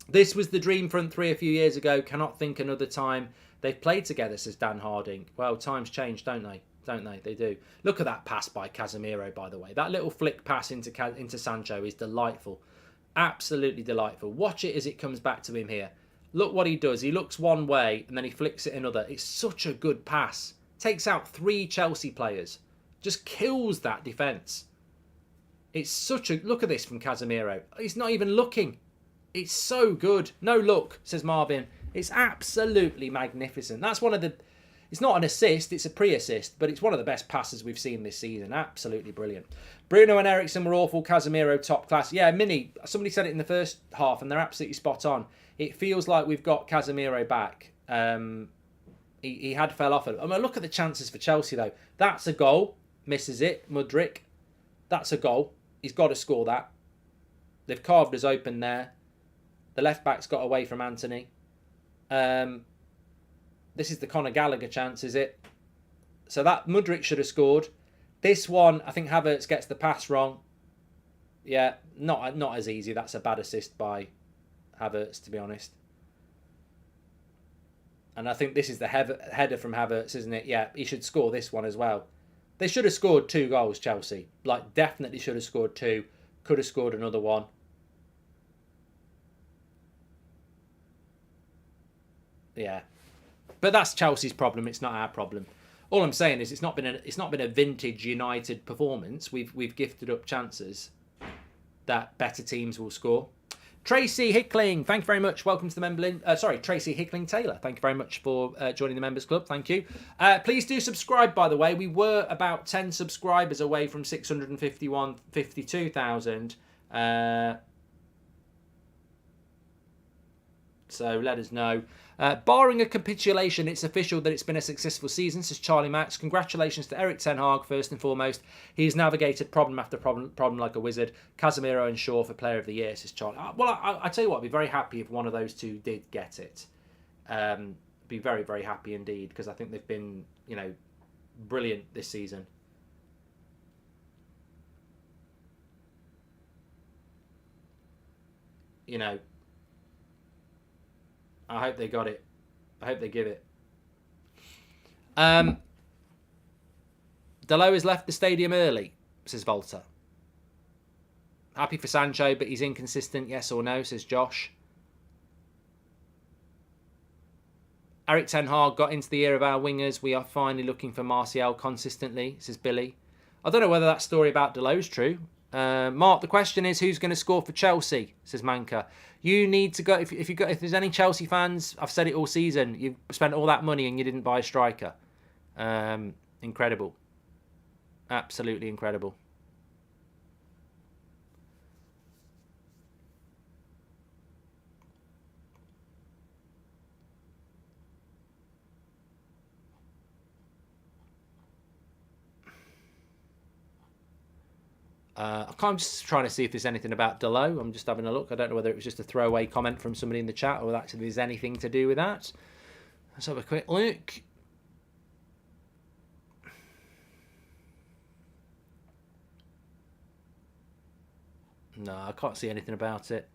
This was the dream front 3 a few years ago. Cannot think another time they've played together, says Dan Harding. Well, times change, don't they? Don't they? They do. Look at that pass by Casemiro, by the way. That little flick pass into Sancho is delightful. Absolutely delightful. Watch it as it comes back to him here. Look what he does. He looks one way and then he flicks it another. It's such a good pass. Takes out 3 Chelsea players. Just kills that defence. It's such a... Look at this from Casemiro. He's not even looking. It's so good. No look, says Marvin. It's absolutely magnificent. That's one of the... It's not an assist, it's a pre-assist, but it's one of the best passes we've seen this season. Absolutely brilliant. Bruno and Eriksen were awful. Casemiro, top class. Yeah, Mini, somebody said it in the first half, and they're absolutely spot on. It feels like we've got Casemiro back. He had fell off. I mean, look at the chances for Chelsea, though. That's a goal. Misses it. Mudryk. That's a goal. He's got to score that. They've carved us open there. The left-back's got away from Anthony. This is the Conor Gallagher chance, is it? So that Mudryk should have scored. This one, I think Havertz gets the pass wrong. Yeah, not as easy. That's a bad assist by Havertz, to be honest. And I think this is the header from Havertz, isn't it? Yeah, he should score this one as well. They should have scored 2 goals, Chelsea. Like, definitely should have scored 2. Could have scored another one. Yeah. But that's Chelsea's problem. It's not our problem. All I'm saying is it's not been a vintage United performance. We've gifted up chances that better teams will score. Tracy Hickling, thank you very much. Welcome to the member. Tracy Hickling Taylor. Thank you very much for joining the members club. Thank you. Please do subscribe. By the way, we were about 10 subscribers away from 52,000. So let us know. Barring a capitulation, it's official that it's been a successful season, says Charlie Max. Congratulations to Erik ten Hag, first and foremost. He's navigated problem after problem like a wizard. Casemiro and Shaw for Player of the Year, says Charlie. Well, I tell you what, I'd be very happy if one of those two did get it. Be very, very happy indeed, because I think they've been, brilliant this season. I hope they got it. I hope they give it. Dalot has left the stadium early, says Volta. Happy for Sancho, but he's inconsistent, yes or no, says Josh. Erik ten Hag got into the ear of our wingers. We are finally looking for Martial consistently, says Billy. I don't know whether that story about Dalot is true. Mark, the question is who's going to score for Chelsea, says Manka. You need to go, if there's any Chelsea fans, I've said it all season, you've spent all that money and you didn't buy a striker. Incredible. Absolutely incredible. I'm just trying to see if there's anything about Dalot. I'm just having a look. I don't know whether it was just a throwaway comment from somebody in the chat or actually there's anything to do with that. Let's have a quick look. No, I can't see anything about it.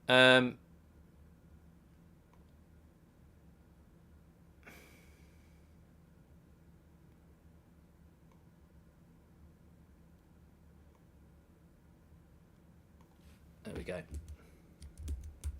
There we go.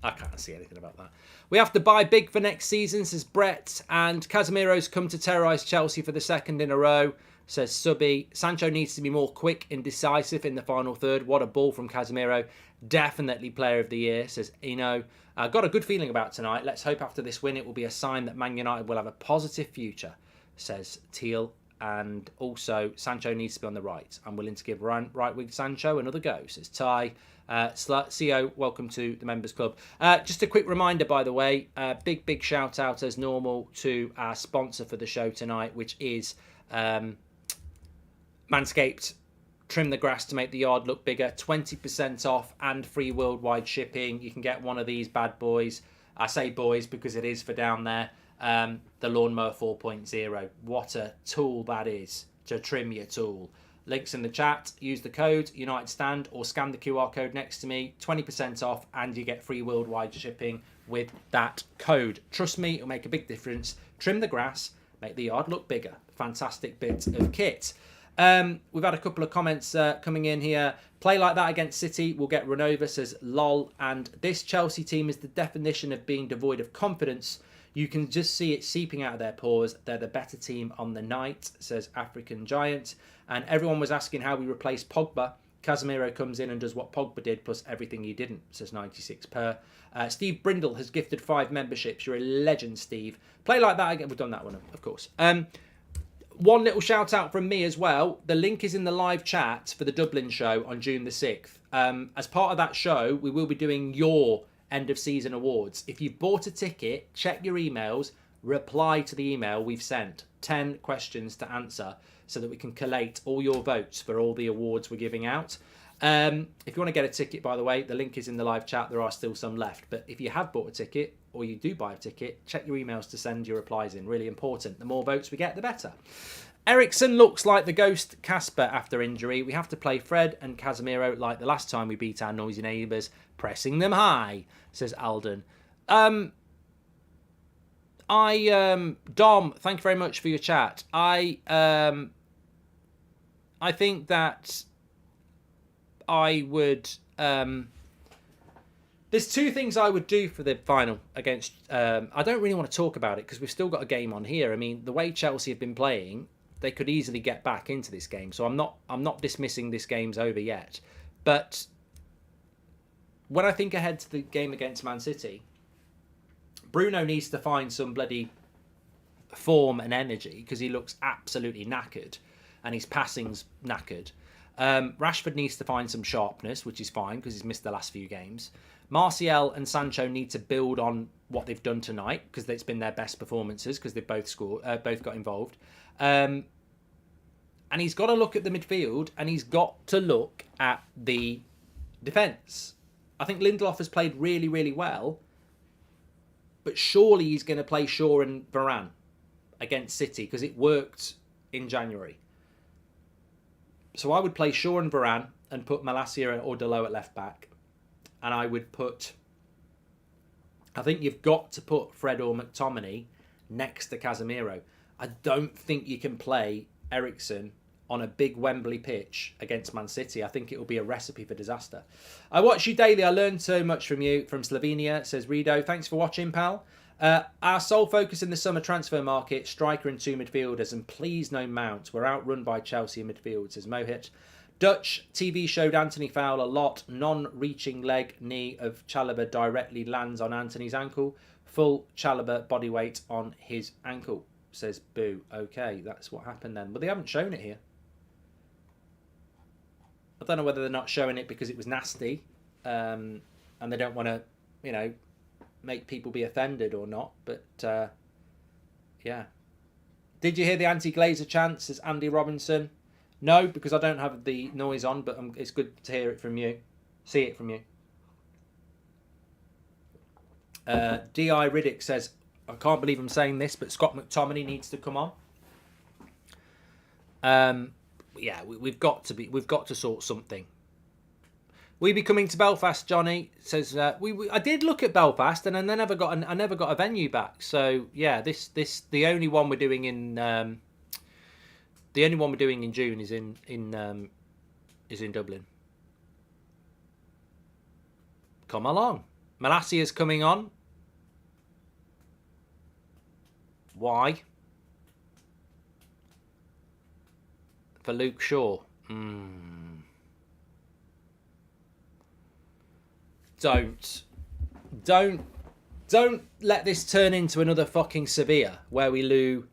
I can't see anything about that. We have to buy big for next season, says Brett. And Casemiro's come to terrorise Chelsea for the second in a row, says Subby. Sancho needs to be more quick and decisive in the final third. What a ball from Casemiro. Definitely Player of the Year, says Eno. Got a good feeling about tonight. Let's hope after this win it will be a sign that Man United will have a positive future, says Teal. And also, Sancho needs to be on the right. I'm willing to give right wing Sancho another go, says Ty. CEO, welcome to the Members Club. Just a quick reminder, by the way, big shout out as normal to our sponsor for the show tonight, which is Manscaped. Trim the grass to make the yard look bigger. 20% off and free worldwide shipping. You can get one of these bad boys. I say boys because it is for down there. The Lawnmower 4.0. What a tool that is to trim your tool. Links in the chat. Use the code United Stand or scan the QR code next to me. 20% off and you get free worldwide shipping with that code. Trust me, it'll make a big difference. Trim the grass, make the yard look bigger. Fantastic bit of kit. We've had a couple of comments coming in here. Play like that against City will get run over, says lol. And this Chelsea team is the definition of being devoid of confidence. You can just see it seeping out of their pores. They're the better team on the night, says African Giant. And everyone was asking how we replaced Pogba. Casemiro comes in and does what Pogba did, plus everything he didn't, says 96 per. Steve Brindle has gifted 5 memberships. You're a legend, Steve. Play like that again. We've done that one, of course. One little shout out from me as well. The link is in the live chat for the Dublin show on June the 6th. As part of that show, we will be doing your end of season awards. If you've bought a ticket, check your emails, reply to the email we've sent. 10 questions to answer so that we can collate all your votes for all the awards we're giving out. If you want to get a ticket, by the way, the link is in the live chat. There are still some left. But if you have bought a ticket or you do buy a ticket, check your emails to send your replies in. Really important. The more votes we get, the better. Ericsson looks like the ghost Casper after injury. We have to play Fred and Casemiro like the last time we beat our noisy neighbours, pressing them high, says Alden. Dom, thank you very much for your chat. I think that I would... there's two things I would do for the final against... I don't really want to talk about it because we've still got a game on here. I mean, the way Chelsea have been playing, they could easily get back into this game. So I'm not dismissing this game's over yet. But when I think ahead to the game against Man City, Bruno needs to find some bloody form and energy because he looks absolutely knackered and his passing's knackered. Rashford needs to find some sharpness, which is fine because he's missed the last few games. Martial and Sancho need to build on what they've done tonight because it's been their best performances because they've both got involved. And he's got to look at the midfield and he's got to look at the defence. I think Lindelof has played really, really well, but surely he's going to play Shaw and Varane against City because it worked in January. So I would play Shaw and Varane and put Malacia or Dalot at left back. And I would put... I think you've got to put Fred or McTominay next to Casemiro. I don't think you can play Ericsson on a big Wembley pitch against Man City. I think it will be a recipe for disaster. I watch you daily. I learned so much from you. From Slovenia, says Rido. Thanks for watching, pal. Our sole focus in the summer transfer market, striker and 2 midfielders, and please no Mount. We're outrun by Chelsea in midfield, says Mohit. Dutch TV showed Anthony foul a lot. Non-reaching leg knee of Chalobah directly lands on Anthony's ankle. Full Chalobah body weight on his ankle, says Boo. Okay, that's what happened then. But they haven't shown it here. I don't know whether they're not showing it because it was nasty and they don't want to, make people be offended or not. But, yeah. Did you hear the anti-Glazer chant, says Andy Robinson? No, because I don't have the noise on, but it's good to hear it from you. See it from you. D.I. Riddick says, I can't believe I'm saying this, but Scott McTominay needs to come on. Yeah, we've got to sort something. We be coming to Belfast, Johnny says. I did look at Belfast, and I never got a venue back. So yeah, the only one we're doing in June is in Dublin. Come along, Malacia's coming on. Why? For Luke Shaw. Don't let this turn into another fucking Sevilla where we we're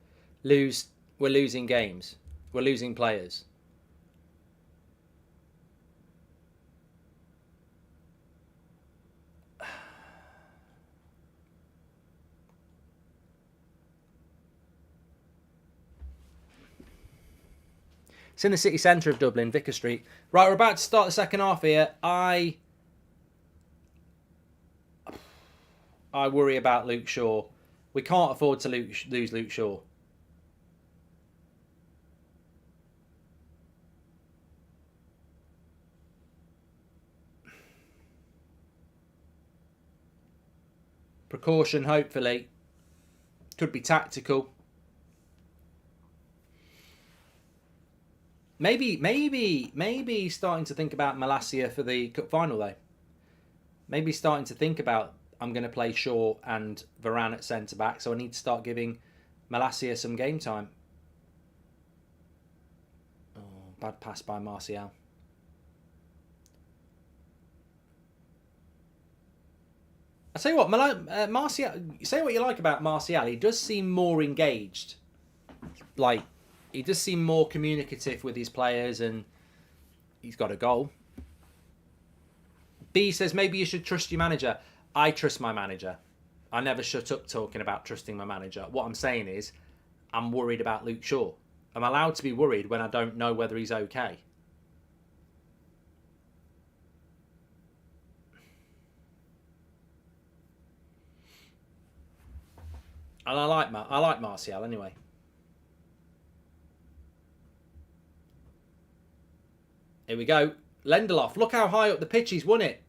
losing games. We're losing players. It's in the city centre of Dublin, Vicar Street. Right, we're about to start the second half here. I worry about Luke Shaw. We can't afford to lose Luke Shaw. Precaution, hopefully. Could be tactical. Maybe starting to think about Malacia for the cup final though. Maybe starting to think about I'm going to play Shaw and Varane at centre back, so I need to start giving Malacia some game time. Oh, bad pass by Martial. I tell you what, Martial. Say what you like about Martial, he does seem more engaged. Like, he does seem more communicative with his players, and he's got a goal. B says, maybe you should trust your manager. I trust my manager. I never shut up talking about trusting my manager. What I'm saying is, I'm worried about Luke Shaw. I'm allowed to be worried when I don't know whether he's okay. And I like Martial anyway. Here we go. Lindelof. Look how high up the pitch he's won it.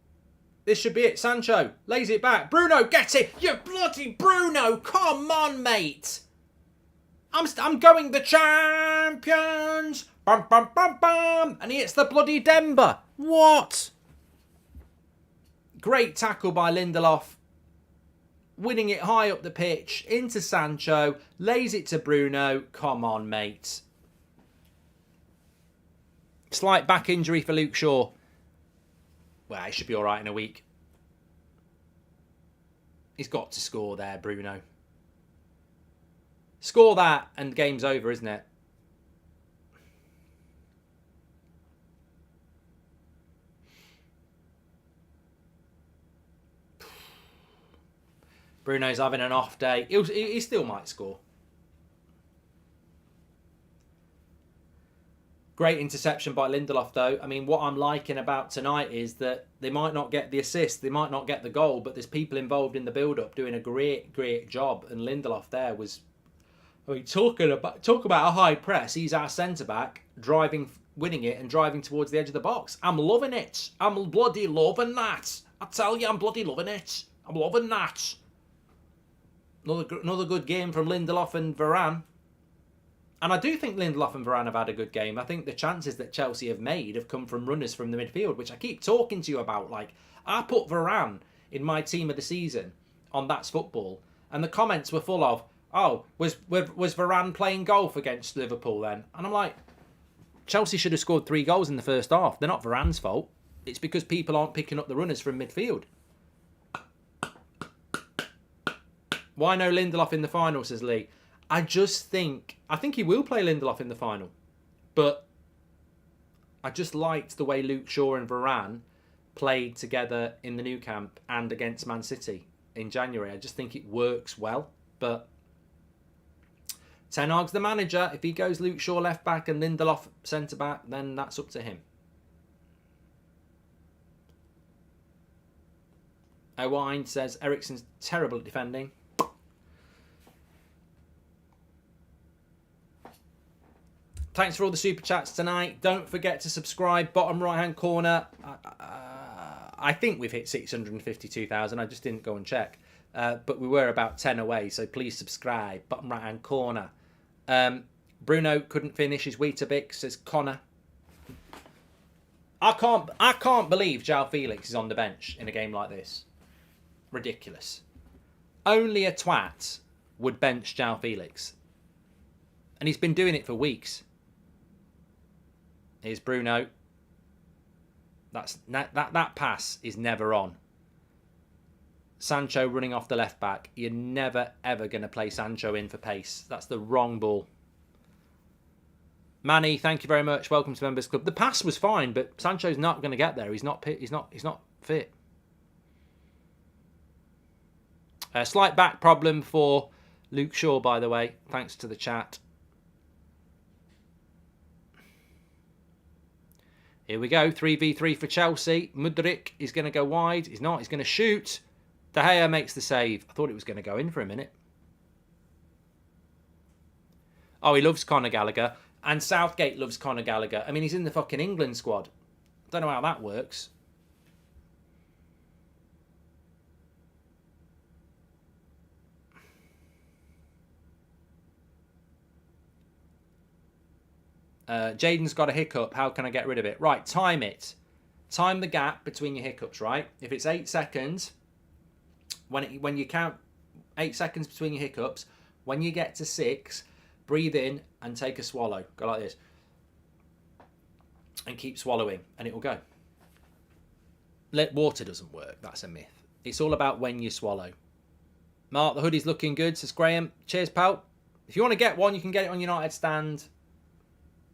This should be it. Sancho lays it back. Bruno gets it. You bloody Bruno. Come on, mate. I'm going the champions. Bum, bum, bum, bum. And he hits the bloody Denver. What? Great tackle by Lindelof. Winning it high up the pitch. Into Sancho. Lays it to Bruno. Come on, mate. Slight back injury for Luke Shaw. Well, he should be all right in a week. He's got to score there, Bruno. Score that and game's over, isn't it? Bruno's having an off day. He still might score. Great interception by Lindelof, though. I mean, what I'm liking about tonight is that they might not get the assist, they might not get the goal, but there's people involved in the build-up doing a great job. And Lindelof there was, I mean, talk about a high press. He's our centre-back, winning it and driving towards the edge of the box. I'm loving it. I'm bloody loving that. I tell you, I'm bloody loving it. I'm loving that. Another good game from Lindelof and Varane. And I do think Lindelof and Varane have had a good game. I think the chances that Chelsea have made have come from runners from the midfield, which I keep talking to you about. Like, I put Varane in my team of the season on That's Football, and the comments were full of, oh, was Varane playing golf against Liverpool then? And I'm like, Chelsea should have scored 3 goals in the first half. They're not Varane's fault. It's because people aren't picking up the runners from midfield. Why no Lindelof in the final, says Lee. I think he will play Lindelof in the final. But I just liked the way Luke Shaw and Varane played together in the Nou Camp and against Man City in January. I just think it works well. But Ten Hag's the manager. If he goes Luke Shaw left back and Lindelof centre back, then that's up to him. Owain says Eriksen's terrible at defending. Thanks for all the super chats tonight. Don't forget to subscribe. Bottom right hand corner. I think we've hit 652,000. I just didn't go and check. But we were about 10 away. So please subscribe. Bottom right hand corner. Bruno couldn't finish his Weetabix, says Connor. I can't believe João Felix is on the bench in a game like this. Ridiculous. Only a twat would bench João Felix. And he's been doing it for weeks. Here's Bruno. That pass is never on. Sancho running off the left back. You're never, ever going to play Sancho in for pace. That's the wrong ball. Manny, thank you very much. Welcome to Members Club. The pass was fine, but Sancho's not going to get there. He's not fit. A slight back problem for Luke Shaw, by the way. Thanks to the chat. Here we go, 3v3 for Chelsea. Mudryk is going to go wide. He's not, he's going to shoot. De Gea makes the save. I thought it was going to go in for a minute. Oh, he loves Conor Gallagher. And Southgate loves Conor Gallagher. I mean, he's in the fucking England squad. Don't know how that works. Jaden's got a hiccup. How can I get rid of it? Right, time it. Time the gap between your hiccups, right? If it's 8 seconds, when you count 8 seconds between your hiccups, when you get to 6, breathe in and take a swallow. Go like this. And keep swallowing, and it will go. Water doesn't work. That's a myth. It's all about when you swallow. Mark, the hoodie's looking good, says Graham. Cheers, pal. If you want to get one, you can get it on United Stand.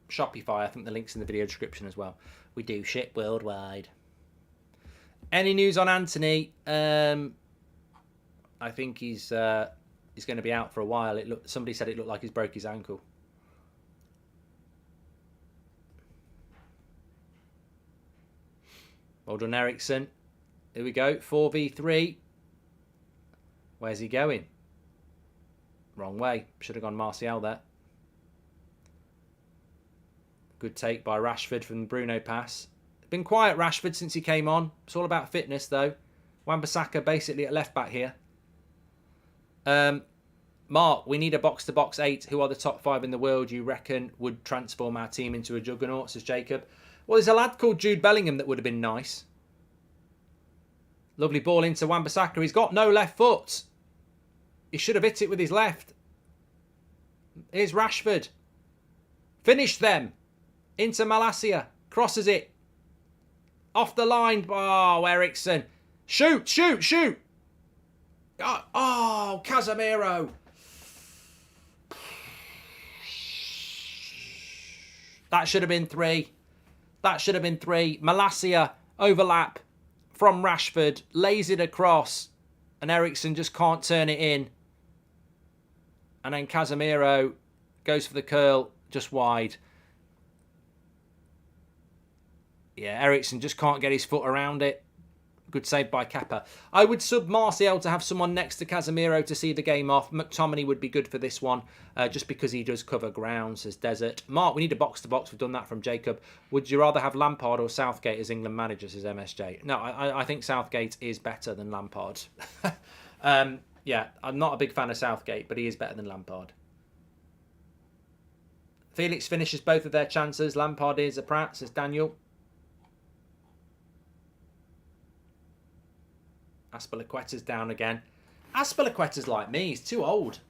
Shopify, I think the link's in the video description as well. We do ship worldwide. Any news on Anthony? I think he's going to be out for a while. Somebody said it looked like he's broke his ankle. Well done, Ericsson. Here we go. 4v3. Where's he going? Wrong way. Should have gone Martial there. Good take by Rashford from the Bruno pass. Been quiet, Rashford, since he came on. It's all about fitness, though. Wan-Bissaka basically at left back here. Mark, we need a box-to-box 8. Who are the top 5 in the world you reckon would transform our team into a juggernaut, says Jacob. Well, there's a lad called Jude Bellingham that would have been nice. Lovely ball into Wan-Bissaka. He's got no left foot. He should have hit it with his left. Here's Rashford. Finish them. Into Malacia. Crosses it. Off the line. Oh, Ericsson. Shoot, shoot, shoot. Oh, Casemiro. That should have been 3. That should have been 3. Malacia, overlap from Rashford. Lays it across. And Ericsson just can't turn it in. And then Casemiro goes for the curl, just wide. Yeah, Ericsson just can't get his foot around it. Good save by Kepa. I would sub Martial to have someone next to Casemiro to see the game off. McTominay would be good for this one, just because he does cover ground, says Desert. Mark, we need a box-to-box. We've done that from Jacob. Would you rather have Lampard or Southgate as England manager, says MSJ? No, I think Southgate is better than Lampard. Yeah, I'm not a big fan of Southgate, but he is better than Lampard. Felix finishes both of their chances. Lampard is a prat, says Daniel. Aspilicueta's down again. Aspilicueta's like me. He's too old.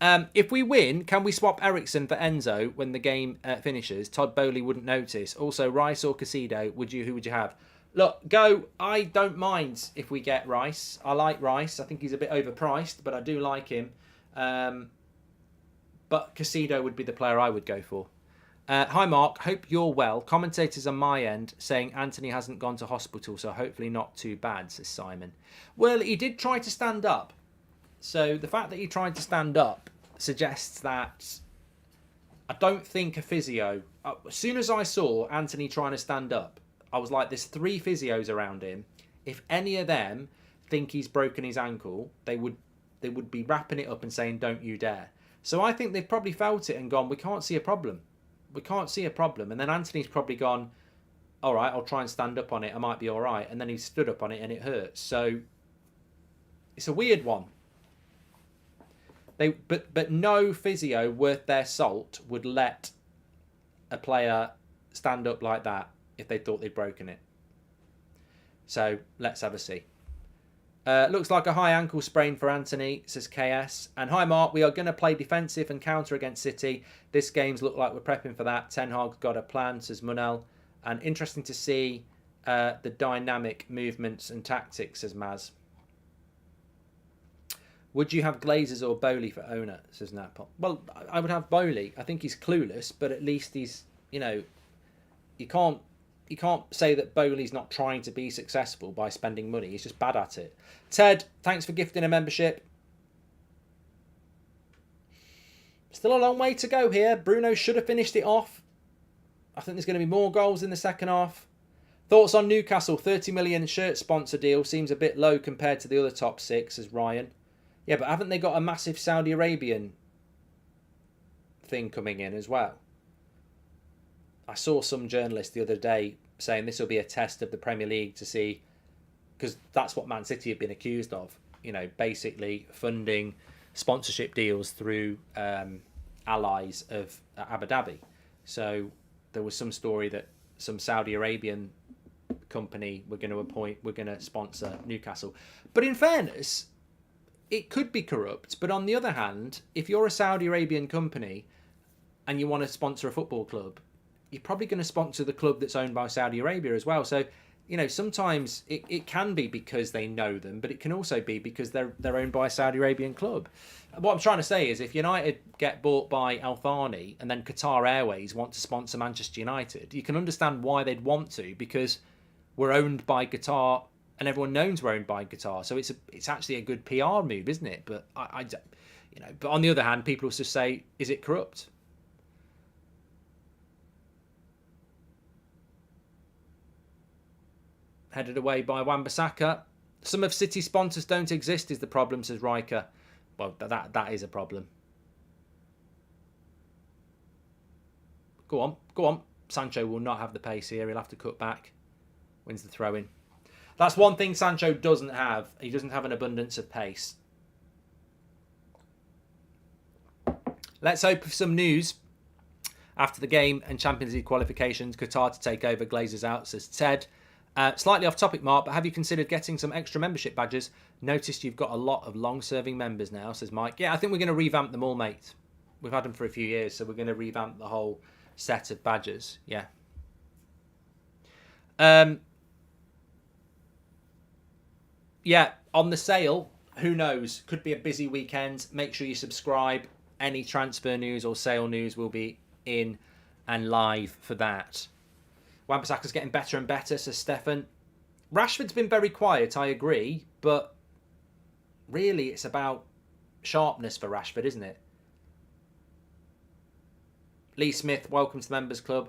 If we win, can we swap Ericsson for Enzo when the game finishes? Todd Bowley wouldn't notice. Also, Rice or Casido, who would you have? Look, I don't mind if we get Rice. I like Rice. I think he's a bit overpriced, but I do like him. But Casido would be the player I would go for. Hi, Mark. Hope you're well. Commentators on my end saying Anthony hasn't gone to hospital, so hopefully not too bad, says Simon. Well, he did try to stand up. So the fact that he tried to stand up suggests that I don't think a physio... As soon as I saw Anthony trying to stand up, I was like, there's 3 physios around him. If any of them think he's broken his ankle, they would be wrapping it up and saying, don't you dare. So I think they've probably felt it and gone, we can't see a problem. We can't see a problem. And then Anthony's probably gone, all right, I'll try and stand up on it. I might be all right. And then he stood up on it and it hurts. So it's a weird one. But no physio worth their salt would let a player stand up like that if they thought they'd broken it. So let's have a see. Looks like a high ankle sprain for Anthony, says KS. And hi, Mark. We are going to play defensive and counter against City. This game's look like we're prepping for that. Ten Hag's got a plan, says Munel. And interesting to see the dynamic movements and tactics, says Maz. Would you have Glazers or Bowley for owner, says Napol? Well, I would have Bowley. I think he's clueless, but at least he's, you can't say that Bowley's not trying to be successful by spending money. He's just bad at it. Ted, thanks for gifting a membership. Still a long way to go here. Bruno should have finished it off. I think there's going to be more goals in the second half. Thoughts on Newcastle? 30 million shirt sponsor deal seems a bit low compared to the other top 6, says Ryan. Yeah, but haven't they got a massive Saudi Arabian thing coming in as well? I saw some journalist the other day saying this will be a test of the Premier League to see, because that's what Man City have been accused of, basically funding sponsorship deals through allies of Abu Dhabi. So there was some story that some Saudi Arabian company were going to sponsor Newcastle. But in fairness, it could be corrupt. But on the other hand, if you're a Saudi Arabian company and you want to sponsor a football club, you're probably going to sponsor the club that's owned by Saudi Arabia as well. So, sometimes it can be because they know them, but it can also be because they're owned by a Saudi Arabian club. What I'm trying to say is if United get bought by Al Thani and then Qatar Airways want to sponsor Manchester United, you can understand why they'd want to, because we're owned by Qatar, and everyone knows we're owned by Qatar. So it's actually a good PR move, isn't it? But but on the other hand, people also say, is it corrupt? Headed away by Wan-Bissaka. Some of City's sponsors don't exist is the problem, says Riker. Well, that is a problem. Go on. Sancho will not have the pace here. He'll have to cut back. Wins the throw-in. That's one thing Sancho doesn't have. He doesn't have an abundance of pace. Let's hope for some news after the game and Champions League qualifications. Qatar to take over, Glazers out, says Ted. Slightly off topic, Mark, but have you considered getting some extra membership badges? Noticed you've got a lot of long-serving members now, says Mike. Yeah, I think we're going to revamp them all, mate. We've had them for a few years, so we're going to revamp the whole set of badges. Yeah. Yeah, on the sale, who knows? Could be a busy weekend. Make sure you subscribe. Any transfer news or sale news will be in and live for that. Wan-Bissaka's getting better and better, says Stefan. Rashford's been very quiet, I agree, but really it's about sharpness for Rashford, isn't it? Lee Smith, welcome to the Members Club.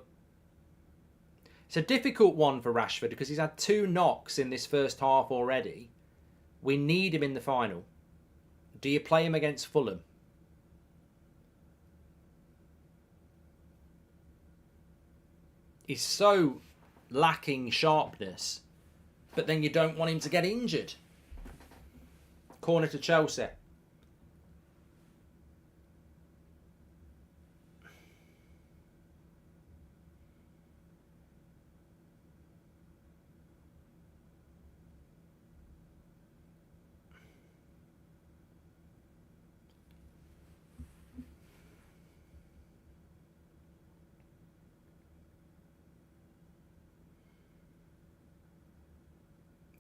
It's a difficult one for Rashford because he's had 2 knocks in this first half already. We need him in the final. Do you play him against Fulham? He's so lacking sharpness, but then you don't want him to get injured. Corner to Chelsea.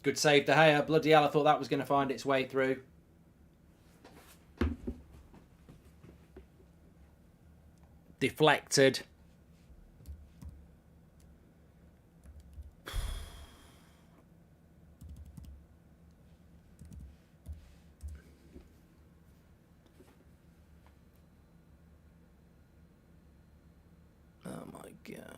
Good save, De Gea. Bloody hell, I thought that was going to find its way through. Deflected. Oh my God.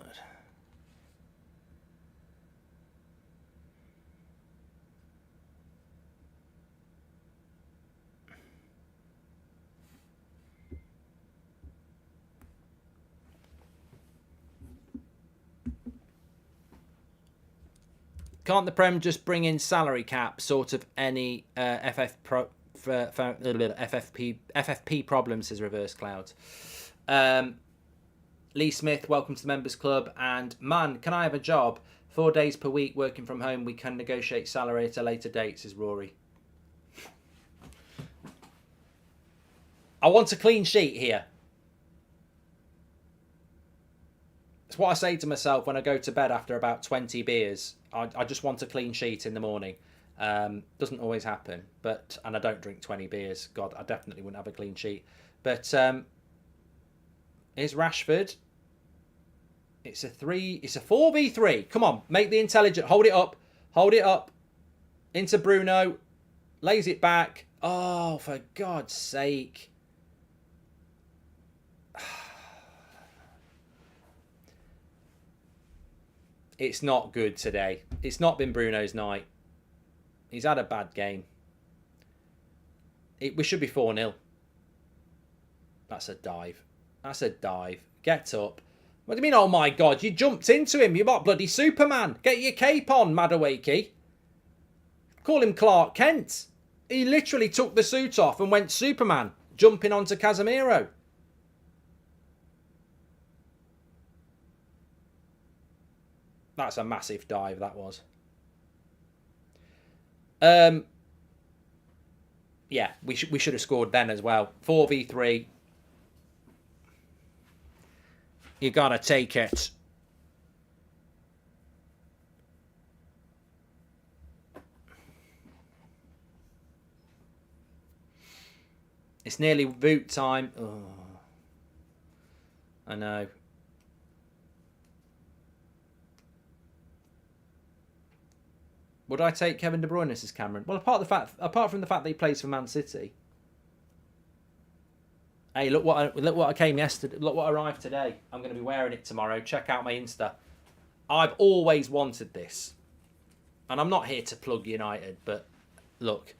Can't the Prem just bring in salary cap, sort of any FFP problems, says Reverse Clouds. Lee Smith, welcome to the Members Club. And man, can I have a job? 4 days per week working from home. We can negotiate salary at a later date, says Rory. I want a clean sheet here. It's what I say to myself when I go to bed after about 20 beers. I just want a clean sheet in the morning. Doesn't always happen, and I don't drink 20 beers. God, I definitely wouldn't have a clean sheet. But here's Rashford. It's a 4v3. Come on, make the intelligent. Hold it up. Into Bruno. Lays it back. Oh, for God's sake. It's not good today. It's not been Bruno's night. He's had a bad game. We should be 4-0. That's a dive. Get up. What do you mean, oh my God? You jumped into him. You're not bloody Superman. Get your cape on, Madueke. Call him Clark Kent. He literally took the suit off and went Superman, jumping onto Casemiro. That's a massive dive, that was. Yeah, we should have scored then as well. 4v3. You gotta take it. It's nearly boot time. Oh, I know. Would I take Kevin De Bruyne as Cameron? Well, apart from the fact that he plays for Man City. Hey, look what I came yesterday. Look what arrived today. I'm going to be wearing it tomorrow. Check out my Insta. I've always wanted this, and I'm not here to plug United, but look,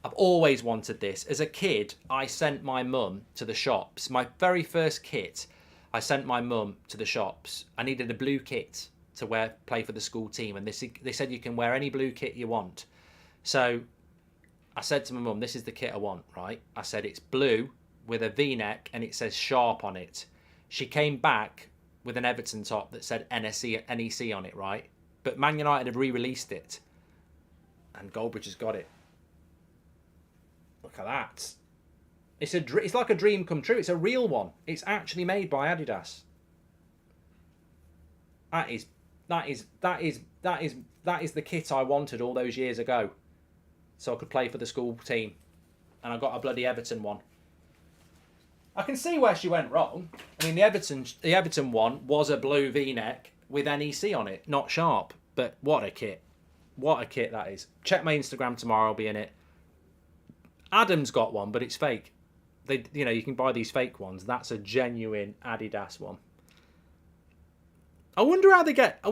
I've always wanted this. As a kid, I sent my mum to the shops. My very first kit, I sent my mum to the shops. I needed a blue kit to play for the school team, and they said you can wear any blue kit you want. So I said to my mum, this is the kit I want, right? I said it's blue with a V-neck and it says Sharp on it. She came back with an Everton top that said NEC on it, right? But Man United have re-released it, and Goldbridge has got it. Look at that. It's like a dream come true. It's a real one. It's actually made by Adidas. That is the kit I wanted all those years ago, so I could play for the school team, and I got a bloody Everton one. I can see where she went wrong. I mean, the Everton one was a blue V-neck with NEC on it, not Sharp. But what a kit! What a kit that is. Check my Instagram tomorrow. I'll be in it. Adam's got one, but it's fake. You can buy these fake ones. That's a genuine Adidas one. I wonder how they do. I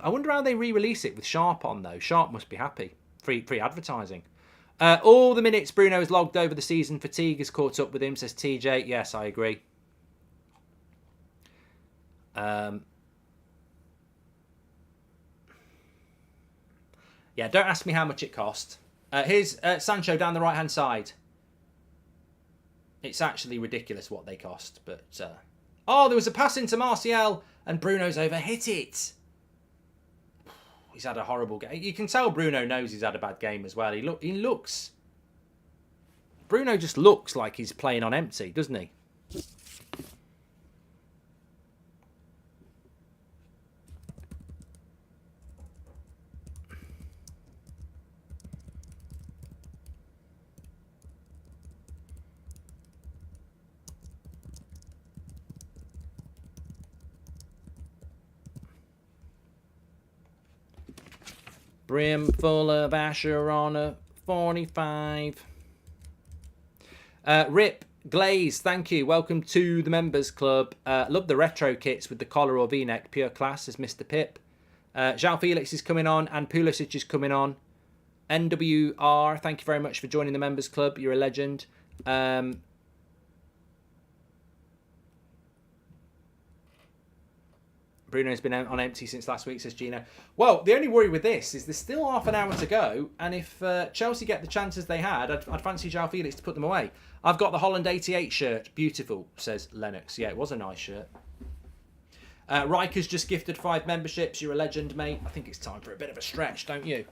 wonder how they re-release it with Sharp on though. Sharp must be happy. Free advertising. All the minutes Bruno has logged over the season, fatigue has caught up with him, says TJ. Yes, I agree. Yeah, don't ask me how much it cost. Here's Sancho down the right-hand side. It's actually ridiculous what they cost. But oh, there was a pass into Martial, and Bruno's overhit it. He's had a horrible game. You can tell Bruno knows he's had a bad game as well. Bruno just looks like he's playing on empty, doesn't he? Brim full of Asher on a 45. Rip Glaze, thank you. Welcome to the members club. Love the retro kits with the collar or V-neck. Pure class, says Mr. Pip. João Felix is coming on and Pulisic is coming on. NWR, thank you very much for joining the members club. You're a legend. Bruno's been on empty since last week, says Gino. Well, the only worry with this is there's still half an hour to go, and if Chelsea get the chances they had, I'd fancy João Felix to put them away. I've got the Holland 88 shirt. Beautiful, says Lennox. Yeah, it was a nice shirt. Riker's just gifted 5 memberships. You're a legend, mate. I think it's time for a bit of a stretch, don't you?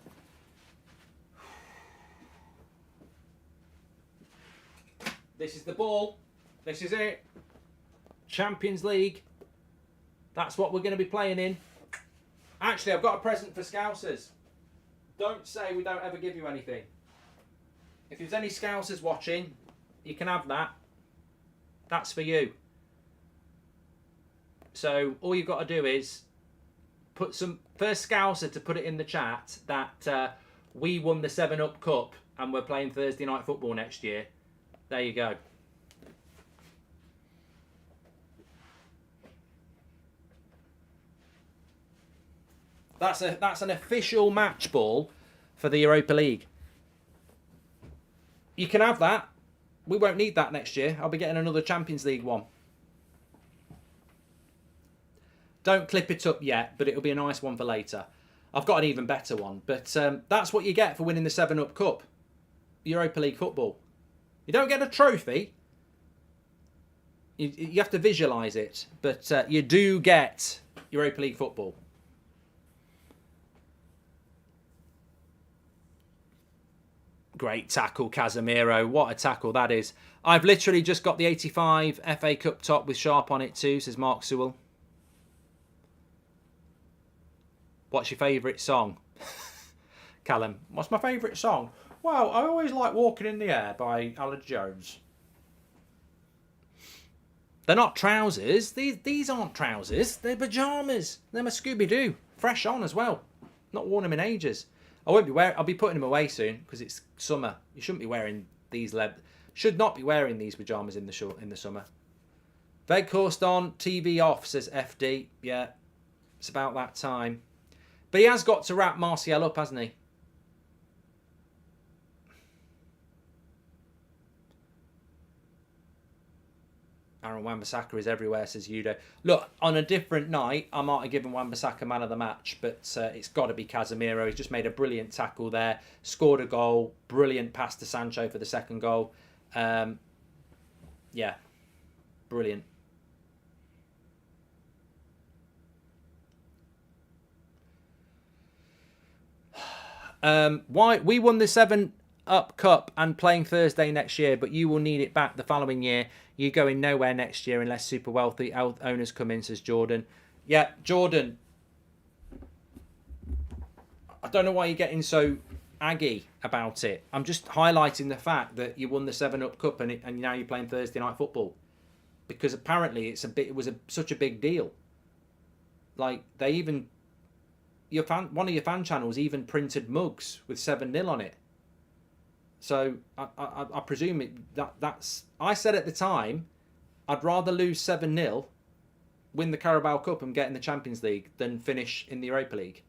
This is the ball. This is it. Champions League. That's what we're going to be playing in. Actually, I've got a present for Scousers. Don't say we don't ever give you anything. If there's any Scousers watching, you can have that. That's for you. So all you've got to do is put some first Scouser to put it in the chat that we won the 7-Up Cup and we're playing Thursday night football next year. There you go. That's an official match ball for the Europa League. You can have that. We won't need that next year. I'll be getting another Champions League one. Don't clip it up yet, but it'll be a nice one for later. I've got an even better one. But that's what you get for winning the 7-Up Cup. Europa League football. You don't get a trophy. You have to visualise it. But you do get Europa League football. Great tackle, Casemiro. What a tackle that is. I've literally just got the 85 FA Cup top with Sharp on it too, says Mark Sewell. What's your favourite song? Callum, what's my favourite song? Well, I always like Walking in the Air by Alan Jones. They're not trousers. These aren't trousers. They're pyjamas. They're my Scooby-Doo. Fresh on as well. Not worn them in ages. I won't be wearing. I'll be putting them away soon because it's summer. You shouldn't be wearing these. Should not be wearing these pajamas in the summer. Veghorst on, TV off, says FD. Yeah, it's about that time. But he has got to wrap Martial up, hasn't he? Aaron Wan-Bissaka is everywhere, says Udo. Look, on a different night, I might have given Wan-Bissaka man of the match, but it's got to be Casemiro. He's just made a brilliant tackle there, scored a goal, brilliant pass to Sancho for the second goal. Yeah, brilliant. Why we won the 7-Up Cup and playing Thursday next year, but you will need it back the following year. You're going nowhere next year unless super wealthy owners come in, says Jordan. Yeah, Jordan. I don't know why you're getting so aggy about it. I'm just highlighting the fact that you won the 7-Up Cup and now you're playing Thursday night football, because apparently it was such a big deal. Like they even one of your fan channels even printed mugs with 7-0 on it. So I presume that's. I said at the time, I'd rather lose 7-0, win the Carabao Cup and get in the Champions League than finish in the Europa League.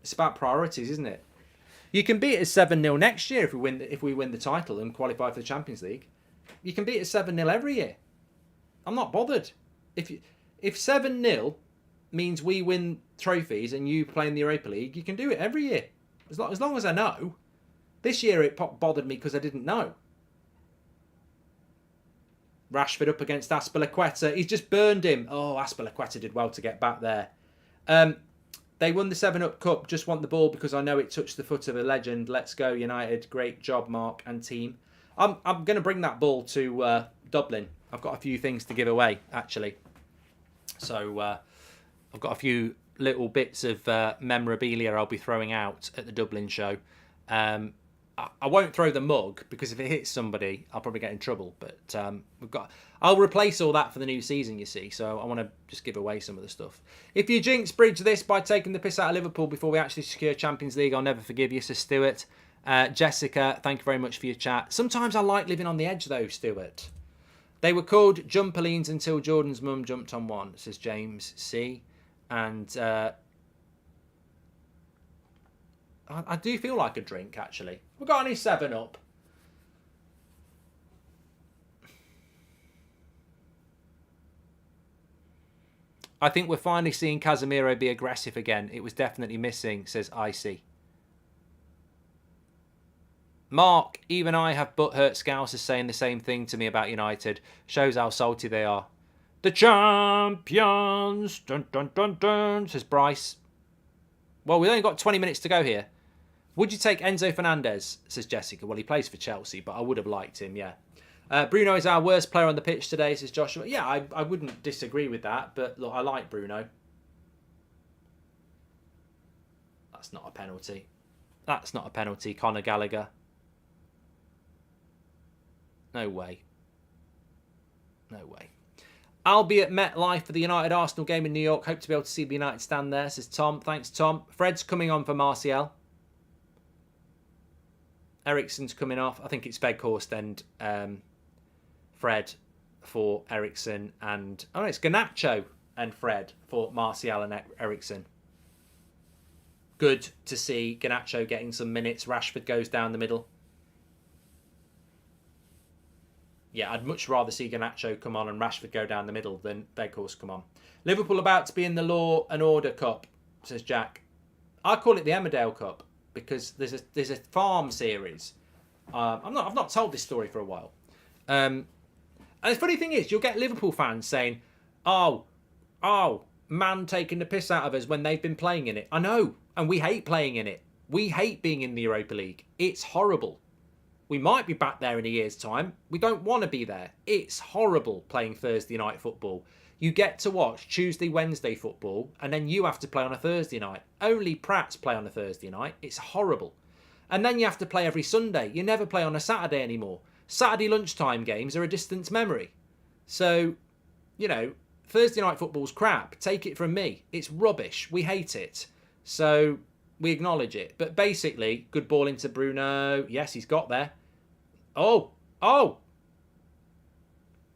It's about priorities, isn't it? You can beat us 7-0 next year if we win the title and qualify for the Champions League. You can beat us 7-0 every year. I'm not bothered. If 7-0 means we win trophies and you play in the Europa League, you can do it every year. As long as I know. This year it bothered me because I didn't know. Rashford up against Azpilicueta. He's just burned him. Oh, Azpilicueta did well to get back there. They won the 7-Up Cup. Just want the ball because I know it touched the foot of a legend. Let's go, United. Great job, Mark and team. I'm going to bring that ball to Dublin. I've got a few things to give away, actually. So I've got a few little bits of memorabilia I'll be throwing out at the Dublin show. I won't throw the mug because if it hits somebody, I'll probably get in trouble. But I'll replace all that for the new season, you see. So I want to just give away some of the stuff. If you jinx bridge this by taking the piss out of Liverpool before we actually secure Champions League, I'll never forgive you, says Stuart. Jessica, thank you very much for your chat. Sometimes I like living on the edge, though, Stuart. They were called Jumperlines until Jordan's mum jumped on one, says James C. And I do feel like a drink, actually. We've got any 7-Up. I think we're finally seeing Casemiro be aggressive again. It was definitely missing, says Icy. Mark, even I have butthurt Scousers saying the same thing to me about United. Shows how salty they are. The champions! Dun, dun, dun, dun, says Bryce. Well, we've only got 20 minutes to go here. Would you take Enzo Fernandez, says Jessica. Well, he plays for Chelsea, but I would have liked him, yeah. Bruno is our worst player on the pitch today, says Joshua. Yeah, I wouldn't disagree with that, but look, I like Bruno. That's not a penalty. That's not a penalty, Conor Gallagher. No way. No way. I'll be at MetLife for the United-Arsenal game in New York. Hope to be able to see the United stand there, says Tom. Thanks, Tom. Fred's coming on for Martial. Eriksen's coming off. I think it's Veghorst and Fred for Eriksen and... Oh, no, it's Garnacho and Fred for Martial and Eriksen. Good to see Garnacho getting some minutes. Rashford goes down the middle. Yeah, I'd much rather see Garnacho come on and Rashford go down the middle than Veghorst come on. Liverpool about to be in the Law and Order Cup, says Jack. I call it the Emmerdale Cup because there's a farm series. I've not told this story for a while. And the funny thing is, you'll get Liverpool fans saying, oh, man taking the piss out of us when they've been playing in it. I know, and we hate playing in it. We hate being in the Europa League. It's horrible. We might be back there in a year's time. We don't want to be there. It's horrible playing Thursday night football. You get to watch Tuesday, Wednesday football, and then you have to play on a Thursday night. Only Prats play on a Thursday night. It's horrible. And then you have to play every Sunday. You never play on a Saturday anymore. Saturday lunchtime games are a distant memory. So, you know, Thursday night football's crap. Take it from me. It's rubbish. We hate it. So, We acknowledge it. But basically, good ball into Bruno. Yes, he's got there. Oh. Oh,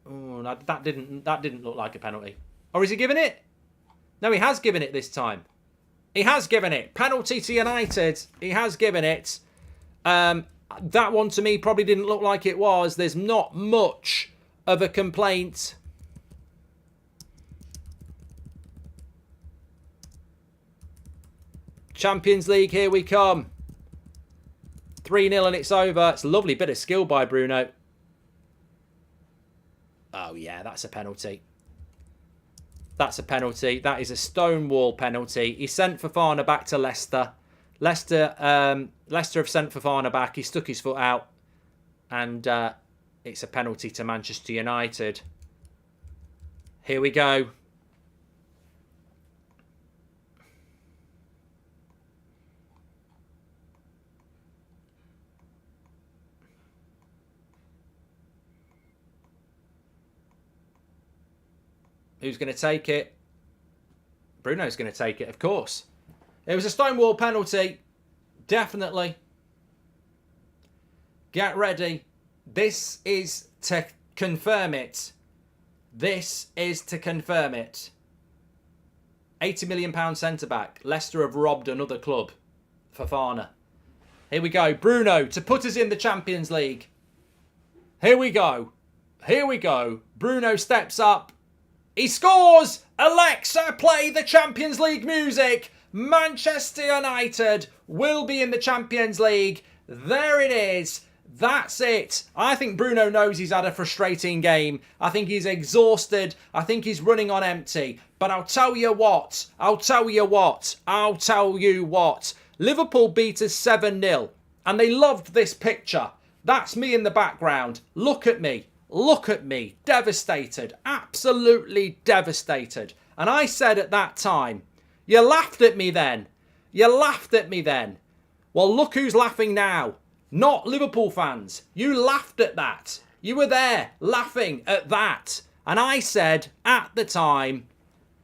that didn't look like a penalty. Or is he giving it? No, he has given it this time. He has given it. Penalty to United. He has given it. That one to me probably didn't look like it was. There's not much of a complaint. Champions League, here we come. 3-0 and it's over. It's a lovely bit of skill by Bruno. Oh, yeah, that's a penalty. That's a penalty. That is a stonewall penalty. He sent Fofana back to Leicester. Leicester have sent Fofana back. He stuck his foot out. And it's a penalty to Manchester United. Here we go. Who's going to take it? Bruno's going to take it, of course. It was a stonewall penalty. Definitely. Get ready. This is to confirm it. This is to confirm it. £80 million centre-back. Leicester have robbed another club. Fofana. Here we go. Bruno to put us in the Champions League. Here we go. Here we go. Bruno steps up. He scores! Alexa, play the Champions League music. Manchester United will be in the Champions League. There it is. That's it. I think Bruno knows he's had a frustrating game. I think he's exhausted. I think he's running on empty. But I'll tell you what. Liverpool beat us 7-0. And they loved this picture. That's me in the background. Look at me. Look at me, devastated, absolutely devastated. And I said at that time, you laughed at me then. You laughed at me then. Well, look who's laughing now. Not Liverpool fans. You laughed at that. You were there laughing at that. And I said at the time,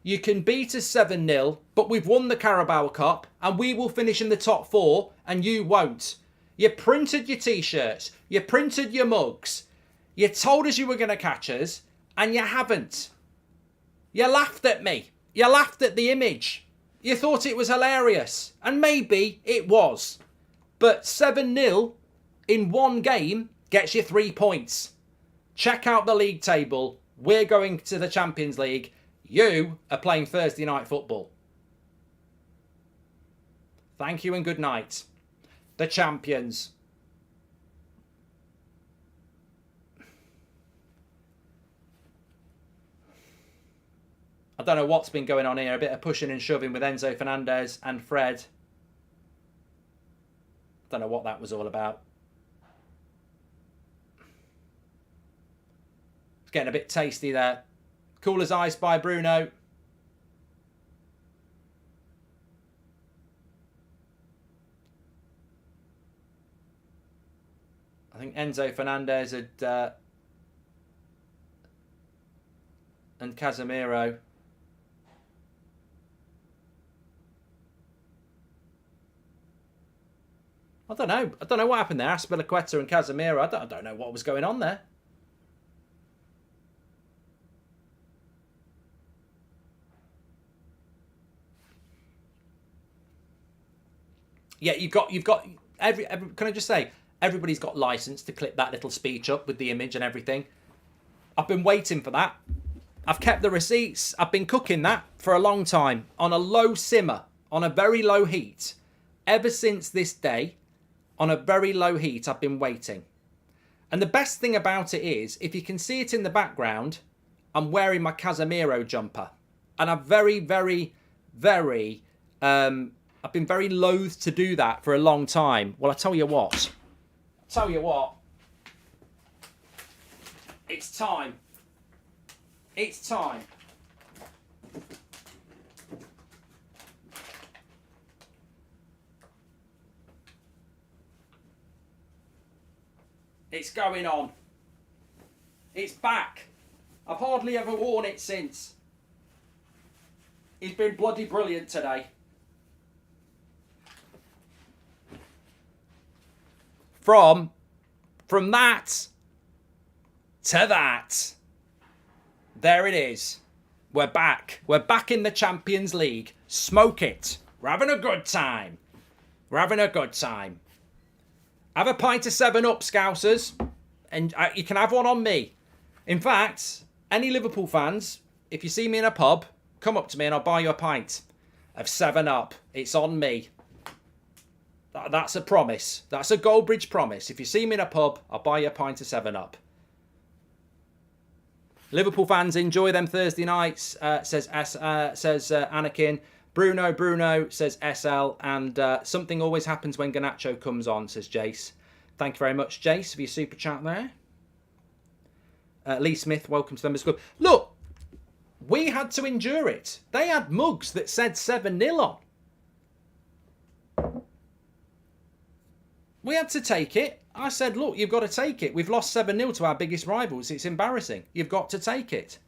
you can beat us 7-0, but we've won the Carabao Cup and we will finish in the top 4 and you won't. You printed your T-shirts. You printed your mugs. You told us you were going to catch us, and you haven't. You laughed at me. You laughed at the image. You thought it was hilarious. And maybe it was. But 7-0 in one game gets you 3 points. Check out the league table. We're going to the Champions League. You are playing Thursday night football. Thank you and good night. The champions. I don't know what's been going on here. A bit of pushing and shoving with Enzo Fernandez and Fred. Don't know what that was all about. It's getting a bit tasty there. Cool as ice by Bruno. I think Enzo Fernandez had and Casemiro. I don't know. I don't know what happened there. Aspilicueta and Casemiro. I don't know what was going on there. Yeah, you've got every can I just say, everybody's got license to clip that little speech up with the image and everything. I've been waiting for that. I've kept the receipts. I've been cooking that for a long time on a low simmer, on a very low heat. Ever since this day, on a very low heat, I've been waiting. And the best thing about it is, if you can see it in the background, I'm wearing my Casemiro jumper. And I've I've been very loath to do that for a long time. Well, I tell you what. It's time. It's time. It's going on. It's back. I've hardly ever worn it since. He's been bloody brilliant today. from that to that. There it is. We're back. We're back in the Champions League. Smoke it. We're having a good time. We're having a good time. Have a pint of 7-Up, Scousers. And you can have one on me. In fact, any Liverpool fans, if you see me in a pub, come up to me and I'll buy you a pint of 7-Up. It's on me. That's a promise. That's a Goldbridge promise. If you see me in a pub, I'll buy you a pint of 7-Up. Liverpool fans, enjoy them Thursday nights, says Anakin. Bruno, says SL. And something always happens when Garnacho comes on, says Jace. Thank you very much, Jace, for your super chat there. Lee Smith, welcome to the members club. Look, we had to endure it. They had mugs that said 7-0 on. We had to take it. I said, look, you've got to take it. We've lost 7-0 to our biggest rivals. It's embarrassing. You've got to take it.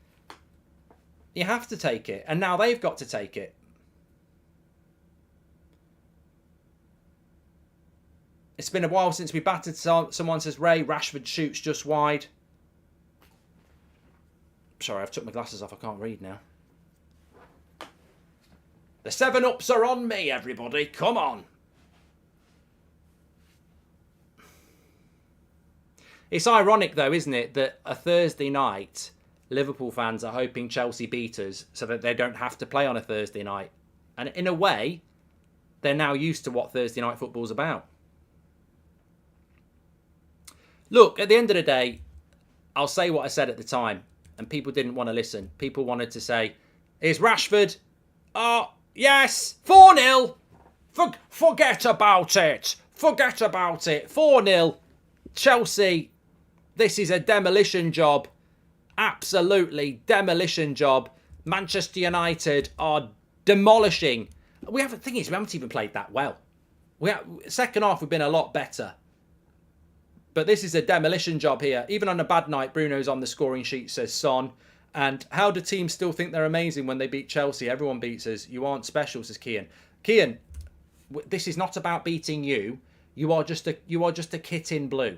You have to take it. And now they've got to take it. It's been a while since we battered someone, says Ray. Rashford shoots just wide. Sorry, I've took my glasses off. I can't read now. The 7-Ups are on me, everybody. Come on. It's ironic, though, isn't it, that a Thursday night, Liverpool fans are hoping Chelsea beat us so that they don't have to play on a Thursday night. And in a way, they're now used to what Thursday night football's about. Look, at the end of the day, I'll say what I said at the time, and people didn't want to listen. People wanted to say, "Is Rashford? Oh, yes, 4-0. Forget about it. Forget about it. 4-0. Chelsea, this is a demolition job. Absolutely demolition job. Manchester United are demolishing." The thing is, we haven't even played that well. Second half, we've been a lot better. But this is a demolition job here. Even on a bad night, Bruno's on the scoring sheet, says Son. And how do teams still think they're amazing when they beat Chelsea? Everyone beats us. You aren't special, says Kian. Kian, this is not about beating you. You are just a kit in blue.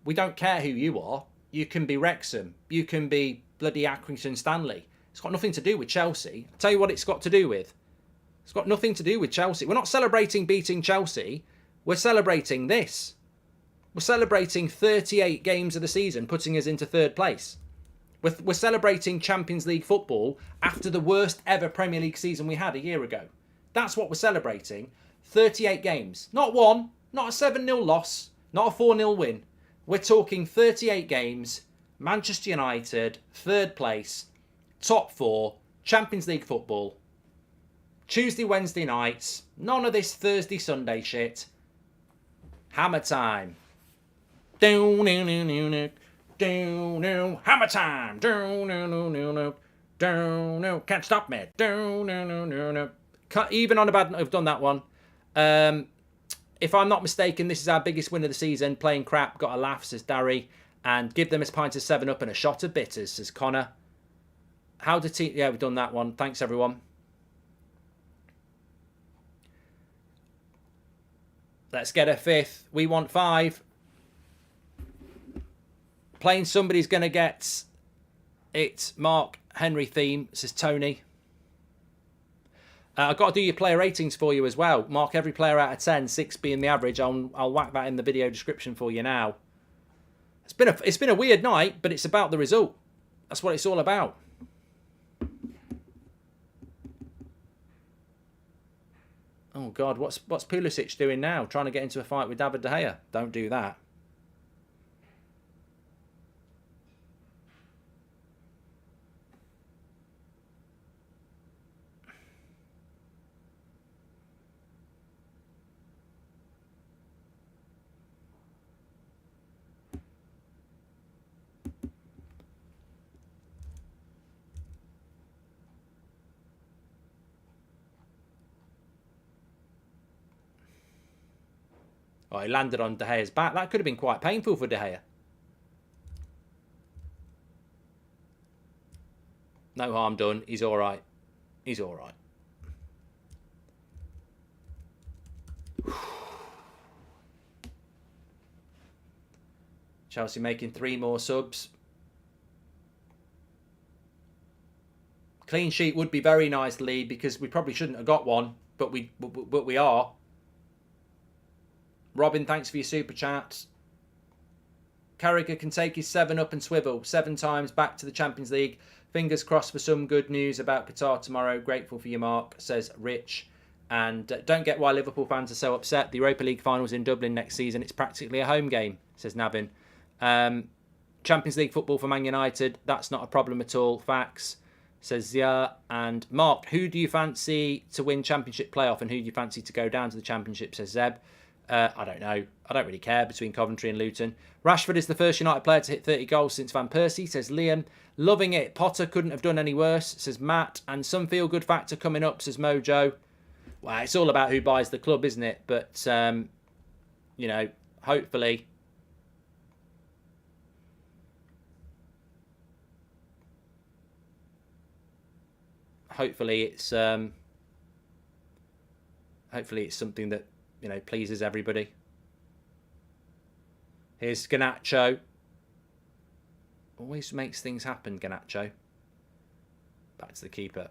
We don't care who you are. You can be Wrexham. You can be bloody Accrington Stanley. It's got nothing to do with Chelsea. I'll tell you what it's got to do with. It's got nothing to do with Chelsea. We're not celebrating beating Chelsea. We're celebrating this. We're celebrating 38 games of the season, putting us into third place. We're celebrating Champions League football after the worst ever Premier League season we had a year ago. That's what we're celebrating. 38 games. Not one, not a 7-0 loss, not a 4-0 win. We're talking 38 games, Manchester United, third place, top 4, Champions League football. Tuesday, Wednesday nights, none of this Thursday, Sunday shit. Hammer time. Hammer time. Can't stop me. Even on a bad night, I've done that one. If I'm not mistaken, this is our biggest win of the season. Playing crap, got a laugh, says Darry. And give them a pint of 7-Up and a shot of bitters, says Connor. How did team... Yeah, we've done that one. Thanks, everyone. Let's get a 5th. We want 5. Playing somebody's going to get it. Mark Henry theme, says Tony. I've got to do your player ratings for you as well. Mark every player out of 10, 6 being the average. I'll whack that in the video description for you now. It's been a weird night, but it's about the result. That's what it's all about. Oh God, what's Pulisic doing now? Trying to get into a fight with David De Gea? Don't do that. Oh, he landed on De Gea's back. That could have been quite painful for De Gea. No harm done. He's all right. He's all right. Chelsea making 3 more subs. Clean sheet would be very nice, Lee, because we probably shouldn't have got one, but we are. Robin, thanks for your super chat. Carragher can take his 7 up and swivel 7 times back to the Champions League. Fingers crossed for some good news about Qatar tomorrow. Grateful for your mark, says Rich. And don't get why Liverpool fans are so upset. The Europa League finals in Dublin next season. It's practically a home game, says Navin. Champions League football for Man United. That's not a problem at all. Facts, says Zia. And Mark, who do you fancy to win Championship playoff and who do you fancy to go down to the Championship, says Zeb. I don't know. I don't really care between Coventry and Luton. Rashford is the first United player to hit 30 goals since Van Persie, says Liam. Loving it. Potter couldn't have done any worse, says Matt. And some feel-good factor coming up, says Mojo. Well, it's all about who buys the club, isn't it? But, you know, hopefully it's something that, you know, pleases everybody. Here's Garnacho. Always makes things happen, Garnacho. Back to the keeper.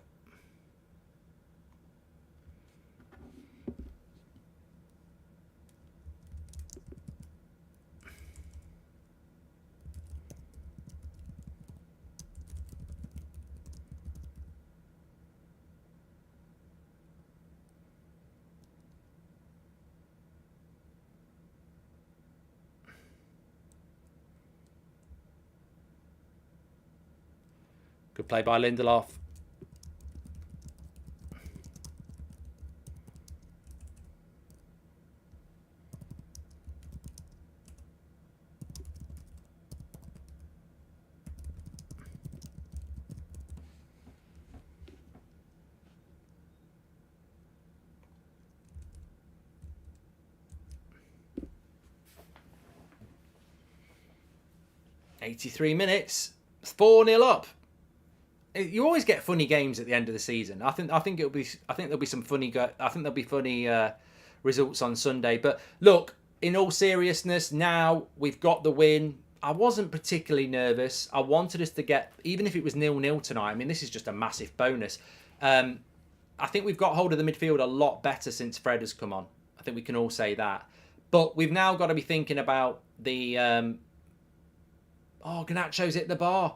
Good play by Lindelof. "83 minutes, 4-0 up." You always get funny games at the end of the season. I think there'll be some funny. I think there'll be funny results on Sunday. But look, in all seriousness, now we've got the win. I wasn't particularly nervous. I wanted us to get, even if it was 0-0 tonight. I mean, this is just a massive bonus. I think we've got hold of the midfield a lot better since Fred has come on. I think we can all say that. But we've now got to be thinking about the. Garnacho's hit the bar.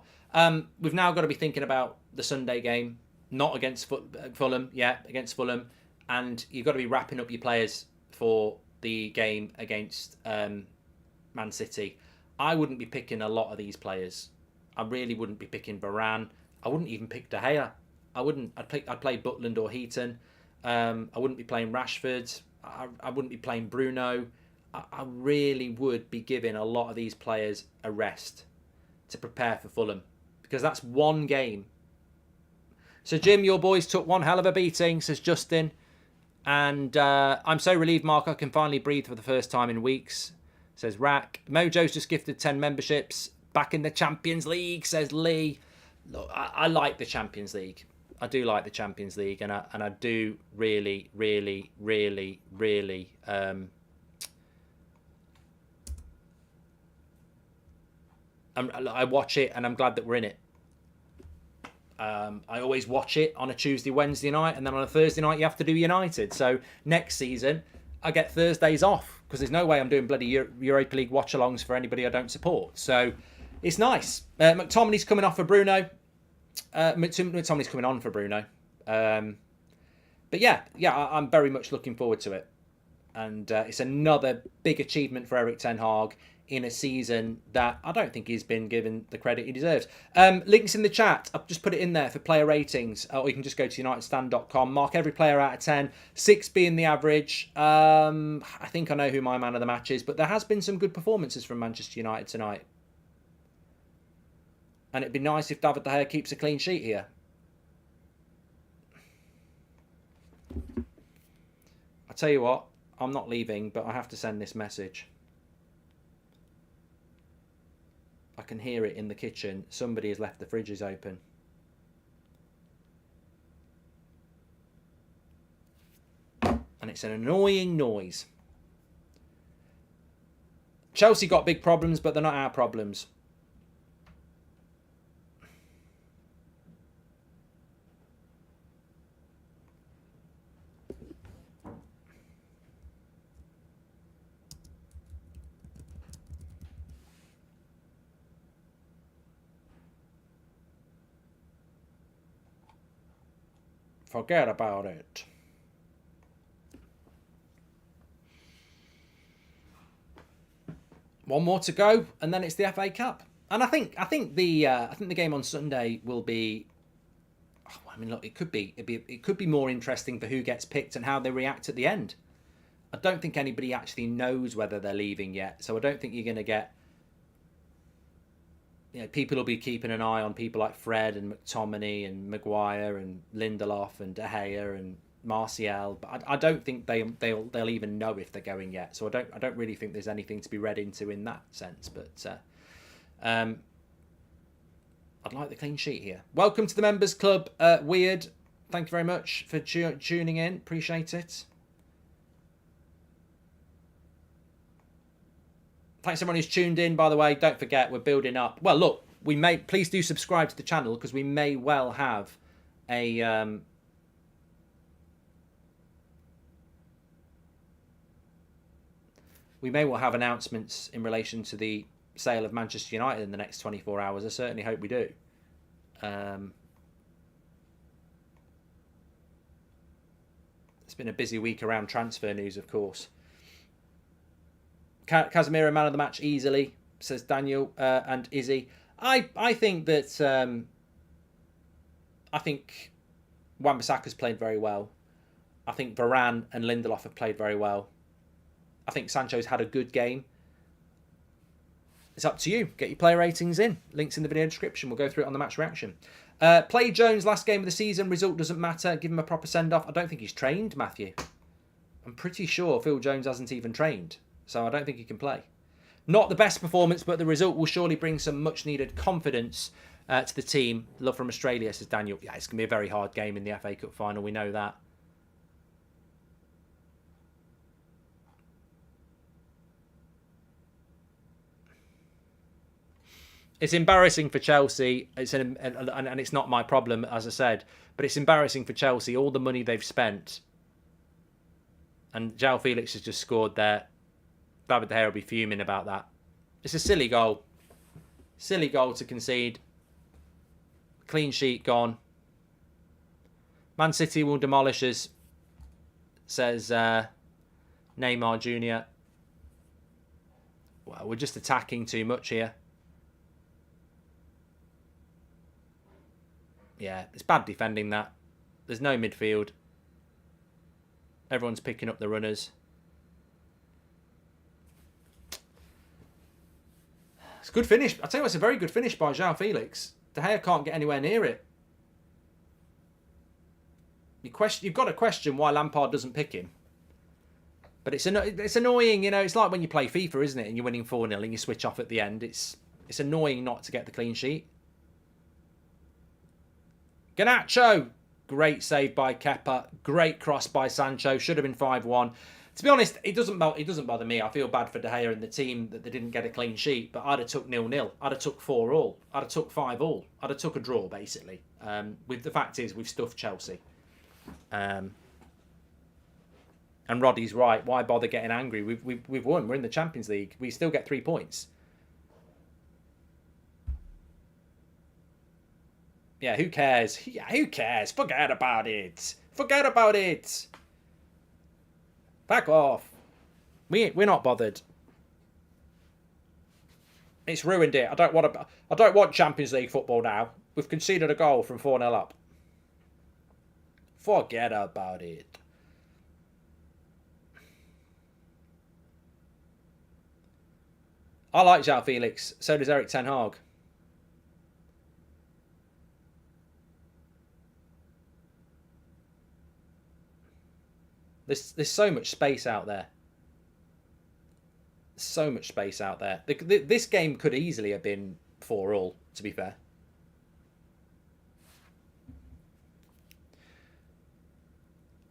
We've now got to be thinking about the Sunday game, not against Fulham, against Fulham, and you've got to be wrapping up your players for the game against Man City. I wouldn't be picking a lot of these players. I really wouldn't be picking Varane. I wouldn't even pick De Gea. I wouldn't. I'd play Butland or Heaton. I wouldn't be playing Rashford. I wouldn't be playing Bruno. I really would be giving a lot of these players a rest to prepare for Fulham, because that's one game. So Jim, your boys took one hell of a beating, says Justin, and I'm so relieved, Mark, I can finally breathe for the first time in weeks, says Rack. Mojo's just gifted 10 memberships. Back in the Champions League, says Lee. Look, I like the Champions League. I do like the Champions League, and I do really I watch it, and I'm glad that we're in it. I always watch it on a Tuesday, Wednesday night, and then on a Thursday night you have to do United. So next season I get Thursdays off, because there's no way I'm doing bloody Europa League watch-alongs for anybody I don't support. So it's nice. McTominay's coming off for Bruno. McTominay's coming on for Bruno. But yeah, I'm very much looking forward to it. And it's another big achievement for Erik ten Hag in a season that I don't think he's been given the credit he deserves. Links in the chat. I've just put it in there for player ratings. Or you can just go to unitedstand.com. Mark every player out of 10. 6 being the average. I think I know who my man of the match is. But there has been some good performances from Manchester United tonight. And it'd be nice if David De Gea keeps a clean sheet here. I tell you what, I'm not leaving, but I have to send this message. I can hear it in the kitchen. Somebody has left the fridges open. And it's an annoying noise. Chelsea got big problems, but they're not our problems. Forget about it. One more to go, and then it's the FA Cup. And I think the game on Sunday will be. I mean, look, it could be more interesting for who gets picked and how they react at the end. I don't think anybody actually knows whether they're leaving yet, so I don't think you're going to get. People will be keeping an eye on people like Fred and McTominay and Maguire and Lindelof and De Gea and Martial, but I don't think they'll even know if they're going yet. So I don't really think there's anything to be read into in that sense. But I'd like the clean sheet here. Welcome to the members club, Weird. Thank you very much for tuning in. Appreciate it. Thanks everyone who's tuned in, by the way. Don't forget, we're building up. Well, look, please do subscribe to the channel because we may well have a we may well have announcements in relation to the sale of Manchester United in the next 24 hours. I certainly hope we do. It's been a busy week around transfer news, of course. Casemiro, man of the match easily, says Daniel and Izzy. I think that I think Wan-Bissaka's played very well. I think Varane and Lindelof have played very well. I think Sancho's had a good game. It's up to you. Get your player ratings in. Links in the video description. We'll go through it on the match reaction. Play Jones last game of the season. Result doesn't matter. Give him a proper send-off. I don't think he's trained, Matthew. I'm pretty sure Phil Jones hasn't even trained. So I don't think he can play. Not the best performance, but the result will surely bring some much-needed confidence to the team. Love from Australia, says Daniel. Yeah, it's going to be a very hard game in the FA Cup final. We know that. It's embarrassing for Chelsea. And it's not my problem, as I said. But it's embarrassing for Chelsea. All the money they've spent. And João Felix has just scored there. David De Gea will be fuming about that. It's a silly goal. Silly goal to concede. Clean sheet gone. Man City will demolish us, says Neymar Jr. Well, we're just attacking too much here. Yeah, it's bad defending that. There's no midfield. Everyone's picking up the runners. It's a good finish. I tell you what, it's a very good finish by João Felix. De Gea can't get anywhere near it. You've got to question why Lampard doesn't pick him. But it's annoying, you know. It's like when you play FIFA, isn't it? And you're winning 4-0 and you switch off at the end. It's annoying not to get the clean sheet. Garnacho. Great save by Kepa. Great cross by Sancho. Should have been 5-1. To be honest, it doesn't bother me. I feel bad for De Gea and the team that they didn't get a clean sheet. But I'd have took 0-0. I'd have took 4-4. I'd have took 5-5. I'd have took a draw, basically. With the fact is, we've stuffed Chelsea. And Roddy's right. Why bother getting angry? We've won. We're in the Champions League. We still get 3 points. Yeah, who cares? Yeah, who cares? Forget about it. Forget about it. Back off. We're not bothered. It's ruined it. I don't want Champions League football now. We've conceded a goal from 4-0 up. Forget about it. I like João Felix. So does Erik ten Hag. There's so much space out there. So much space out there. This game could easily have been 4-4, to be fair.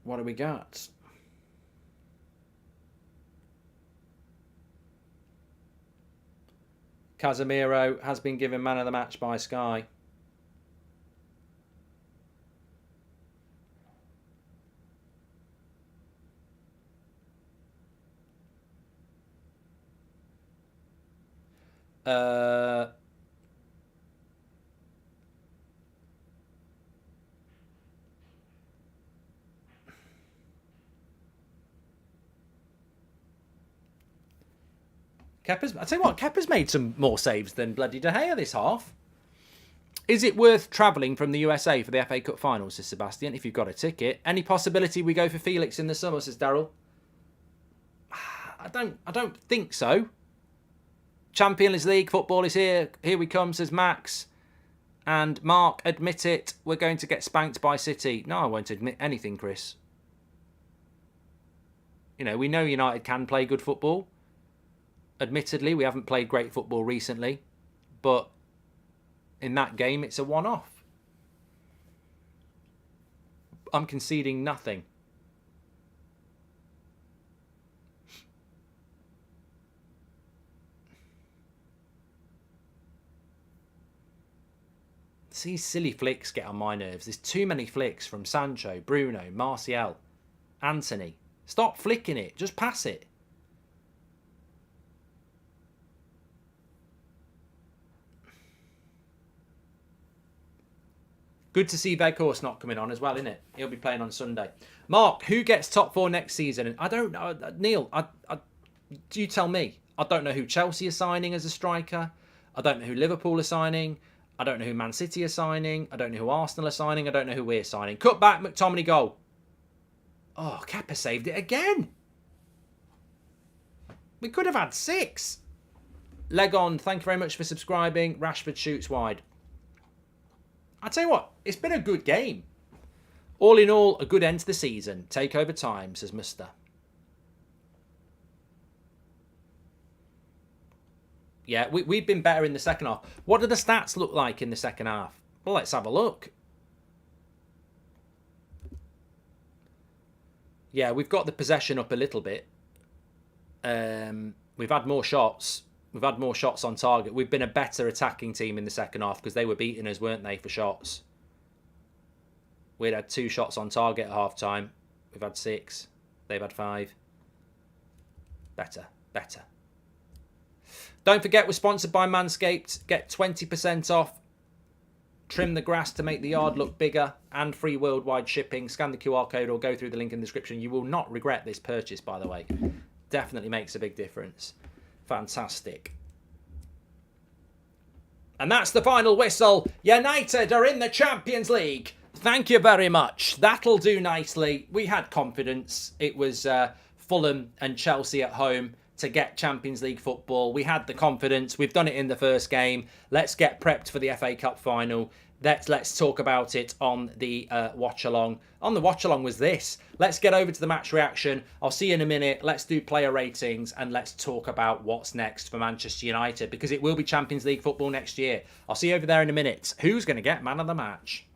What do we got? Casemiro has been given man of the match by Sky. I tell you what, Kepa's made some more saves than bloody De Gea this half. Is it worth travelling from the USA for the FA Cup final, says Sebastian, if you've got a ticket? Any possibility we go for Felix in the summer, says Daryl? I don't think so. Champions League football is here. Here we come, says Max. And Mark, admit it, we're going to get spanked by City. No, I won't admit anything, Chris. You know, we know United can play good football. Admittedly, we haven't played great football recently, but in that game, it's a one-off. I'm conceding nothing. These silly flicks get on my nerves. There's too many flicks from Sancho, Bruno, Martial, Anthony. Stop flicking it. Just pass it. Good to see Weghorst not coming on as well, isn't it? He'll be playing on Sunday. Mark, who gets top 4 next season? I don't know. Neil, you tell me. I don't know who Chelsea are signing as a striker. I don't know who Liverpool are signing. I don't know who Man City are signing. I don't know who Arsenal are signing. I don't know who we're signing. Cut back, McTominay goal. Oh, Kepa saved it again. We could have had 6. Leg on, thank you very much for subscribing. Rashford shoots wide. I tell you what, it's been a good game. All in all, a good end to the season. Take over time, says Muster. Yeah, we've been better in the second half. What do the stats look like in the second half? Well, let's have a look. Yeah, we've got the possession up a little bit. We've had more shots. We've had more shots on target. We've been a better attacking team in the second half because they were beating us, weren't they, for shots? We'd had 2 shots on target at half-time. We've had 6. They've had 5. Better. Don't forget, we're sponsored by Manscaped. Get 20% off. Trim the grass to make the yard look bigger and free worldwide shipping. Scan the QR code or go through the link in the description. You will not regret this purchase, by the way. Definitely makes a big difference. Fantastic. And that's the final whistle. United are in the Champions League. Thank you very much. That'll do nicely. We had confidence. It was Fulham and Chelsea at home to get Champions League football. We had the confidence. We've done it in the first game. Let's get prepped for the FA Cup final. Let's talk about it on the watch-along. On the watch-along was this. Let's get over to the match reaction. I'll see you in a minute. Let's do player ratings and let's talk about what's next for Manchester United because it will be Champions League football next year. I'll see you over there in a minute. Who's going to get man of the match?